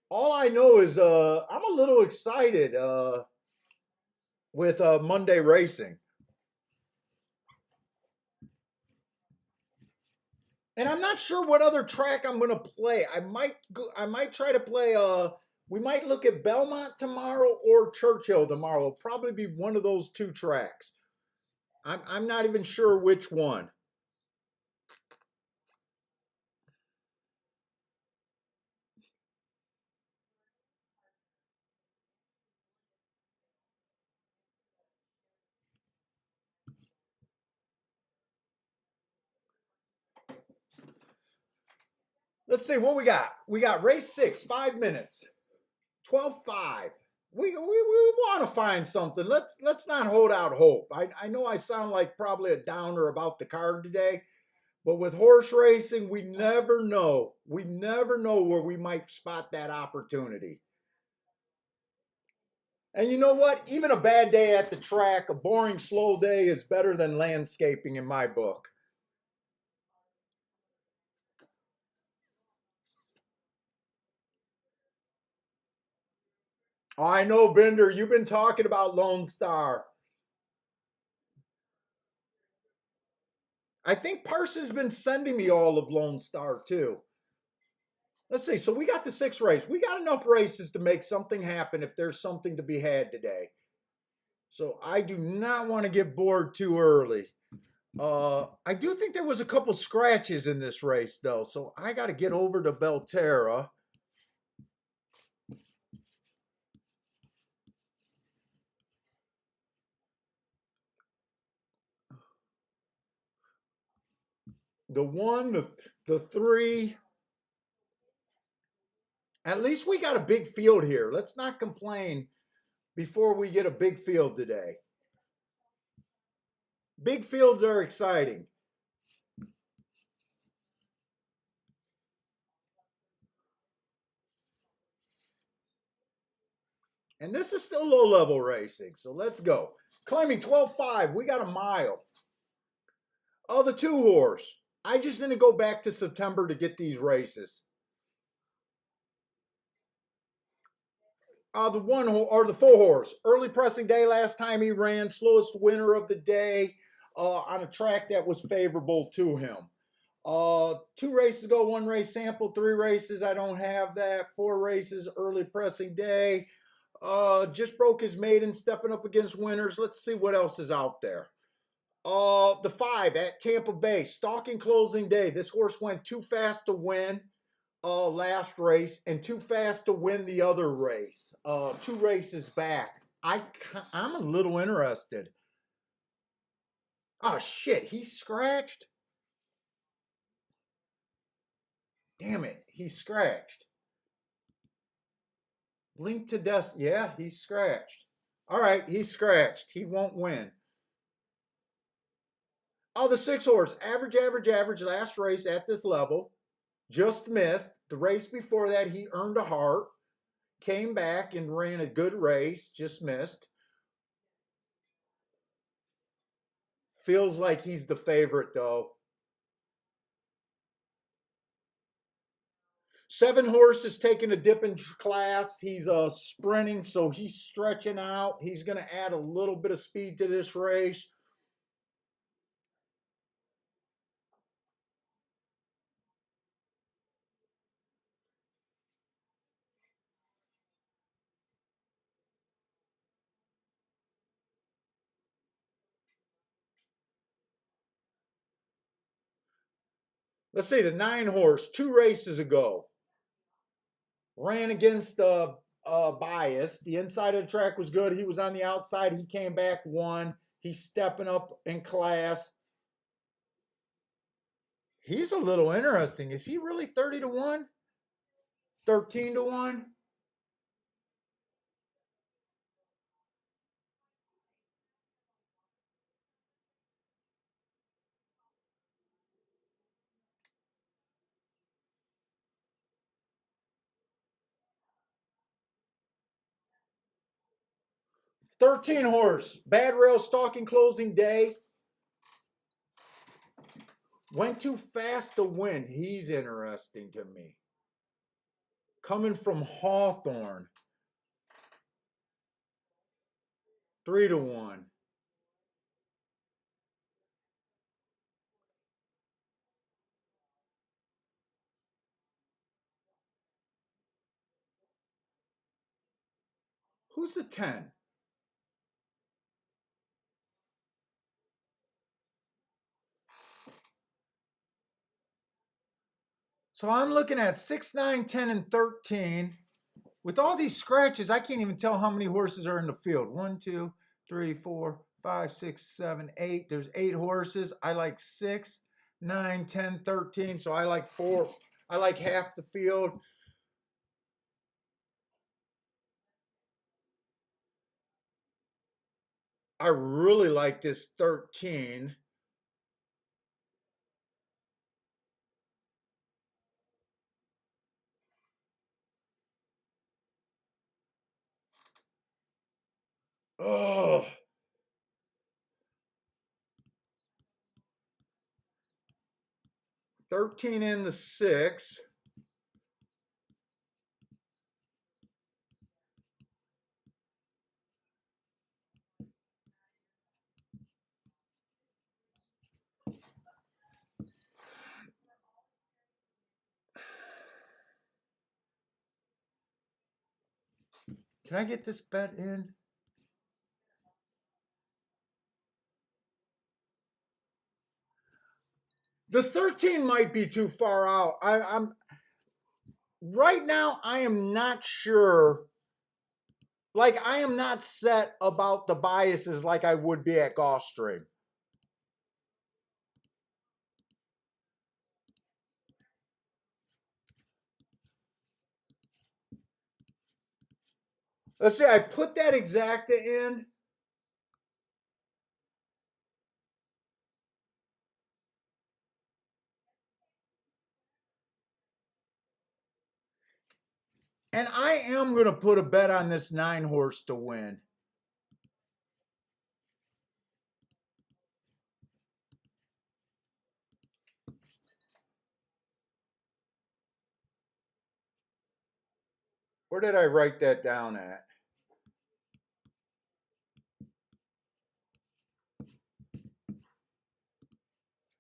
All I know is I'm a little excited with Monday racing. And I'm not sure what other track I'm gonna play. I might try to play we might look at Belmont tomorrow or Churchill tomorrow. It'll probably be one of those two tracks. I'm not even sure which one. Let's see what we got. We got race 6, 5 minutes, 12:05. We want to find something. Let's not hold out hope. I know I sound like probably a downer about the card today, but with horse racing, we never know. We never know where we might spot that opportunity. And you know what? Even a bad day at the track, a boring, slow day is better than landscaping in my book. I know, Bender, you've been talking about Lone Star. I think Parsons been sending me all of Lone Star too. Let's see. So we got the 6th race. We got enough races to make something happen if there's something to be had today. So I do not want to get bored too early. I do think there was a couple scratches in this race though, so I got to get over to Belterra. The 1, the 3. At least we got a big field here. Let's not complain before we get a big field today. Big fields are exciting. And this is still low level racing. So let's go. Claiming 12.5. We got a mile. Oh, the 2-horse. I just didn't go back to September to get these races. The the 4-horse. Early pressing day last time he ran. Slowest winner of the day on a track that was favorable to him. 2 races ago, 1 race sample, 3 races. I don't have that. 4 races, early pressing day. Just broke his maiden, stepping up against winners. Let's see what else is out there. The 5 at Tampa Bay, stalking closing day. This horse went too fast to win last race and too fast to win the other race. 2 races back. I'm a little interested. Oh shit, he's scratched. Damn it, he's scratched. Link to Death. Yeah, he's scratched. All right, he's scratched. He won't win. Oh, the 6-horse. Average. Last race at this level. Just missed. The race before that, he earned a heart. Came back and ran a good race. Just missed. Feels like he's the favorite, though. 7-horse is taking a dip in class. He's sprinting, so he's stretching out. He's going to add a little bit of speed to this race. Let's see, the 9-horse, 2 races ago, ran against bias. The inside of the track was good. He was on the outside. He came back, won. He's stepping up in class. He's a little interesting. Is he really 30 to 1? 13 to 1? $13-horse, bad rail stalking closing day. Went too fast to win. He's interesting to me. Coming from Hawthorne. 3 to 1. Who's the 10? So I'm looking at 6, 9, 10, and 13. With all these scratches, I can't even tell how many horses are in the field. 1, 2, 3, 4, 5, 6, 7, 8. There's 8 horses. I like 6, 9, 10, 13. So I like 4. I like half the field. I really like this 13. Oh, 13 in the 6. Can I get this bet in? The 13 might be too far out. I'm right now. I am not sure. Like I am not set about the biases like I would be at Gulfstream. Let's see. I put that exacta in. And I am I'm going to put a bet on this 9 horse to win. Where did I write that down at?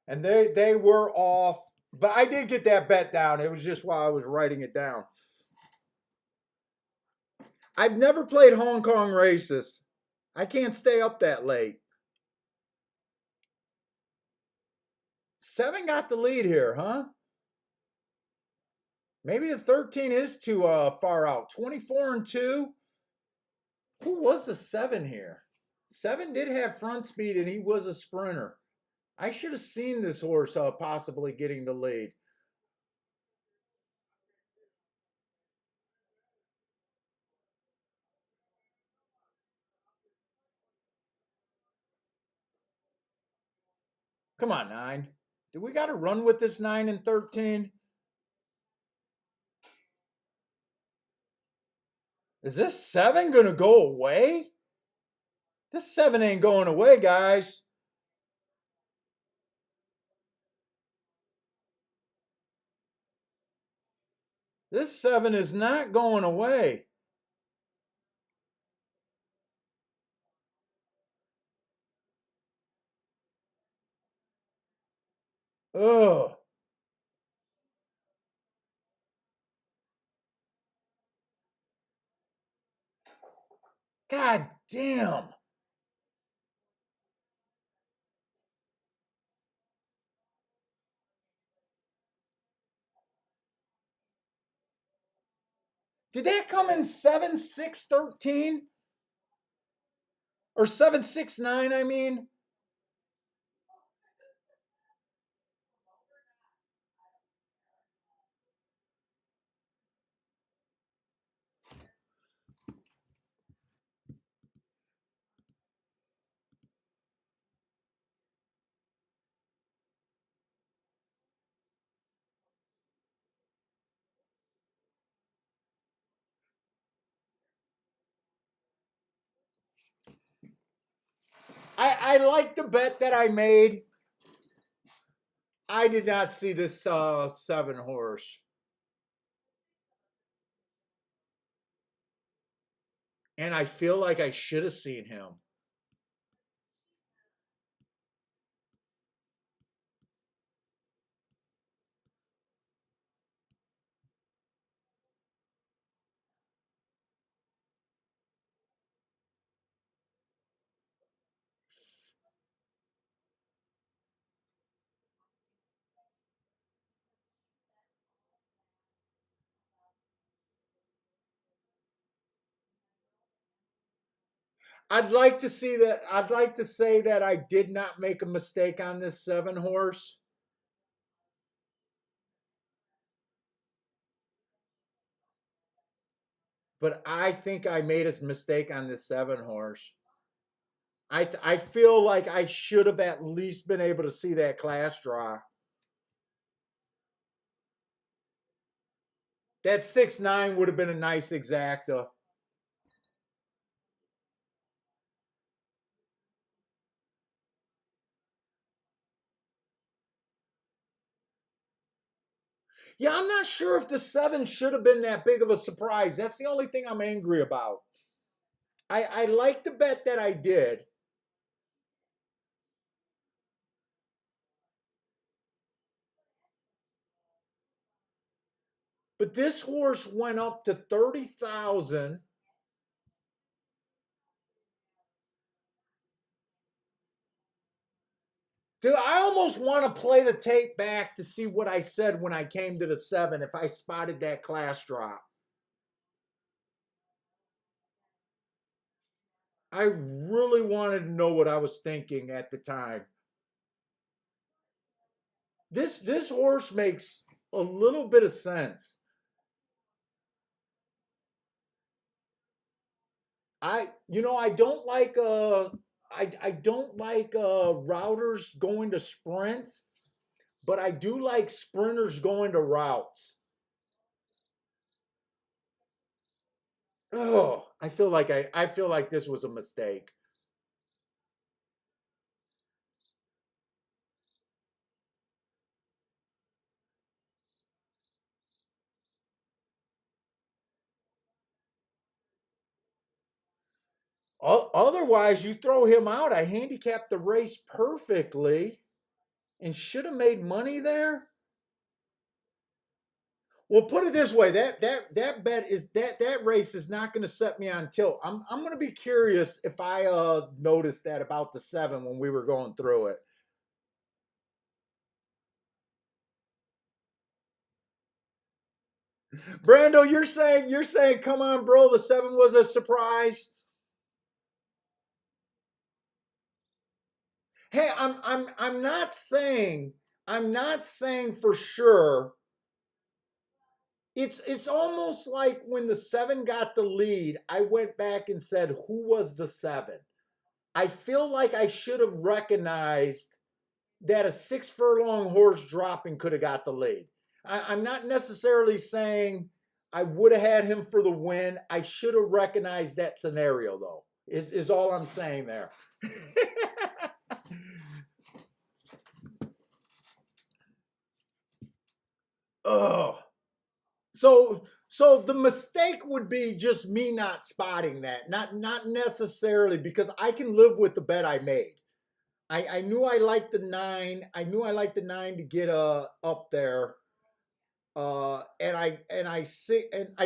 And they were off, but I did get that bet down. It was just while I was writing it down. I've never played Hong Kong races. I can't stay up that late. 7 got the lead here, huh? Maybe the 13 is too far out. 24-2. Who was the 7 here? 7 did have front speed and he was a sprinter. I should have seen this horse possibly getting the lead. Come on, 9. Do we got to run with this 9 and 13? Is this 7 going to go away? This 7 ain't going away, guys. This 7 is not going away. Ugh. God damn. Did that come in 7-6-13? Or 7-6-9, I mean? I like the bet that I made. I did not see this 7 horse. And I feel like I should have seen him. I'd like to see that. I'd like to say that I did not make a mistake on this 7 horse. But I think I made a mistake on this 7 horse. I feel like I should have at least been able to see that class draw. That 6-9 would have been a nice exacta. Yeah, I'm not sure if the 7 should have been that big of a surprise. That's the only thing I'm angry about. I like the bet that I did. But this horse went up to 30,000. Dude, I almost want to play the tape back to see what I said when I came to the 7 if I spotted that class drop. I really wanted to know what I was thinking at the time. This horse makes a little bit of sense. I don't like I don't like routers going to sprints, but I do like sprinters going to routes. Oh, I feel like this was a mistake. Otherwise, you throw him out. I handicapped the race perfectly and should have made money there. Well, put it this way: that bet is that race is not going to set me on tilt. I'm going to be curious if I noticed that about the 7 when we were going through it. Brando, you're saying, come on, bro, the 7 was a surprise. Hey, I'm not saying for sure. It's almost like when the 7 got the lead, I went back and said, who was the 7? I feel like I should have recognized that a 6 furlong horse dropping could have got the lead. I'm not necessarily saying I would have had him for the win. I should have recognized that scenario, though, is all I'm saying there. Oh, so the mistake would be just me not spotting that, not necessarily because I can live with the bet I made. I knew I liked the 9. I knew I liked the 9 to get up there. And I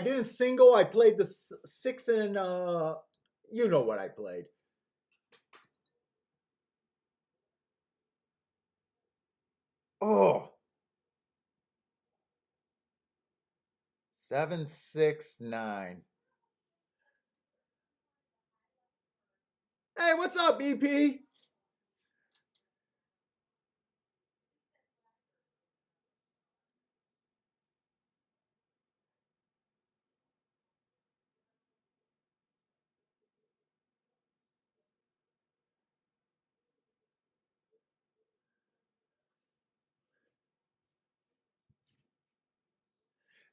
didn't single. I played the 6 and you know what I played. Oh, 7, 6, 9. Hey, what's up, BP?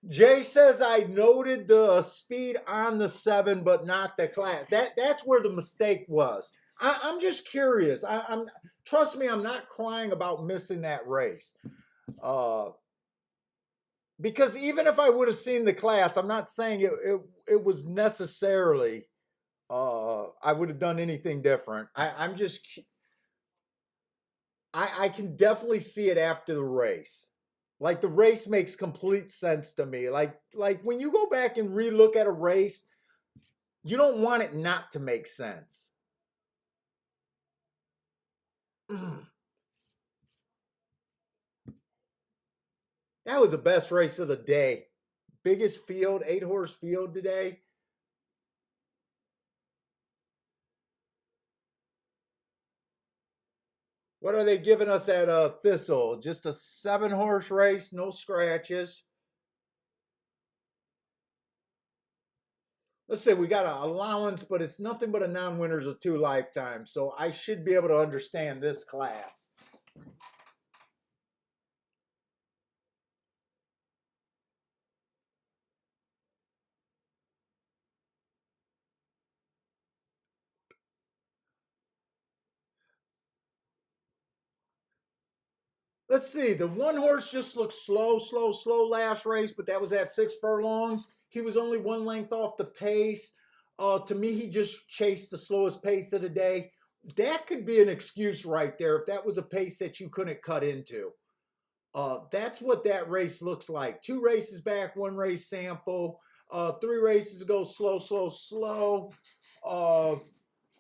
Jay says I noted the speed on the 7, but not the class. That's where the mistake was. I'm just curious. I'm trust me, I'm not crying about missing that race. Uh, because even if I would have seen the class, I'm not saying it was necessarily I would have done anything different. I can definitely see it after the race. Like the race makes complete sense to me. Like when you go back and relook at a race, you don't want it not to make sense. Mm, that was the best race of the day. Biggest field, 8 horse field today. What are they giving us at Thistle? Just a 7 horse race, no scratches. Let's say we got an allowance, but it's nothing but a non-winners of 2 lifetimes. So I should be able to understand this class. Let's see. The 1 horse just looked slow, slow, slow last race, but that was at 6 furlongs. He was only 1 length off the pace. To me, he just chased the slowest pace of the day. That could be an excuse right there if that was a pace that you couldn't cut into. That's what that race looks like. 2 races back, 1 race sample. 3 races ago, slow, slow, slow. Uh,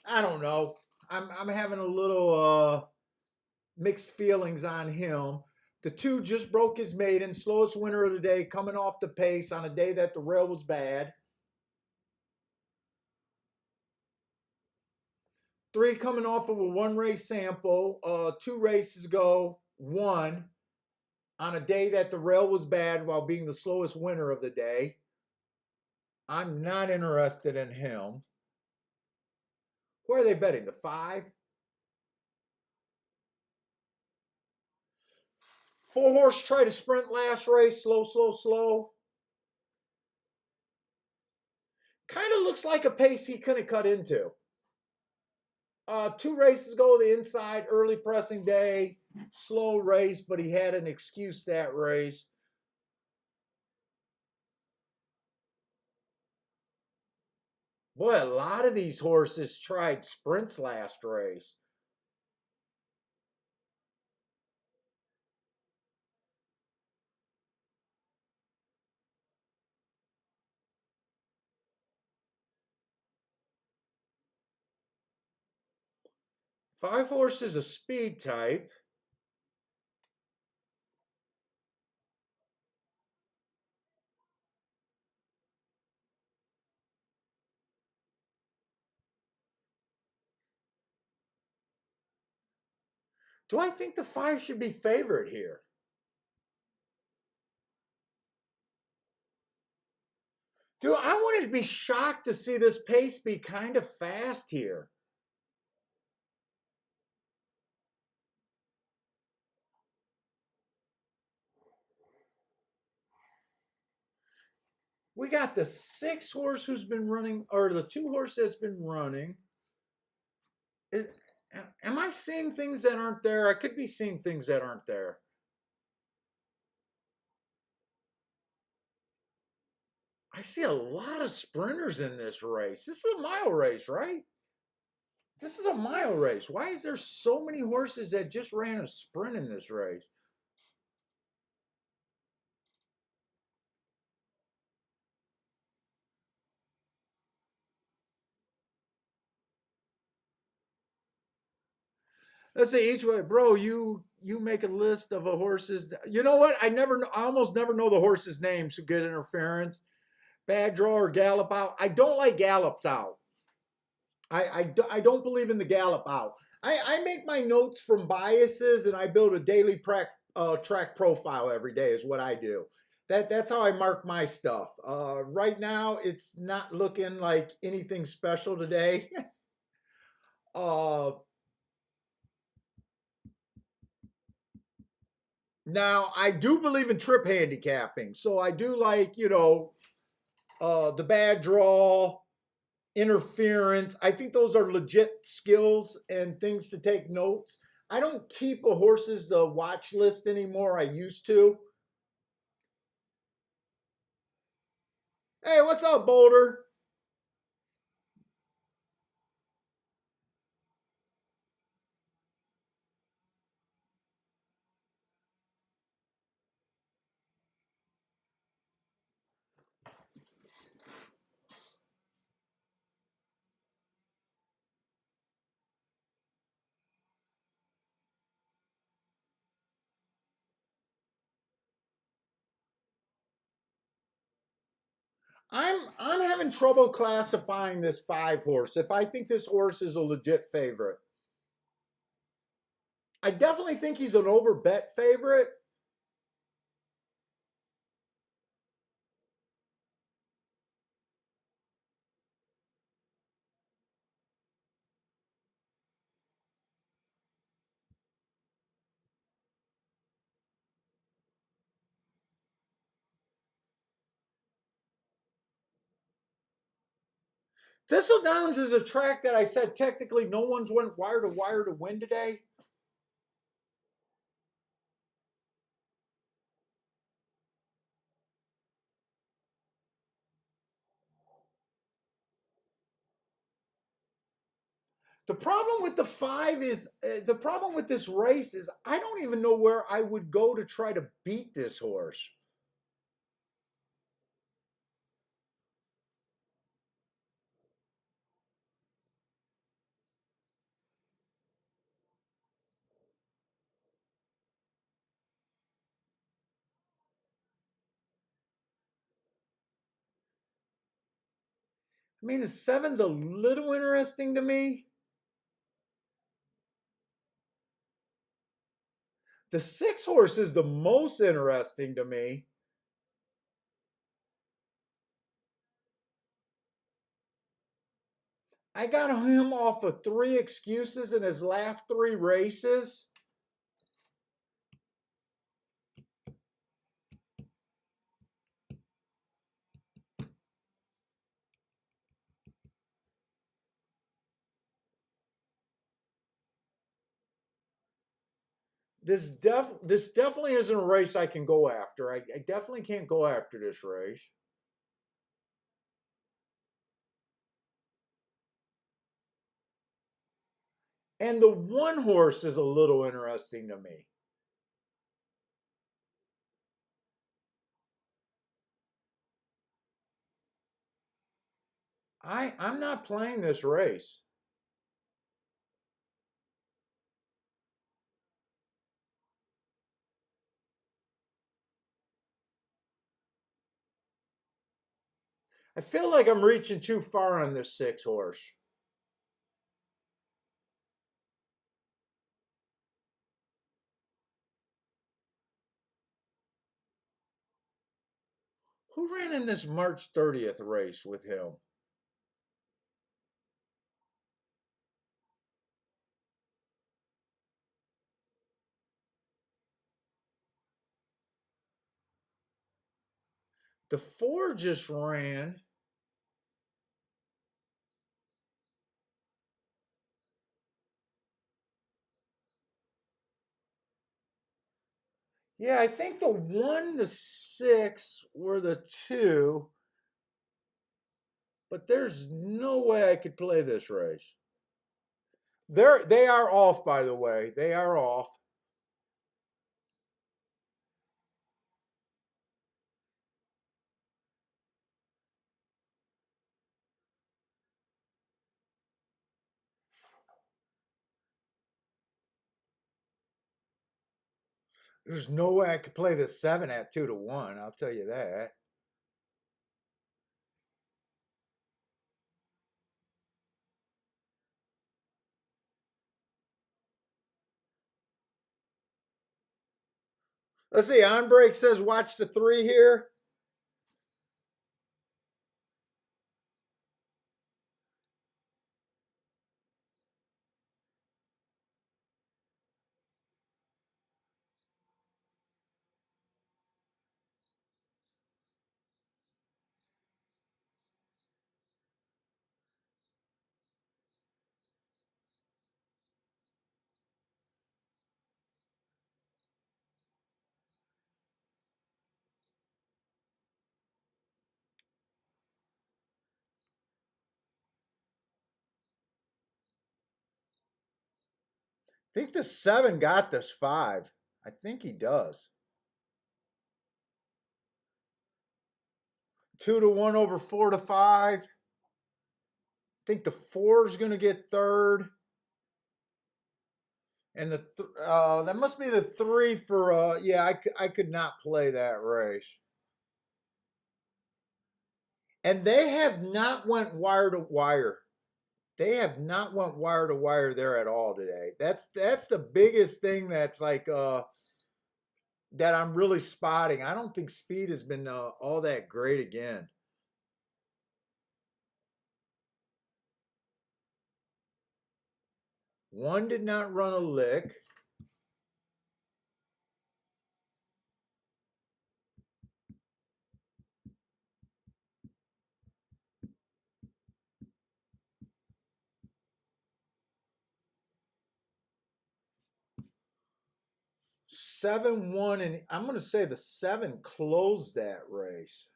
I don't know. I'm having a little mixed feelings on him. The 2 just broke his maiden, slowest winner of the day, coming off the pace on a day that the rail was bad. 3 coming off of a 1 race sample. 2 races ago, won on a day that the rail was bad while being the slowest winner of the day. I'm not interested in him. Where are they betting? The 5? 4 horse tried to sprint last race, slow, slow, slow. Kind of looks like a pace he couldn't cut into. 2 races ago, the inside, early pressing day, slow race, but he had an excuse that race. Boy, a lot of these horses tried sprints last race. Five Horse is a speed type. Do I think the 5 should be favored here? Dude, I wouldn't be shocked to see this pace be kind of fast here. We got the 6 horse who's been running, or the 2 horse that's been running. Is, am I seeing things that aren't there? I could be seeing things that aren't there. I see a lot of sprinters in this race. This is a mile race, right? This is a mile race. Why is there so many horses that just ran a sprint in this race? Let's say each way, bro. You make a list of a horses. You know what? I almost never know the horses' names who get interference, bad draw or gallop out. I don't like gallops out. I don't believe in the gallop out. I make my notes from biases and I build a daily track profile every day is what I do. That's how I mark my stuff. Right now, it's not looking like anything special today. uh, Now I do believe in trip handicapping, so I do like the bad draw, interference. I think those are legit skills and things to take notes. I don't keep a horse's watch list anymore. I used to. Hey, what's up, Boulder? I'm having trouble classifying this 5 horse. If I think this horse is a legit favorite, I definitely think he's an over bet favorite. Thistle Downs is a track that I said technically no one's went wire to win today. The problem with the problem with this race is I don't even know where I would go to try to beat this horse. I mean, the 7's a little interesting to me. The 6 horse is the most interesting to me. I got him off of 3 excuses in his last 3 races. this definitely isn't a race I can go after. I definitely can't go after this race. And the one horse is a little interesting to me. I'm not playing this race. I feel like I'm reaching too far on this six horse. Who ran in this March 30th race with him? The four just ran. Yeah, I think the one, the six were the two, but there's no way I could play this race. They are off, by the way. They are off. There's no way I could play the seven at 2-1. I'll tell you that. Let's see. On break says watch the three here. I think the seven got this five. I think he does. 2-1 over 4-5. I think the four is going to get third. And that must be the three for yeah, I could not play that race. And they have not went wire to wire. They have not went wire to wire there at all today. That's the biggest thing that's like that I'm really spotting. I don't think speed has been all that great again. One did not run a lick. 7-1, and I'm going to say the seven closed that race.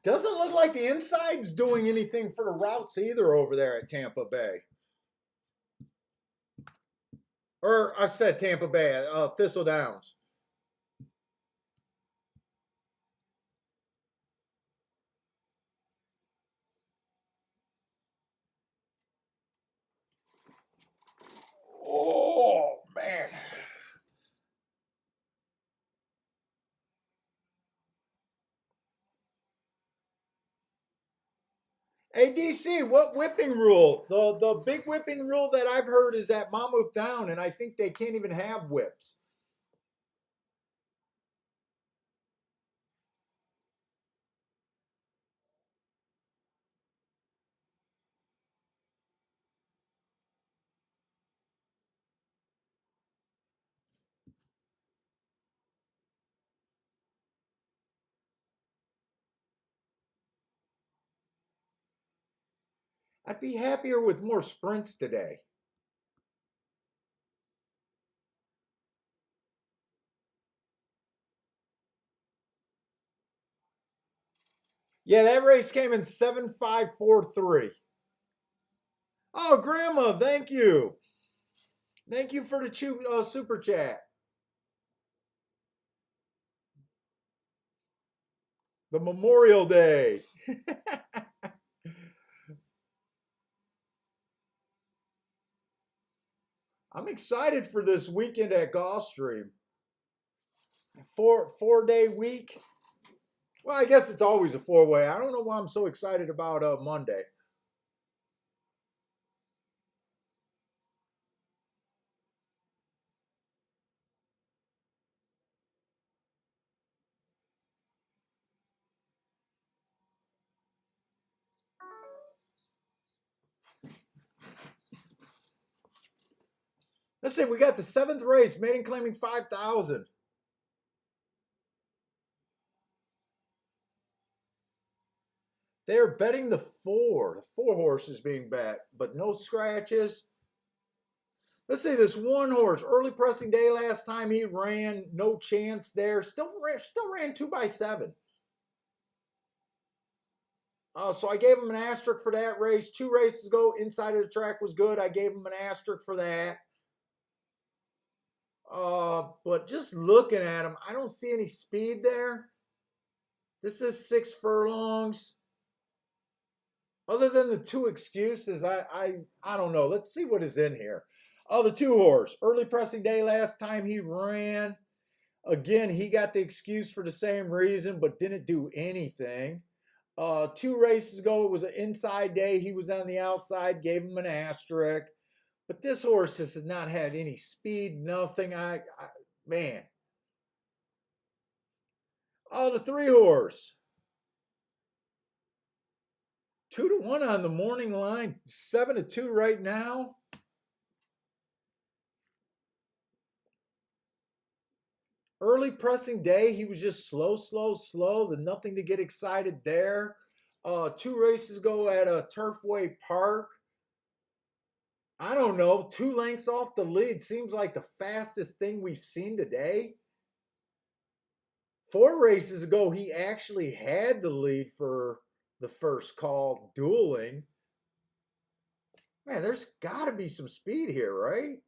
Doesn't look like the inside's doing anything for the routes either over there at Tampa Bay. Or I said Tampa Bay, Thistle Downs. Oh man. Hey DC, what whipping rule? The big whipping rule that I've heard is at Monmouth Down, and I think they can't even have whips. I'd be happier with more sprints today. Yeah, that race came in 7.543. Oh, Grandma, thank you. Thank you for the super chat. The Memorial Day. I'm excited for this weekend at Gulfstream. Four-day week. Well, I guess it's always a four-way. I don't know why I'm so excited about Monday. Let's see, we got the seventh race, maiden claiming 5,000. They're betting the four horses being bet, but no scratches. Let's see this one horse, early pressing day last time he ran, no chance there. Still ran 2x7. So I gave him an asterisk for that race. 2 races ago, inside of the track was good. I gave him an asterisk for that. But just looking at him, I don't see any speed there. This is 6 furlongs. Other than the two excuses, I don't know. Let's see what is in here. Oh, the 2 horse. Early pressing day last time he ran. Again, he got the excuse for the same reason, but didn't do anything. 2 races ago, it was an inside day. He was on the outside, gave him an asterisk. But this horse has not had any speed, nothing. Man. Oh, the 3 horse. 2-1 on the morning line. 7-2 right now. Early pressing day, he was just slow. The nothing to get excited there. 2 races ago at a Turfway Park. I don't know, 2 lengths off the lead seems like the fastest thing we've seen today. 4 races ago, he actually had the lead for the first call, dueling. Man, there's got to be some speed here, right?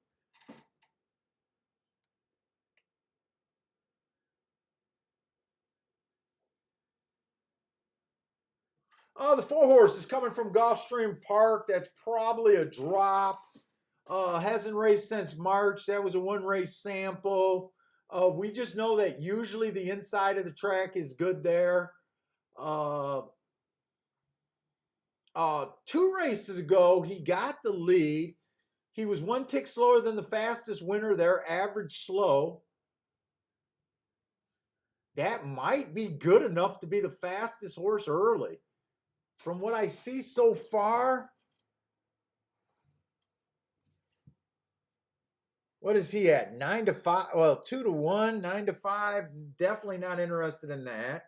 Oh, the 4 horse is coming from Gulfstream Park. That's probably a drop. Hasn't raced since March. That was a 1 race sample. We just know that usually the inside of the track is good there. 2 races ago, he got the lead. He was 1 tick slower than the fastest winner there, average slow. That might be good enough to be the fastest horse early. From what I see so far, what is he at? 9-5. Well, 2-1, 9-5. Definitely not interested in that.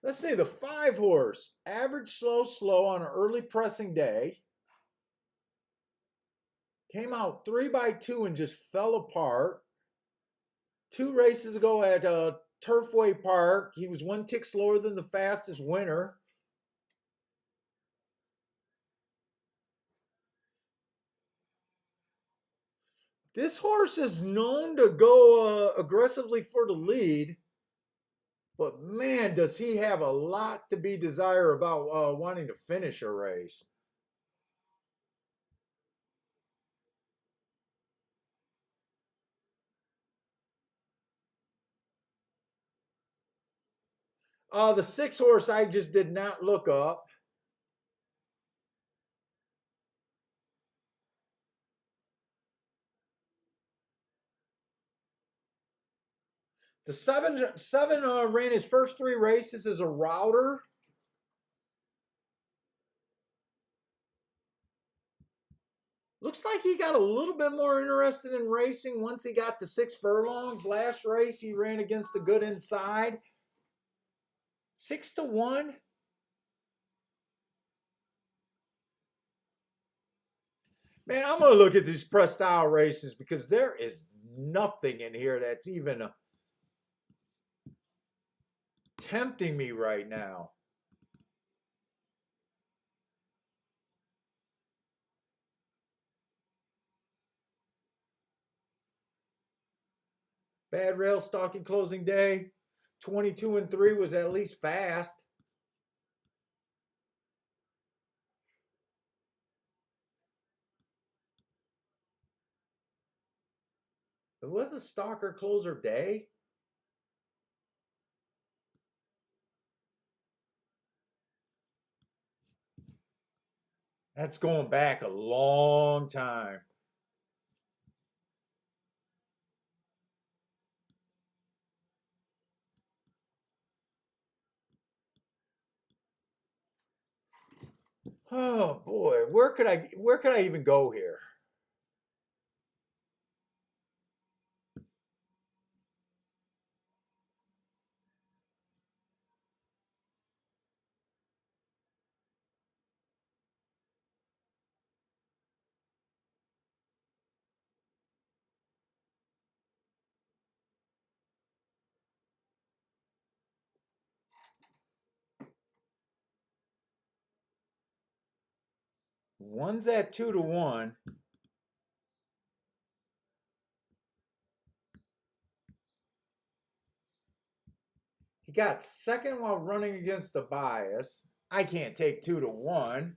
Let's see the 5 horse, average slow on an early pressing day. Came out 3x2 and just fell apart. 2 races ago at Turfway Park, he was 1 tick slower than the fastest winner. This horse is known to go aggressively for the lead, but man, does he have a lot to be desired about wanting to finish a race. The 6 horse, I just did not look up. The seven ran his first 3 races as a router. looks like he got a little bit more interested in racing once he got to 6 furlongs. Last race, he ran against a good inside. 6-1. Man, I'm going to look at these press style races because there is nothing in here that's even tempting me right now. Bad rail stalking closing day. 22-3 was at least fast. It was a stalker closer day. That's going back a long time. Oh boy, where could I even go here? One's at 2-1. He got second while running against the bias. I can't take 2-1.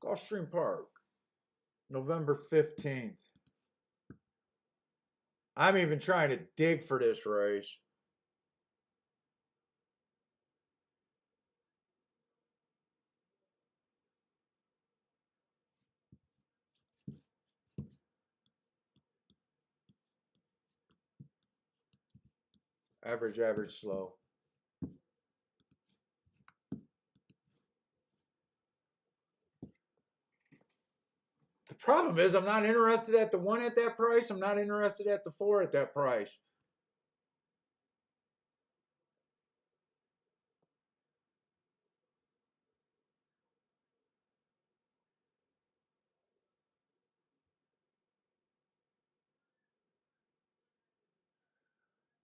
Gulfstream Park, November 15th. I'm even trying to dig for this race. Average, average, slow. The problem is I'm not interested at the 1 at that price. I'm not interested at the 4 at that price.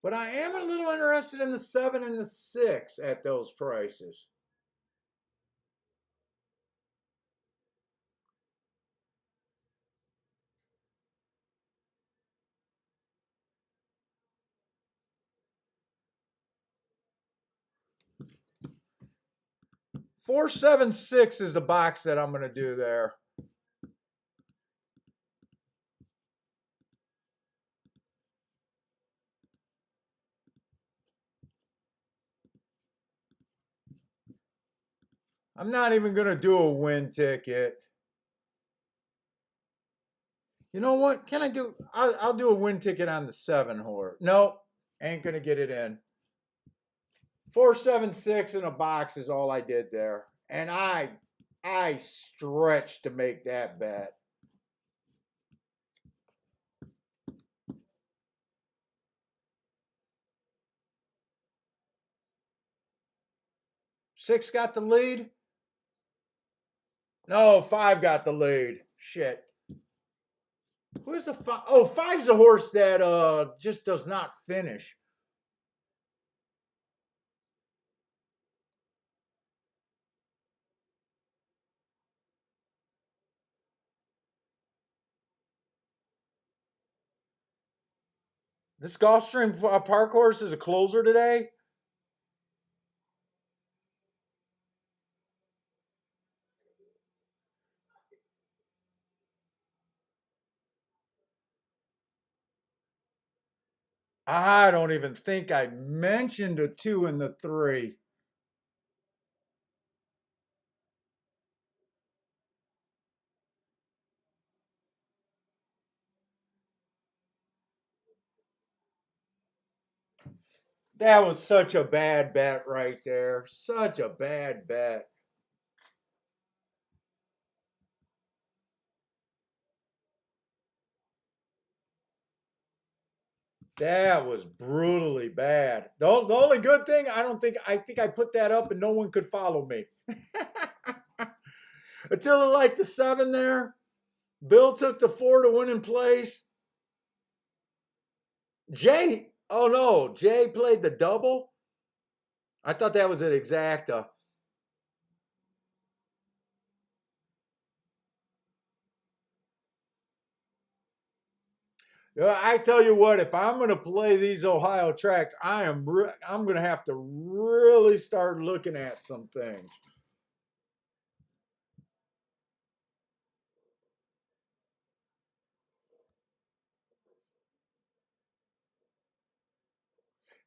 But I am a little interested in the 7 and the 6 at those prices. Four, 7, 6 is the box that I'm going to do there. I'm not even going to do a win ticket. You know what? Can I do? I'll do a win ticket on the 7 horse. Nope, ain't going to get it in. 4, 7, 6 in a box is all I did there. And I stretched to make that bet. Six got the lead? No, 5 got the lead. Shit. Who's the 5? Oh, 5's a horse that just does not finish. This Gulfstream Park horse is a closer today. I don't even think I mentioned a 2 and the 3. That was such a bad bet right there. Such a bad bet. That was brutally bad. The only good thing, I think I put that up and no one could follow me. Until like the 7 there, Bill took the 4 to win in place. Jay, oh no, Jay played the double. I thought that was an exacta. I tell you what, if I'm going to play these Ohio tracks, I'm going to have to really start looking at some things.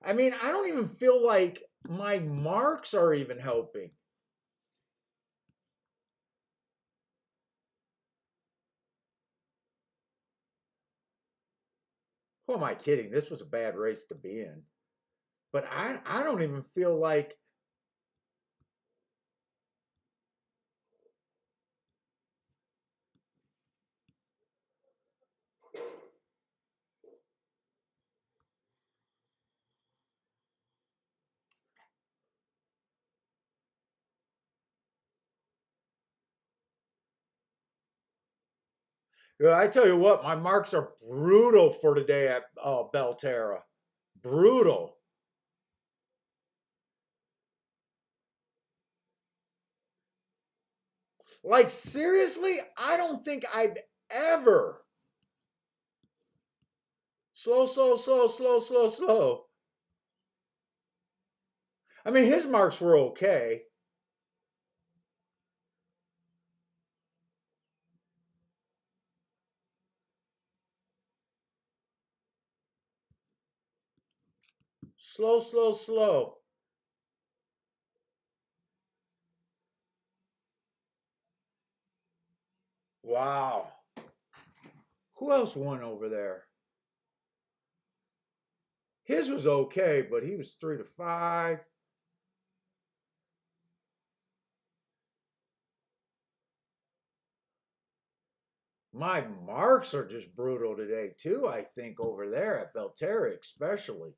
I mean, I don't even feel like my marks are even helping. Who am I kidding? This was a bad race to be in. But I don't even feel like. I tell you what, my marks are brutal for today at Belterra. Brutal. Like seriously, I don't think I've ever slow, slow, slow, slow, slow, slow. I mean, his marks were okay. Slow, slow, slow. Wow. Who else won over there? His was okay, but he was 3 to 5. My marks are just brutal today too. I think over there at Belterra, especially.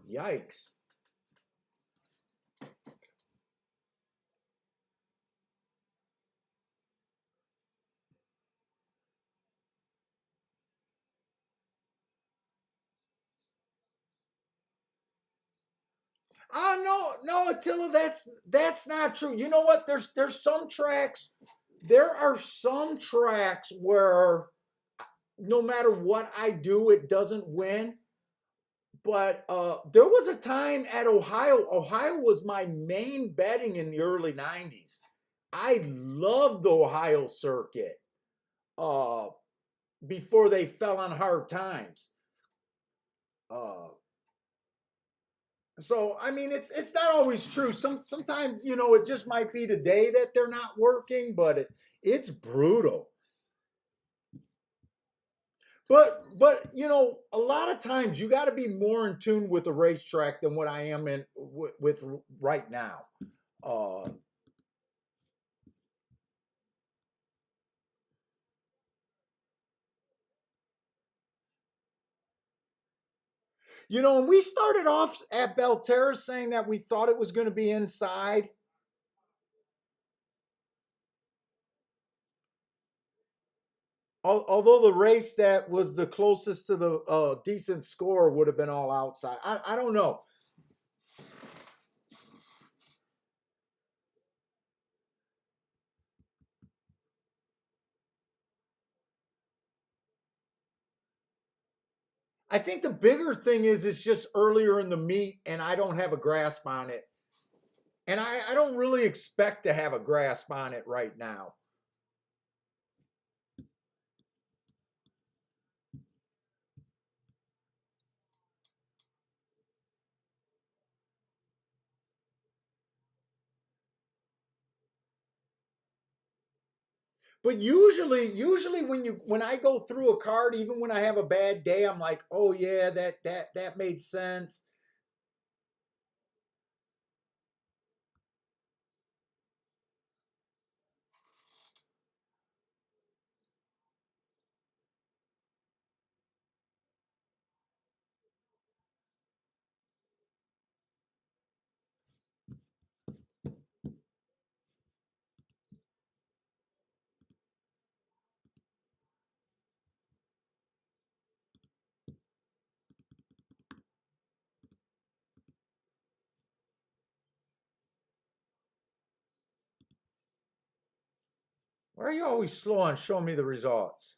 Yikes. Oh no, no, Attila, that's not true. You know what? There's some tracks. There are some tracks where no matter what I do, it doesn't win. But there was a time at Ohio. Ohio was my main betting in the early '90s. I loved the Ohio circuit uh, before they fell on hard times. Uh, so I mean, it's not always true. Sometimes it just might be the day that they're not working, but it's brutal. But a lot of times you got to be more in tune with the racetrack than what I am in with right now. Uh, when we started off at Belterra saying that we thought it was going to be inside, although the race that was the closest to the decent score would have been all outside. I don't know. I think the bigger thing is it's just earlier in the meet and I don't have a grasp on it. And I don't really expect to have a grasp on it right now. But usually when I go through a card, even when I have a bad day, I'm like, oh yeah, that made sense. Why are you always slow on showing me the results?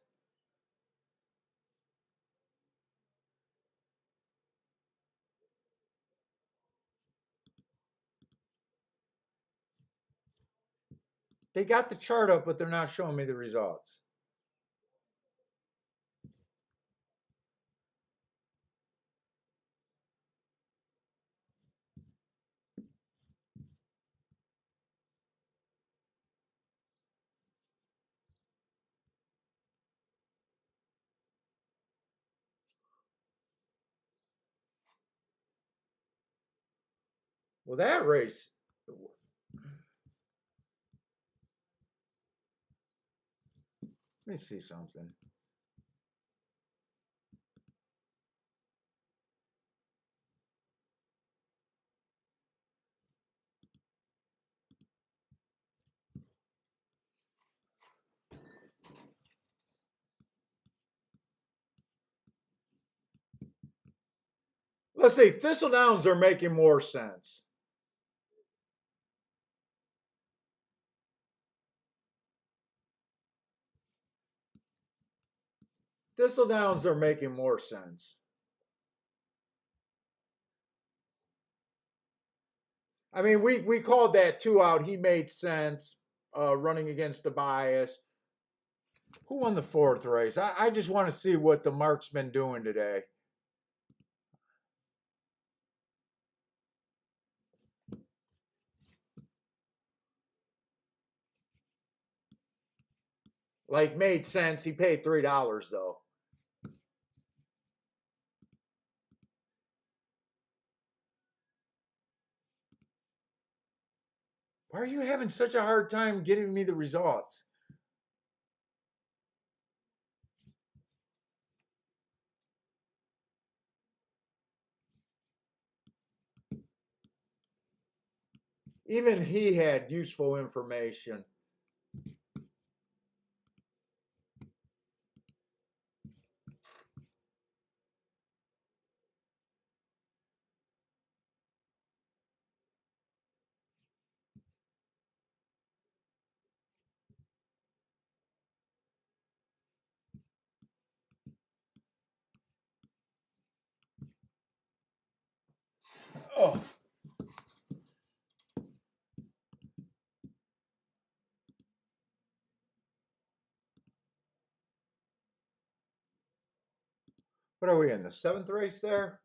They got the chart up, but they're not showing me the results. Well, that race. Let me see something. Let's see. Thistledowns are making more sense. Thistledowns are making more sense. I mean, we called that two out. He made sense, running against the bias. Who won the fourth race? I just want to see what the mark's been doing today. Like, made sense. He paid $3 though. Why are you having such a hard time getting me the results? Even he had useful information. Oh, what are we in the seventh race there?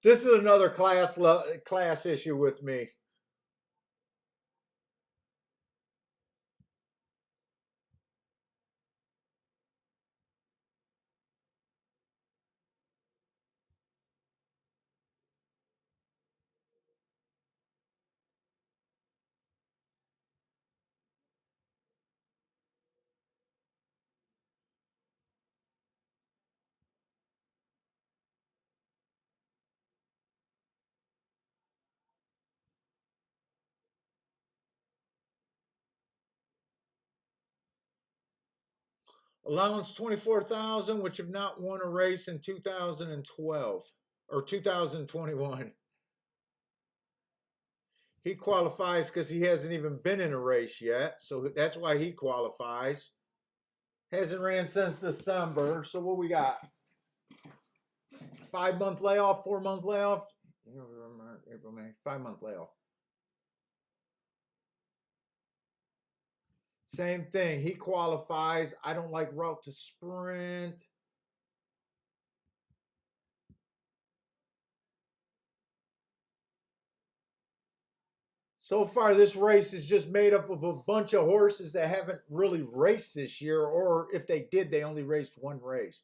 This is another class issue with me. Allowance 24,000, which have not won a race in 2012 or 2021. He qualifies because he hasn't even been in a race yet, so that's why he qualifies. Hasn't ran since December. So what we got? 5 month layoff, 4 month layoff. April, May, 5 month layoff. Same thing. He qualifies. I don't like route to sprint. So far, this race is just made up of a bunch of horses that haven't really raced this year, or if they did, they only raced one race.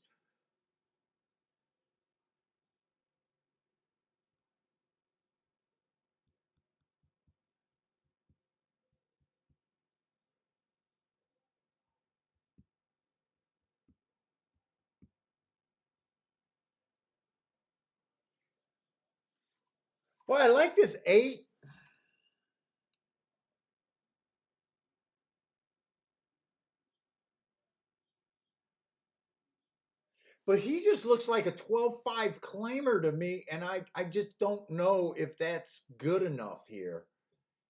Well, I like this 8. But he just looks like a 12-5 claimer to me, and I just don't know if that's good enough here.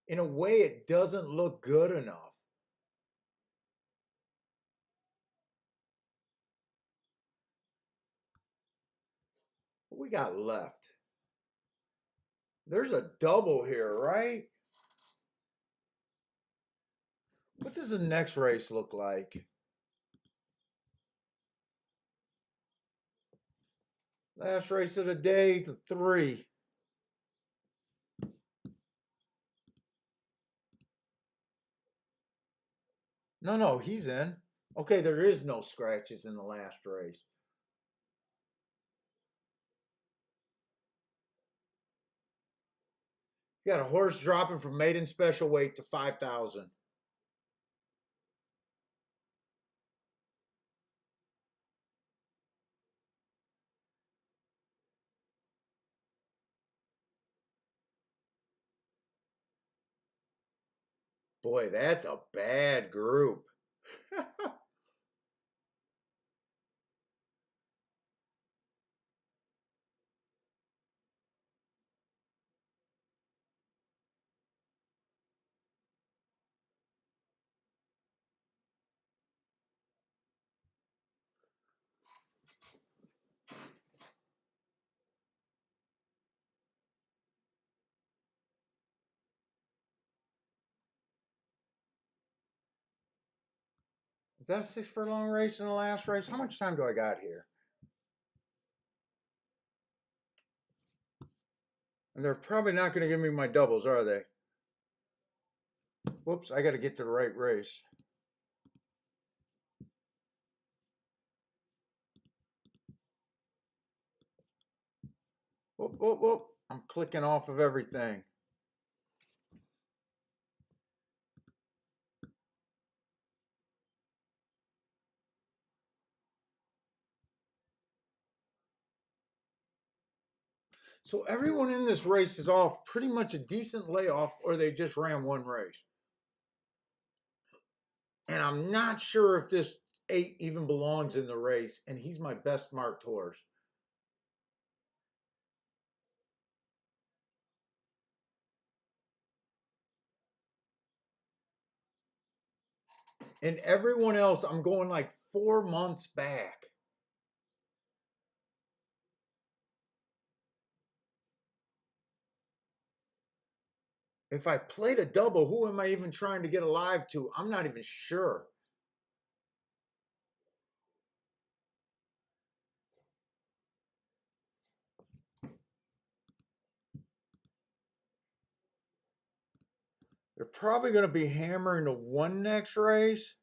In a way, it doesn't look good enough. What we got left? There's a double here, right? What does the next race look like? Last race of the day, the 3. No, no, he's in. Okay, there is no scratches in the last race. You got a horse dropping from maiden special weight to 5,000. Boy, that's a bad group. Is that a 6 furlong race in the last race? How much time do I got here? And they're probably not going to give me my doubles, are they? Whoops, I got to get to the right race. Whoop, whoop, whoop. I'm clicking off of everything. So everyone in this race is off pretty much a decent layoff, or they just ran one race. And I'm not sure if this 8 even belongs in the race, and he's my best marked horse. And everyone else, I'm going like 4 months back. If I played a double, who am I even trying to get alive to? I'm not even sure. They're probably going to be hammering the 1 next race.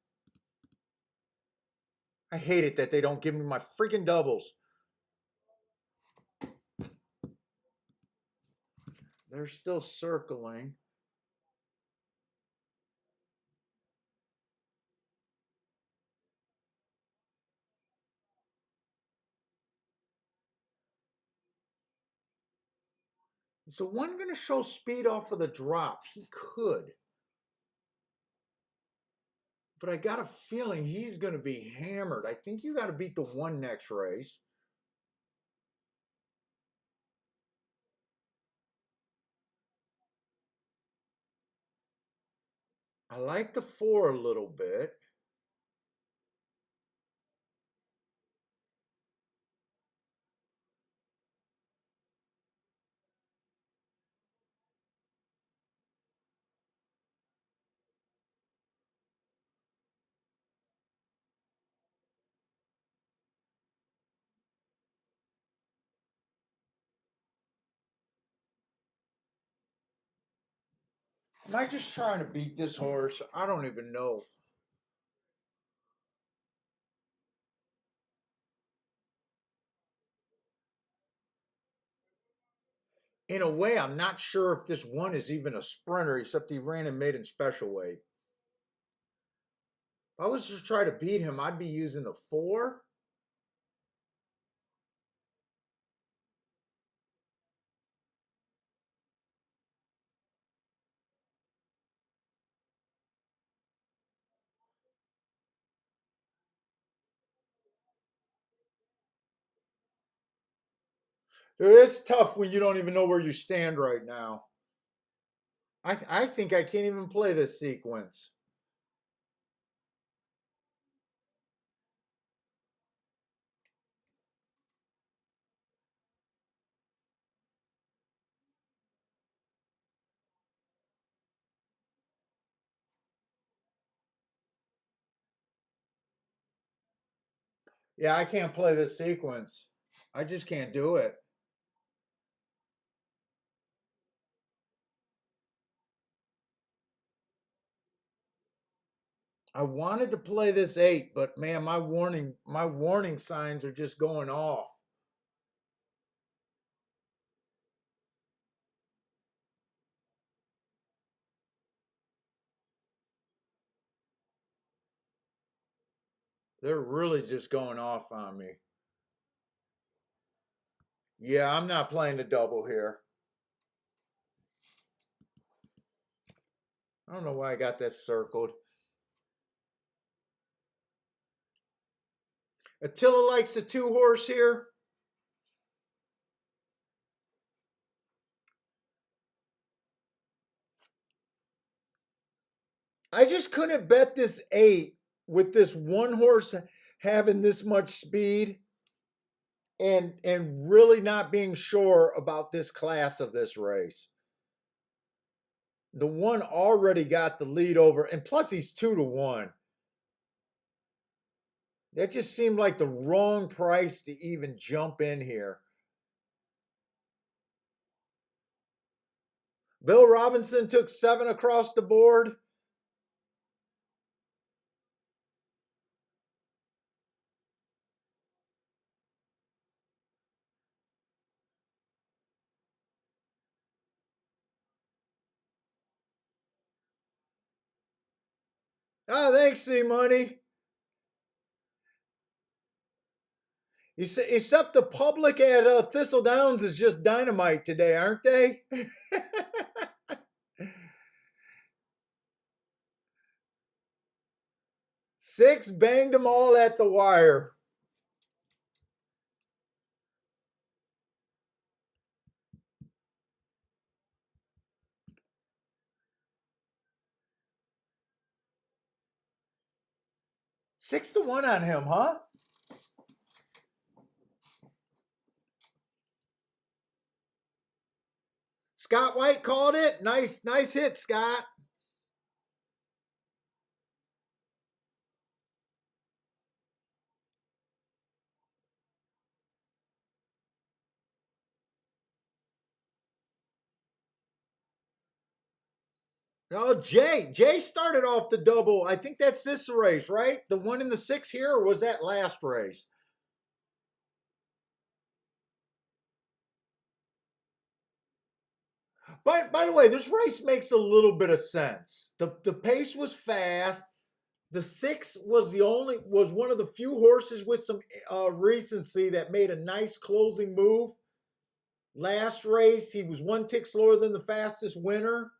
I hate it that they don't give me my freaking doubles. They're still circling. Is the one going to show speed off of the drop? He could. But I got a feeling he's going to be hammered. I think you got to beat the 1 next race. I like the 4 a little bit. Am I just trying to beat this horse? I don't even know. In a way, I'm not sure if this one is even a sprinter, except he ran and made in special weight. If I was to try to beat him, I'd be using the 4. Dude, it's tough when you don't even know where you stand right now. I think I can't even play this sequence. Yeah, I can't play this sequence. I just can't do it. I wanted to play this 8, but man, my warning signs are just going off. They're really just going off on me. Yeah, I'm not playing the double here. I don't know why I got this circled. Attila likes the 2 horse here. I just couldn't bet this 8 with this 1 horse having this much speed and really not being sure about this class of this race. The 1 already got the lead over, and plus he's 2-1. That just seemed like the wrong price to even jump in here. Bill Robinson took 7 across the board. Oh, thanks, C Money. Except the public at Thistle Downs is just dynamite today, aren't they? 6 banged them all at the wire. Six to one on him, huh? Scott White called it. Nice hit, Scott. Oh, Jay started off the double. I think that's this race, right? The one in the 6 here, or was that last race? By the way, this race makes a little bit of sense. The pace was fast. The 6 was one of the few horses with some recency that made a nice closing move. Last race, he was 1 tick slower than the fastest winner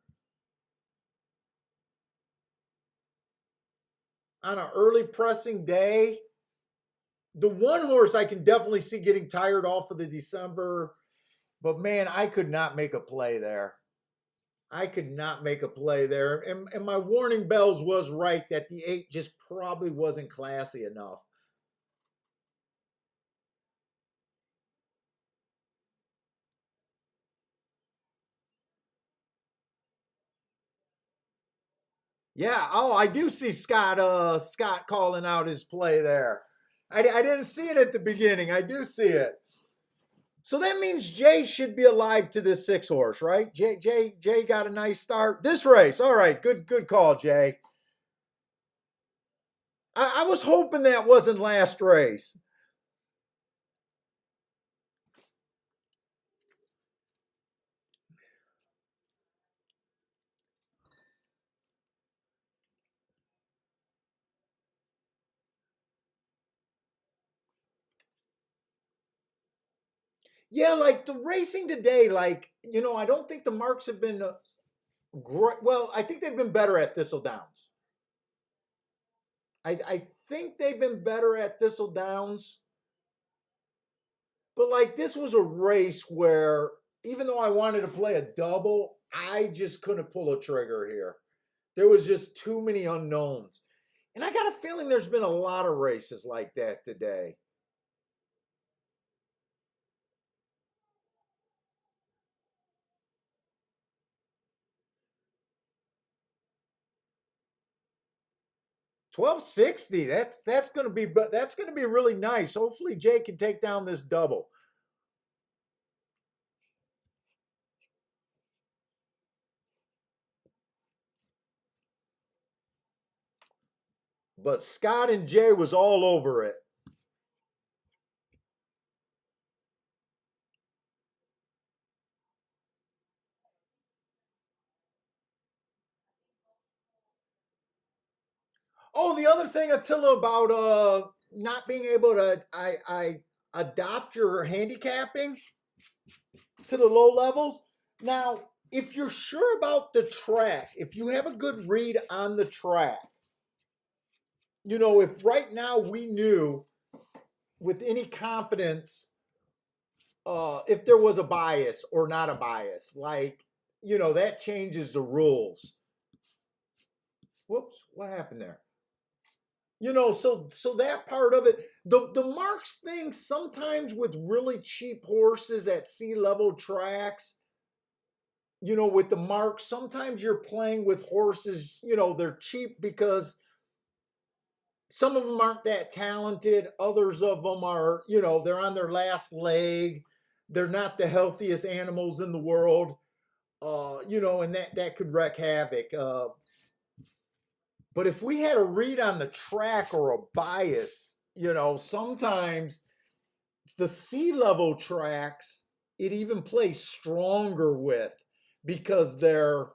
on an early pressing day. The 1 horse I can definitely see getting tired off of the December, but man, I could not make a play there. I could not make a play there. And my warning bells was right that the 8 just probably wasn't classy enough. Yeah. Oh, I do see Scott calling out his play there. I didn't see it at the beginning. I do see it. So that means Jay should be alive to this 6 horse, right? Jay got a nice start. This race, all right, good call, Jay. I was hoping that wasn't last race. Yeah, like the racing today, like, I don't think the marks have been great. Well, I think they've been better at Thistle Downs. I think they've been better at Thistle Downs, but like this was a race where even though I wanted to play a double, I just couldn't pull a trigger here. There was just too many unknowns. And I got a feeling there's been a lot of races like that today. $12.60. That's gonna be really nice. Hopefully Jay can take down this double. But Scott and Jay was all over it. Oh, the other thing, Attila, about not being able to I adopt your handicapping to the low levels. Now, if you're sure about the track, if you have a good read on the track, if right now we knew with any confidence if there was a bias or not a bias, like, that changes the rules. Whoops, what happened there? So that part of it, the marks thing, sometimes with really cheap horses at sea level tracks, with the marks, sometimes you're playing with horses, they're cheap because some of them aren't that talented. Others of them are, they're on their last leg. They're not the healthiest animals in the world, and that could wreak havoc. But if we had a read on the track or a bias, sometimes the sea level tracks, it even plays stronger with because because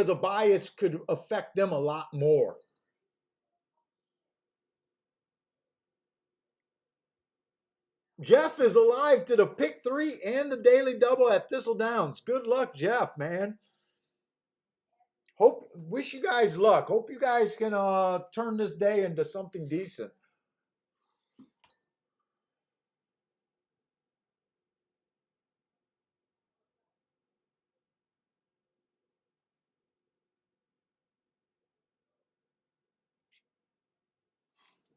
a bias could affect them a lot more. Jeff is alive to the pick three and the daily double at Thistle Downs. Good luck, Jeff, man. Wish you guys luck. Hope you guys can turn this day into something decent.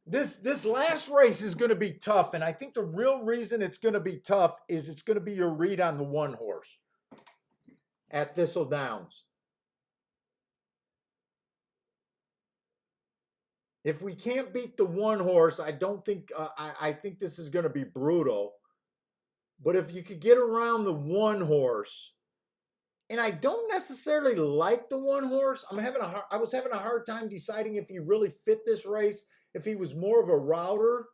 This last race is going to be tough, and I think the real reason it's going to be tough is it's going to be your read on the 1 horse at Thistle Downs. If we can't beat the 1 horse, I don't think I think this is going to be brutal. But if you could get around the 1 horse, and I don't necessarily like the 1 horse. I was having a hard time deciding if he really fit this race, if he was more of a router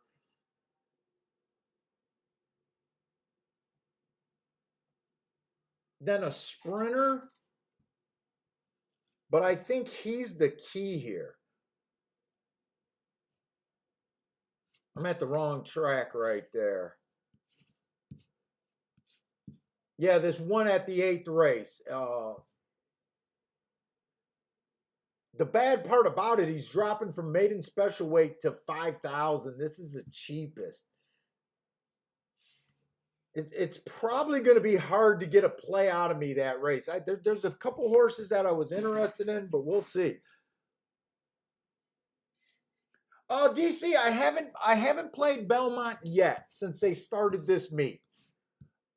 than a sprinter. But I think he's the key here. I'm at the wrong track right there. Yeah, this one at the 8th race. The bad part about it, he's dropping from maiden special weight to 5,000. This is the cheapest. It's probably going to be hard to get a play out of me that race. There's a couple horses that I was interested in, but we'll see. DC, I haven't played Belmont yet since they started this meet.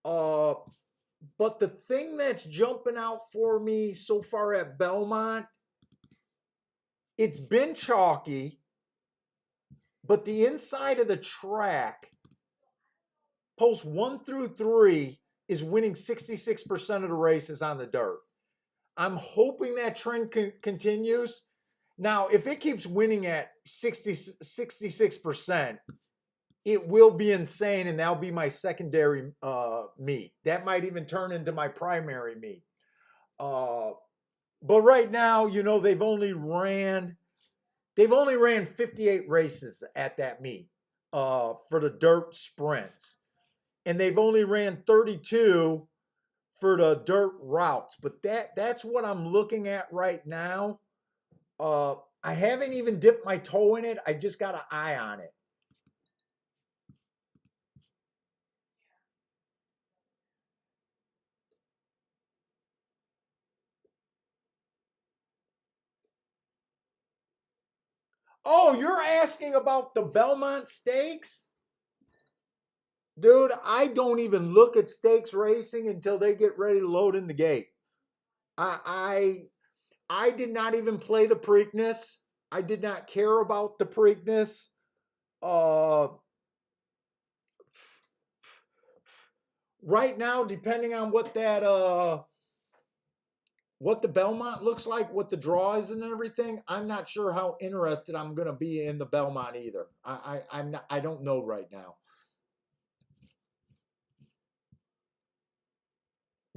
But the thing that's jumping out for me so far at Belmont, it's been chalky, but the inside of the track post 1 through 3 is winning 66% of the races on the dirt. I'm hoping that trend continues. Now, if it keeps winning at 66%, it will be insane, and that'll be my secondary meet. That might even turn into my primary meet. But right now, they've only ran 58 races at that meet for the dirt sprints, and they've only ran 32 for the dirt routes. But that's what I'm looking at right now. I haven't even dipped my toe in it. I just got an eye on it. Oh, you're asking about the Belmont Stakes? Dude, I don't even look at stakes racing until they get ready to load in the gate. I did not even play the Preakness. I did not care about the Preakness. Right now, depending on what the Belmont looks like, what the draw is and everything, I'm not sure how interested I'm gonna be in the Belmont either. I'm not, I don't know right now.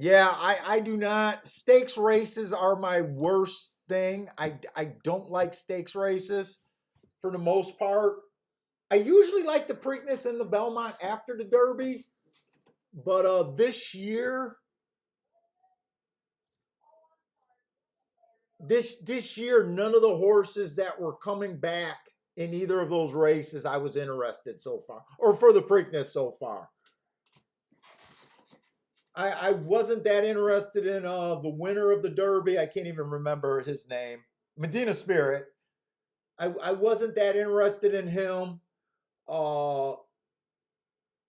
Yeah, I do not. Stakes races are my worst thing. I don't like stakes races for the most part. I usually like the Preakness and the Belmont after the Derby, but this year, none of the horses that were coming back in either of those races I was interested so far, or for the Preakness so far. I wasn't that interested in the winner of the Derby. I can't even remember his name. Medina Spirit. I wasn't that interested in him. Uh,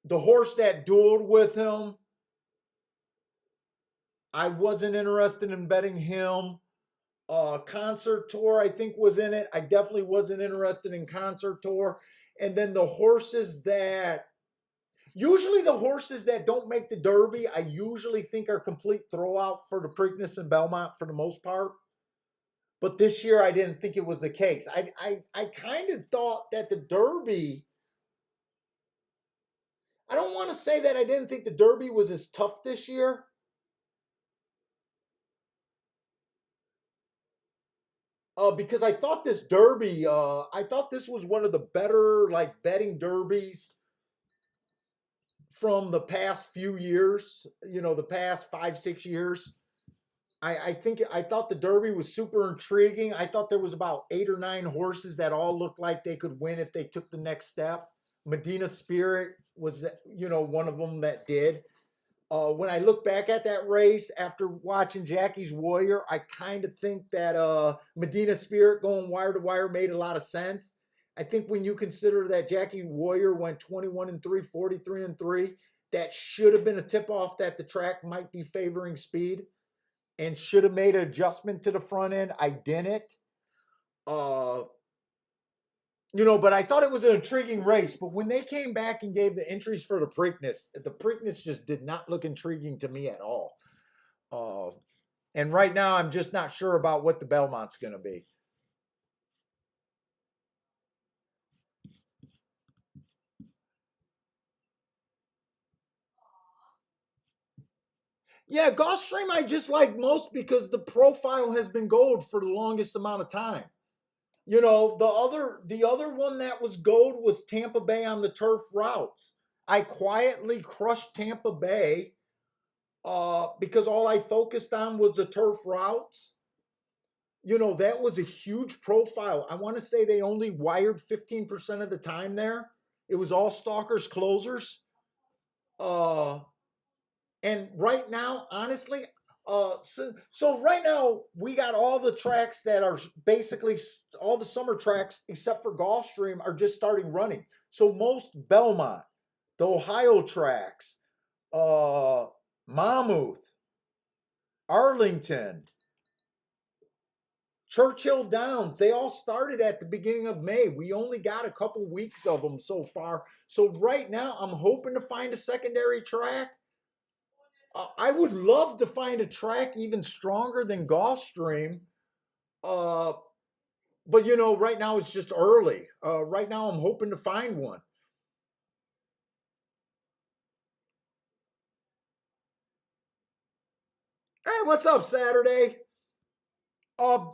the horse that dueled with him, I wasn't interested in betting him. Concert Tour, I think, was in it. I definitely wasn't interested in Concert Tour. And then usually the horses that don't make the Derby, I usually think are complete throwout for the Preakness and Belmont for the most part. But this year, I didn't think it was the case. I kind of thought that the Derby, I don't want to say that I didn't think the Derby was as tough this year. Because I thought this Derby, I thought this was one of the better like betting derbies from the past few years. The past 5-6 years. I thought the Derby was super intriguing. I thought there was about 8 or 9 horses that all looked like they could win if they took the next step. Medina Spirit was, one of them that did. When I look back at that race after watching Jackie's Warrior, I kind of think that Medina Spirit going wire to wire made a lot of sense. I think when you consider that Jackie Warrior went 21-3, 43-3, that should have been a tip off that the track might be favoring speed and should have made an adjustment to the front end. I didn't. Uh, but I thought it was an intriguing race. But when they came back and gave the entries for the Preakness just did not look intriguing to me at all. And right now, I'm just not sure about what the Belmont's going to be. Yeah, Gulfstream I just like most because the profile has been gold for the longest amount of time. The other one that was gold was Tampa Bay on the turf routes. I quietly crushed Tampa Bay because all I focused on was the turf routes. That was a huge profile. I want to say they only wired 15% of the time there. It was all stalkers, closers. Uh, and right now, honestly, so right now we got all the tracks that are basically all the summer tracks except for Gulfstream are just starting running. So most Belmont, the Ohio tracks, Monmouth, Arlington, Churchill Downs, they all started at the beginning of May. We only got a couple weeks of them so far. So right now, I'm hoping to find a secondary track. I would love to find a track even stronger than Gulfstream. Uh, but right now it's just early. Right now, I'm hoping to find one. Hey, what's up, Saturday? Uh,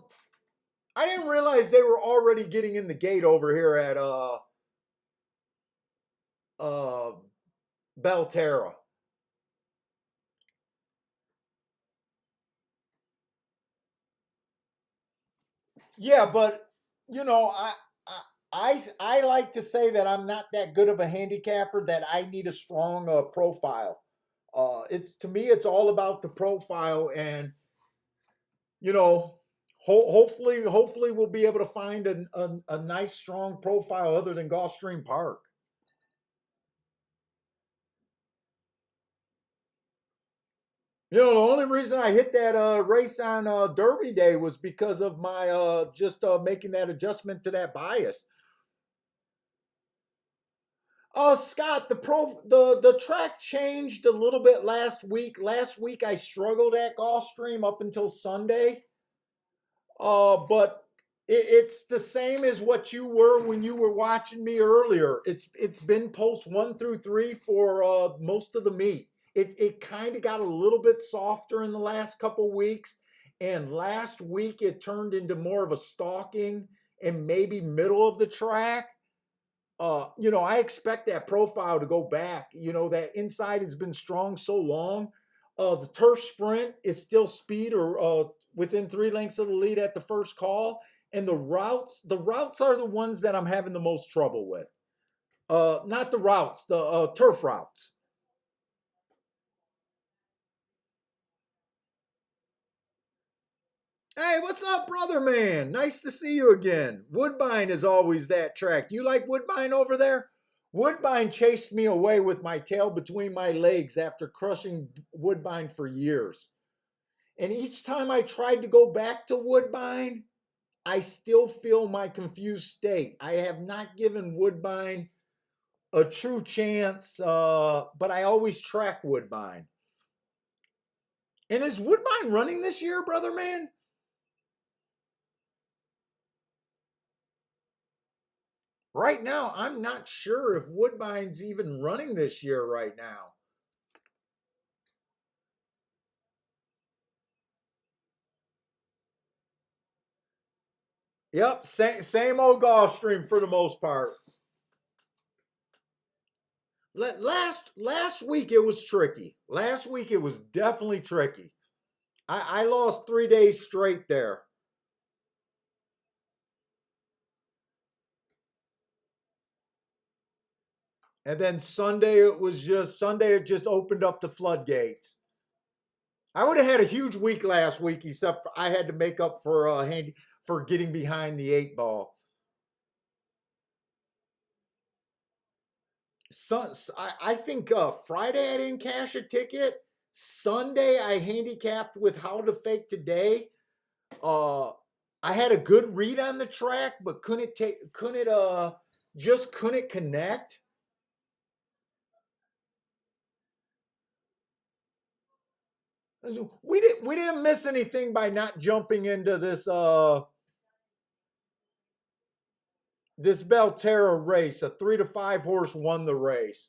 I didn't realize they were already getting in the gate over here at uh Belterra. Yeah, but you know, I like to say that I'm not that good of a handicapper. That I need a strong profile. It's to me, it's all about the profile, and you know, hopefully we'll be able to find a nice strong profile other than Gulfstream Park. The only reason I hit that race on Derby Day was because of my just making that adjustment to that bias. Scott, the track changed a little bit last week. Last week I struggled at Gulfstream up until Sunday. But it's the same as what you were when you were watching me earlier. It's been post 1 through 3 for most of the meet. It kind of got a little bit softer in the last couple weeks, and last week it turned into more of a stalking and maybe middle of the track. I expect that profile to go back. That inside has been strong so long. The turf sprint is still speed or within 3 lengths of the lead at the first call. And the routes are the ones that I'm having the most trouble with. Not the routes, the turf routes. Hey, what's up, brother man? Nice to see you again. Woodbine is always that track. You like Woodbine over there? Woodbine chased me away with my tail between my legs after crushing Woodbine for years. And each time I tried to go back to Woodbine, I still feel my confused state. I have not given Woodbine a true chance, but I always track Woodbine. And is Woodbine running this year, brother man? Right now, I'm not sure if Woodbine's even running this year right now. Yep, same old Gulfstream for the most part. Last week it was tricky. Last week it was definitely tricky. I lost 3 days straight there. And then Sunday it just opened up the floodgates. I would have had a huge week last week, except for I had to make up for for getting behind the 8 ball. I think Friday I didn't cash a ticket. Sunday I handicapped with how to fake today. Uh, I had a good read on the track, but couldn't connect. We didn't miss anything by not jumping into this Belterra race. A 3 to 5 horse won the race.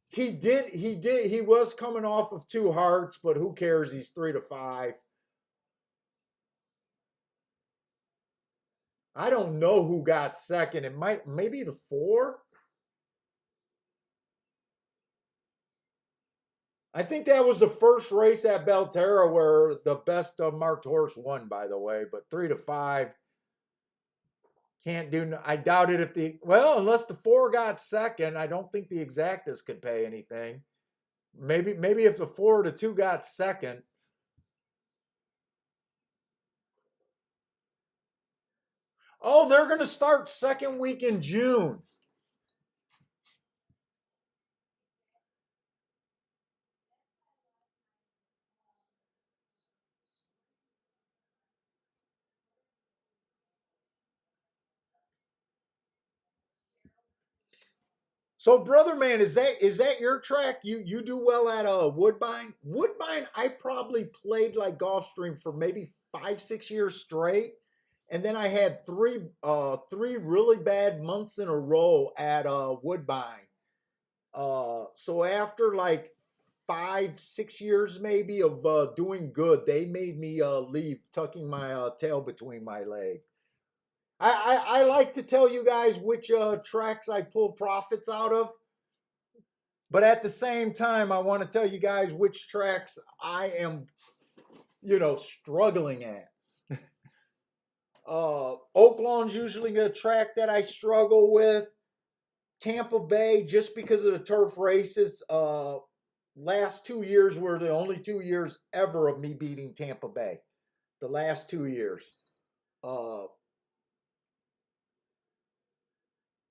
He was coming off of 2 hearts, but who cares? He's 3 to 5. I don't know who got second. It might maybe the 4. I think that was the first race at Belterra where the best marked horse won, by the way. But 3 to 5 can't do. I doubt it if unless the 4 got second, I don't think the exactas could pay anything. Maybe if the 4 to 2 got second. Oh, they're going to start second week in June. So, brother man, is that your track? You do well at Woodbine? Woodbine, I probably played like Gulfstream for maybe 5 6 years straight, and then I had three really bad months in a row at Woodbine. So after like 5 6 years maybe of doing good, they made me leave, tucking my tail between my legs. I like to tell you guys which tracks I pull profits out of. But at the same time, I want to tell you guys which tracks I am, struggling at. Oak Lawn's usually a track that I struggle with. Tampa Bay, just because of the turf races. Last 2 years were the only 2 years ever of me beating Tampa Bay. The last 2 years. Uh,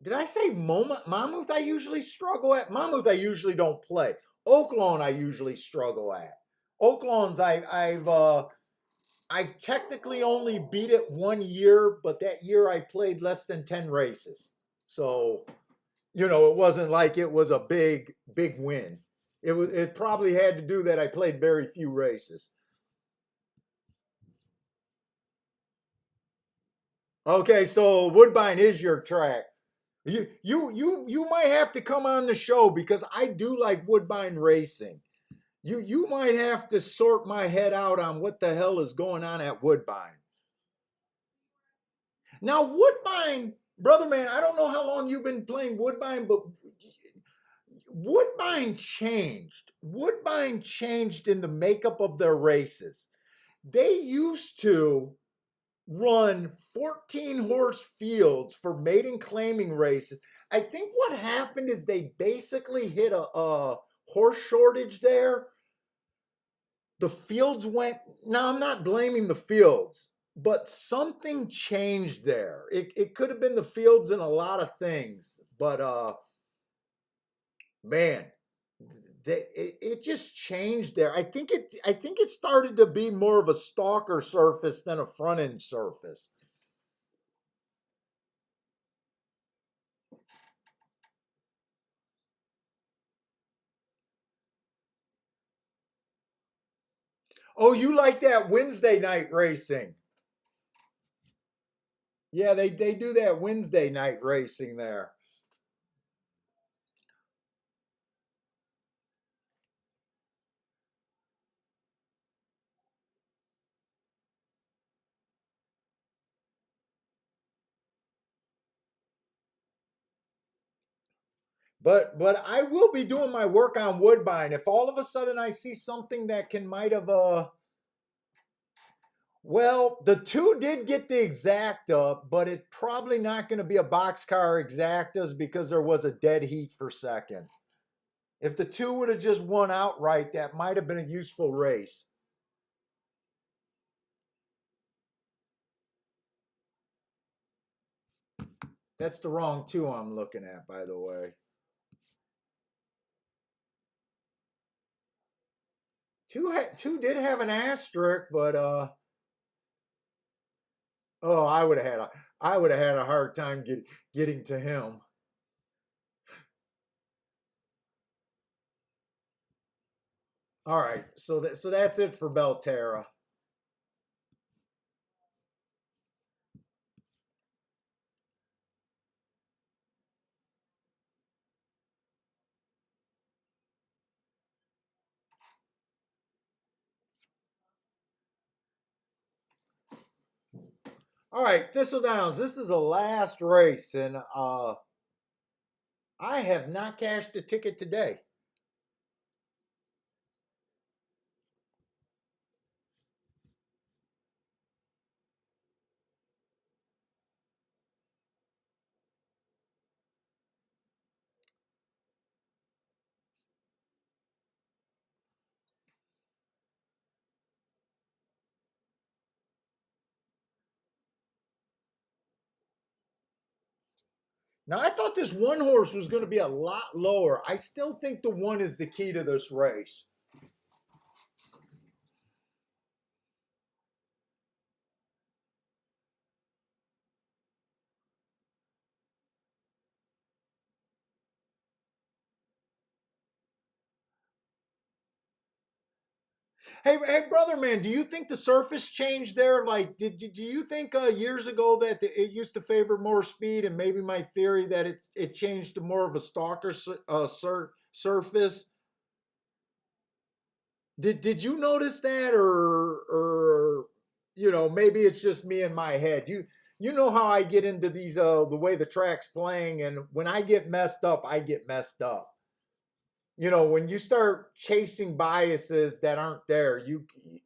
did I say Monmouth? I usually struggle at Monmouth. I usually don't play. Oak Lawn, I usually struggle at. Oak Lawns, I've technically only beat it 1 year, but that year I played less than 10 races. So, it wasn't like it was a big win. It probably had to do that I played very few races. Okay, so Woodbine is your track. You might have to come on the show because I do like Woodbine racing. You might have to sort my head out on what the hell is going on at Woodbine. Now, Woodbine, brother man, I don't know how long you've been playing Woodbine, but Woodbine changed. Woodbine changed in the makeup of their races. They used to run 14 horse fields for maiden claiming races. I think what happened is they basically hit a horse shortage there. The fields went, now I'm not blaming the fields, but something changed there. It could have been the fields and a lot of things, but man, it just changed there. I think it started to be more of a stalker surface than a front end surface. Oh, you like that Wednesday night racing? Yeah, they do that Wednesday night racing there. But I will be doing my work on Woodbine. If all of a sudden I see something that can might have well, the two did get the exacta, but it's probably not going to be a boxcar exactas because there was a dead heat for second. If the two would have just won outright, that might have been a useful race. That's the wrong two I'm looking at, by the way. Two did have an asterisk, but oh, I would have had a hard time getting to him. All right, so that's it for Belterra. All right, Thistle Downs. This is the last race, and I have not cashed a ticket today. Now, I thought this one horse was going to be a lot lower. I still think the one is the key to this race. Hey, brother, man, do you think the surface changed there? Like, do you think years ago that it used to favor more speed, and maybe my theory that it changed to more of a stalker surface? Did you notice that, or maybe it's just me in my head? You know how I get into these the way the track's playing, and when I get messed up, I get messed up. When you start chasing biases that aren't there,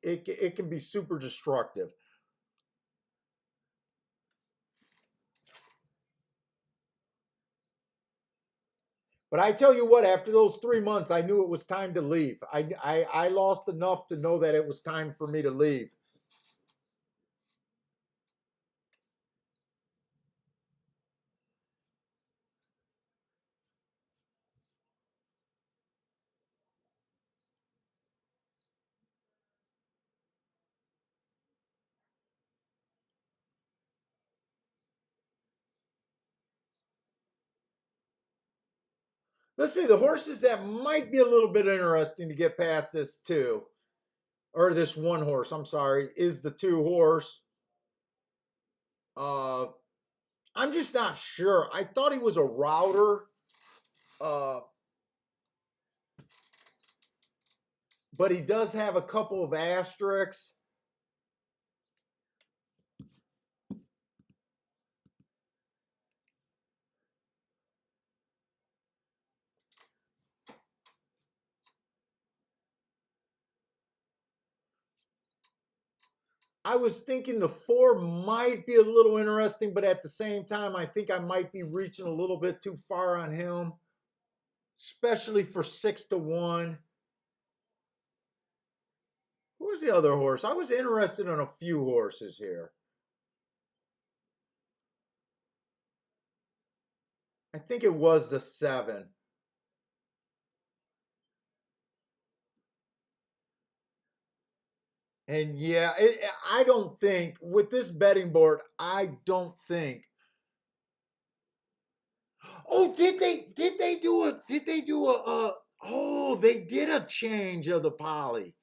it can be super destructive. But I tell you what, after those 3 months, I knew it was time to leave. I lost enough to know that it was time for me to leave. Let's see, the horses that might be a little bit interesting to get past this two, or this one horse, I'm sorry, is the two horse. Uh, I'm just not sure. I thought he was a router, uh, but he does have a couple of asterisks. I was thinking the four might be a little interesting, but at the same time, I think I might be reaching a little bit too far on him, especially for 6 to 1. Who was the other horse? I was interested in a few horses here. I think it was the 7. And yeah, I don't think with this betting board, I don't think. Oh, did they do a oh, they did a change of the poly.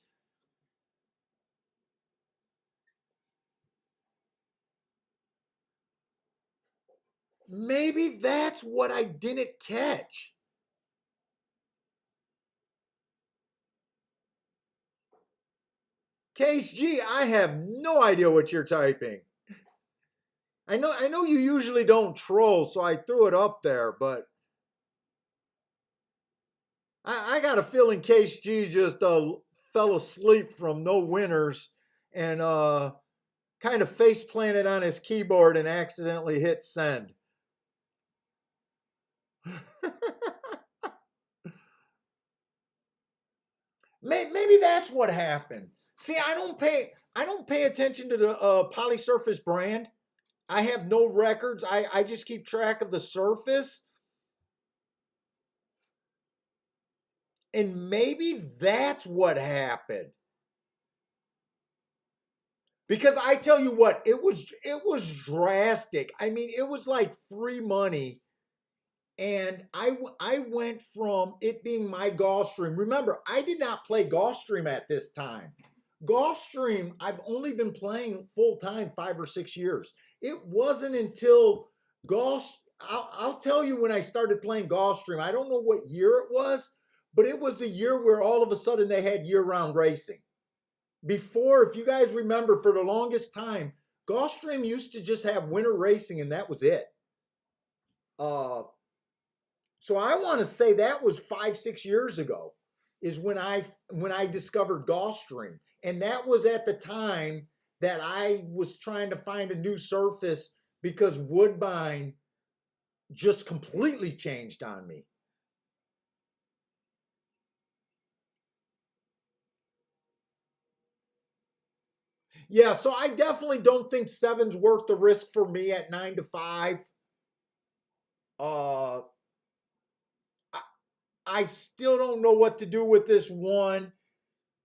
Maybe that's what I didn't catch. Case G, I have no idea what you're typing. I know you usually don't troll, so I threw it up there, but I got a feeling Case G just fell asleep from no winners and kind of face planted on his keyboard and accidentally hit send. Maybe that's what happened. See, I don't pay attention to the Polysurface brand. I have no records. I just keep track of the surface. And maybe that's what happened. Because I tell you what, it was drastic. I mean, it was like free money, and I went from it being my Gulfstream. Remember, I did not play Gulfstream at this time. Gulfstream, I've only been playing full time 5 or 6 years. It wasn't until Gulf. I'll tell you when I started playing Gulfstream. I don't know what year it was, but it was a year where all of a sudden they had year round racing. Before, if you guys remember, for the longest time, Gulfstream used to just have winter racing and that was it. Uh, so I want to say that was 5, 6 years ago is when I discovered Gulfstream, and that was at the time that I was trying to find a new surface because Woodbine just completely changed on me. Yeah, so I definitely don't think seven's worth the risk for me at 9 to 5. Uh, I still don't know what to do with this one.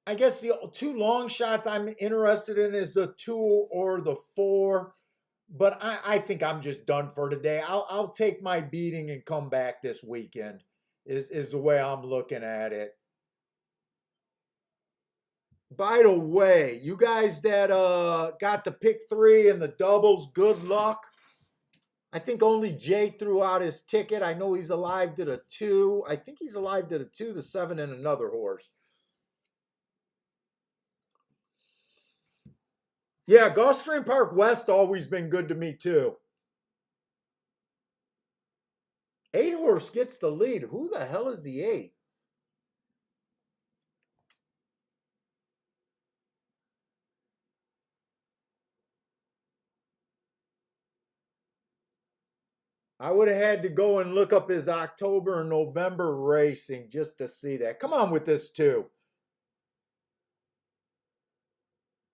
I guess the two long shots I'm interested in is the 2 or the 4, but I think I'm just done for today. I'll take my beating and come back this weekend. Is the way I'm looking at it. By the way, you guys that got the pick three and the doubles, good luck. I think only Jay threw out his ticket. I know he's alive to the two. I think he's alive to the two, the seven, and another horse. Yeah, Gulfstream Park West always been good to me too. 8 horse gets the lead. Who the hell is the 8? I would have had to go and look up his October and November racing just to see that. Come on with this too.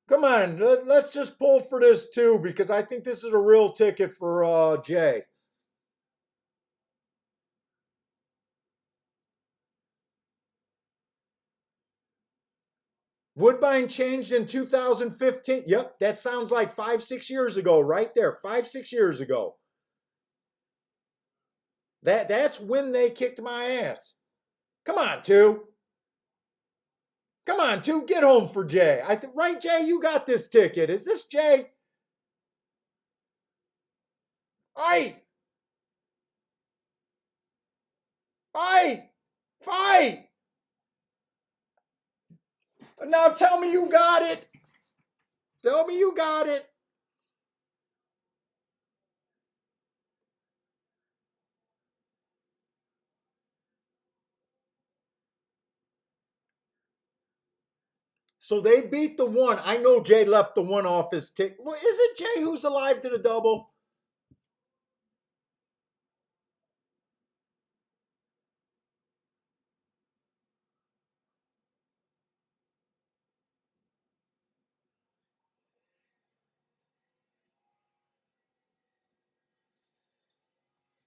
Come on, let's just pull for this too because I think this is a real ticket for Jay. Woodbine changed in 2015. Yep, that sounds like 5, 6 years ago, right there. 5, 6 years ago. That's when they kicked my ass. Come on, two. Come on, two. Get home for Jay. Right, Jay? You got this ticket. Is this Jay? Fight! Fight! Fight! Now tell me you got it. Tell me you got it. So they beat the one. I know Jay left the one off his ticket. Well, is it Jay who's alive to the double?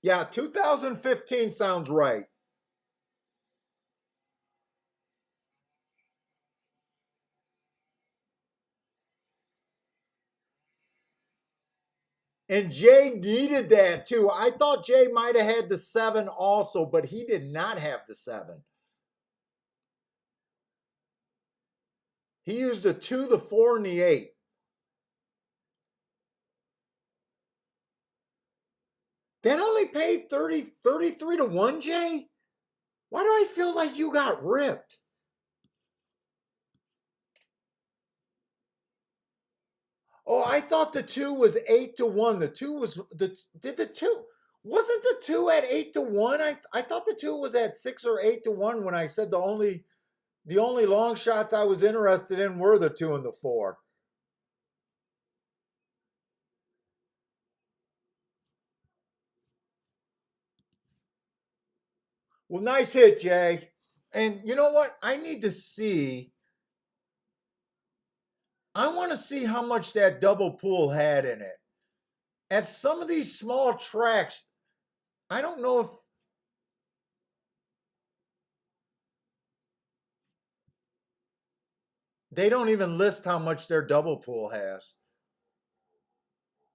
Yeah, 2015 sounds right. And Jay needed that too. I thought Jay might have had the seven also, but he did not have the seven. He used the two, the four, and the eight. That only paid 33 to 1, Jay? Why do I feel like you got ripped? Oh, I thought the two was 8 to 1. The two was did the two wasn't the two at 8 to 1? I thought the two was at 6 or 8 to 1 when I said the only long shots I was interested in were the two and the four. Well, nice hit, Jay. And you know what? I want to see how much that double pool had in it. At some of these small tracks, I don't know if they don't even list how much their double pool has.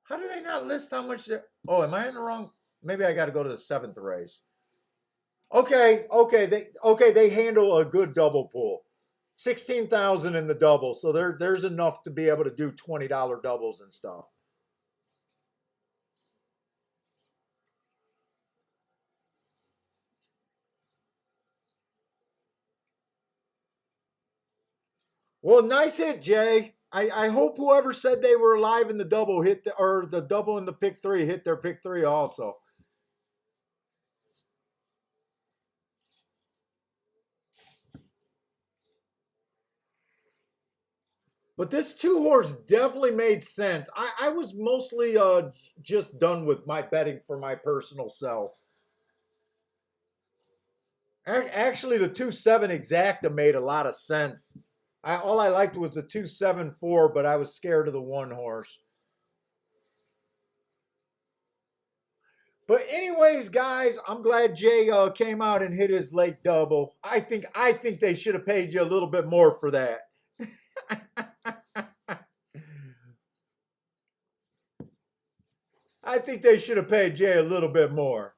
How do they not list how much their? Oh, am I in the wrong? Maybe I got to go to the seventh race. Okay, they handle a good double pool. 16,000 in the double, so there's enough to be able to do $20 doubles and stuff. Well, nice hit, Jay. I hope whoever said they were alive in the double or the double in the pick three hit their pick three also. But this two horse definitely made sense. I was mostly just done with my betting for my personal self. Actually, the 2-7 exacta made a lot of sense. All I liked was the 2-7-4, but I was scared of the one horse. But anyways, guys, I'm glad Jay came out and hit his late double. I think they should have paid you a little bit more for that. I think they should have paid Jay a little bit more.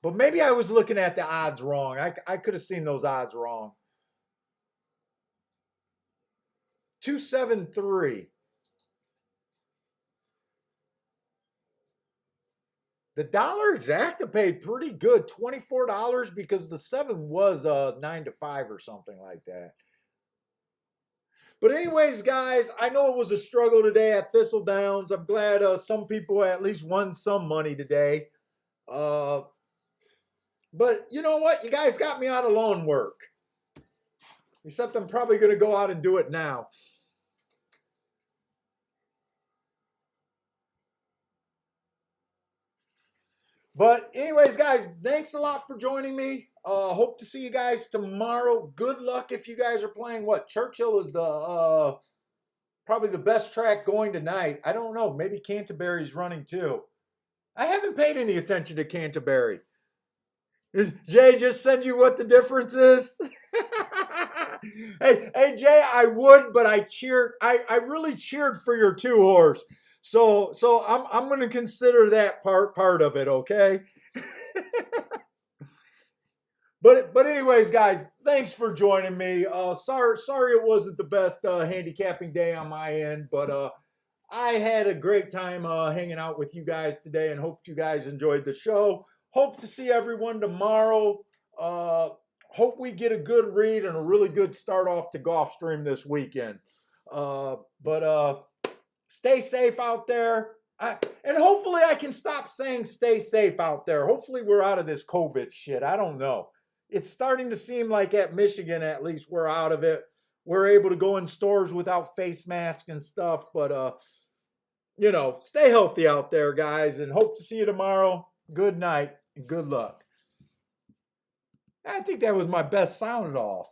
But maybe I was looking at the odds wrong. I could have seen those odds wrong. 273. The dollar exacta paid pretty good, $24 because the 7 was 9 to 5 or something like that. But anyways, guys, I know it was a struggle today at Thistle Downs. I'm glad some people at least won some money today. But you know what? You guys got me out of lawn work. Except I'm probably going to go out and do it now. But anyways, guys, thanks a lot for joining me. Hope to see you guys tomorrow. Good luck if you guys are playing. What? Churchill is the probably the best track going tonight. I don't know. Maybe Canterbury's running too. I haven't paid any attention to Canterbury. Jay just send you what the difference is? hey, Jay, I would, but I cheered. I really cheered for your 2-horse. So I'm going to consider that part of it, okay? But anyways, guys, thanks for joining me. Sorry it wasn't the best handicapping day on my end, but I had a great time hanging out with you guys today, and hope you guys enjoyed the show. Hope to see everyone tomorrow. Hope we get a good read and a really good start off to Golf Stream this weekend. But stay safe out there. And hopefully I can stop saying stay safe out there. Hopefully we're out of this COVID shit. I don't know. It's starting to seem like at Michigan, at least, we're out of it. We're able to go in stores without face masks and stuff. But, you know, stay healthy out there, guys, and hope to see you tomorrow. Good night and good luck. I think that was my best sounded off.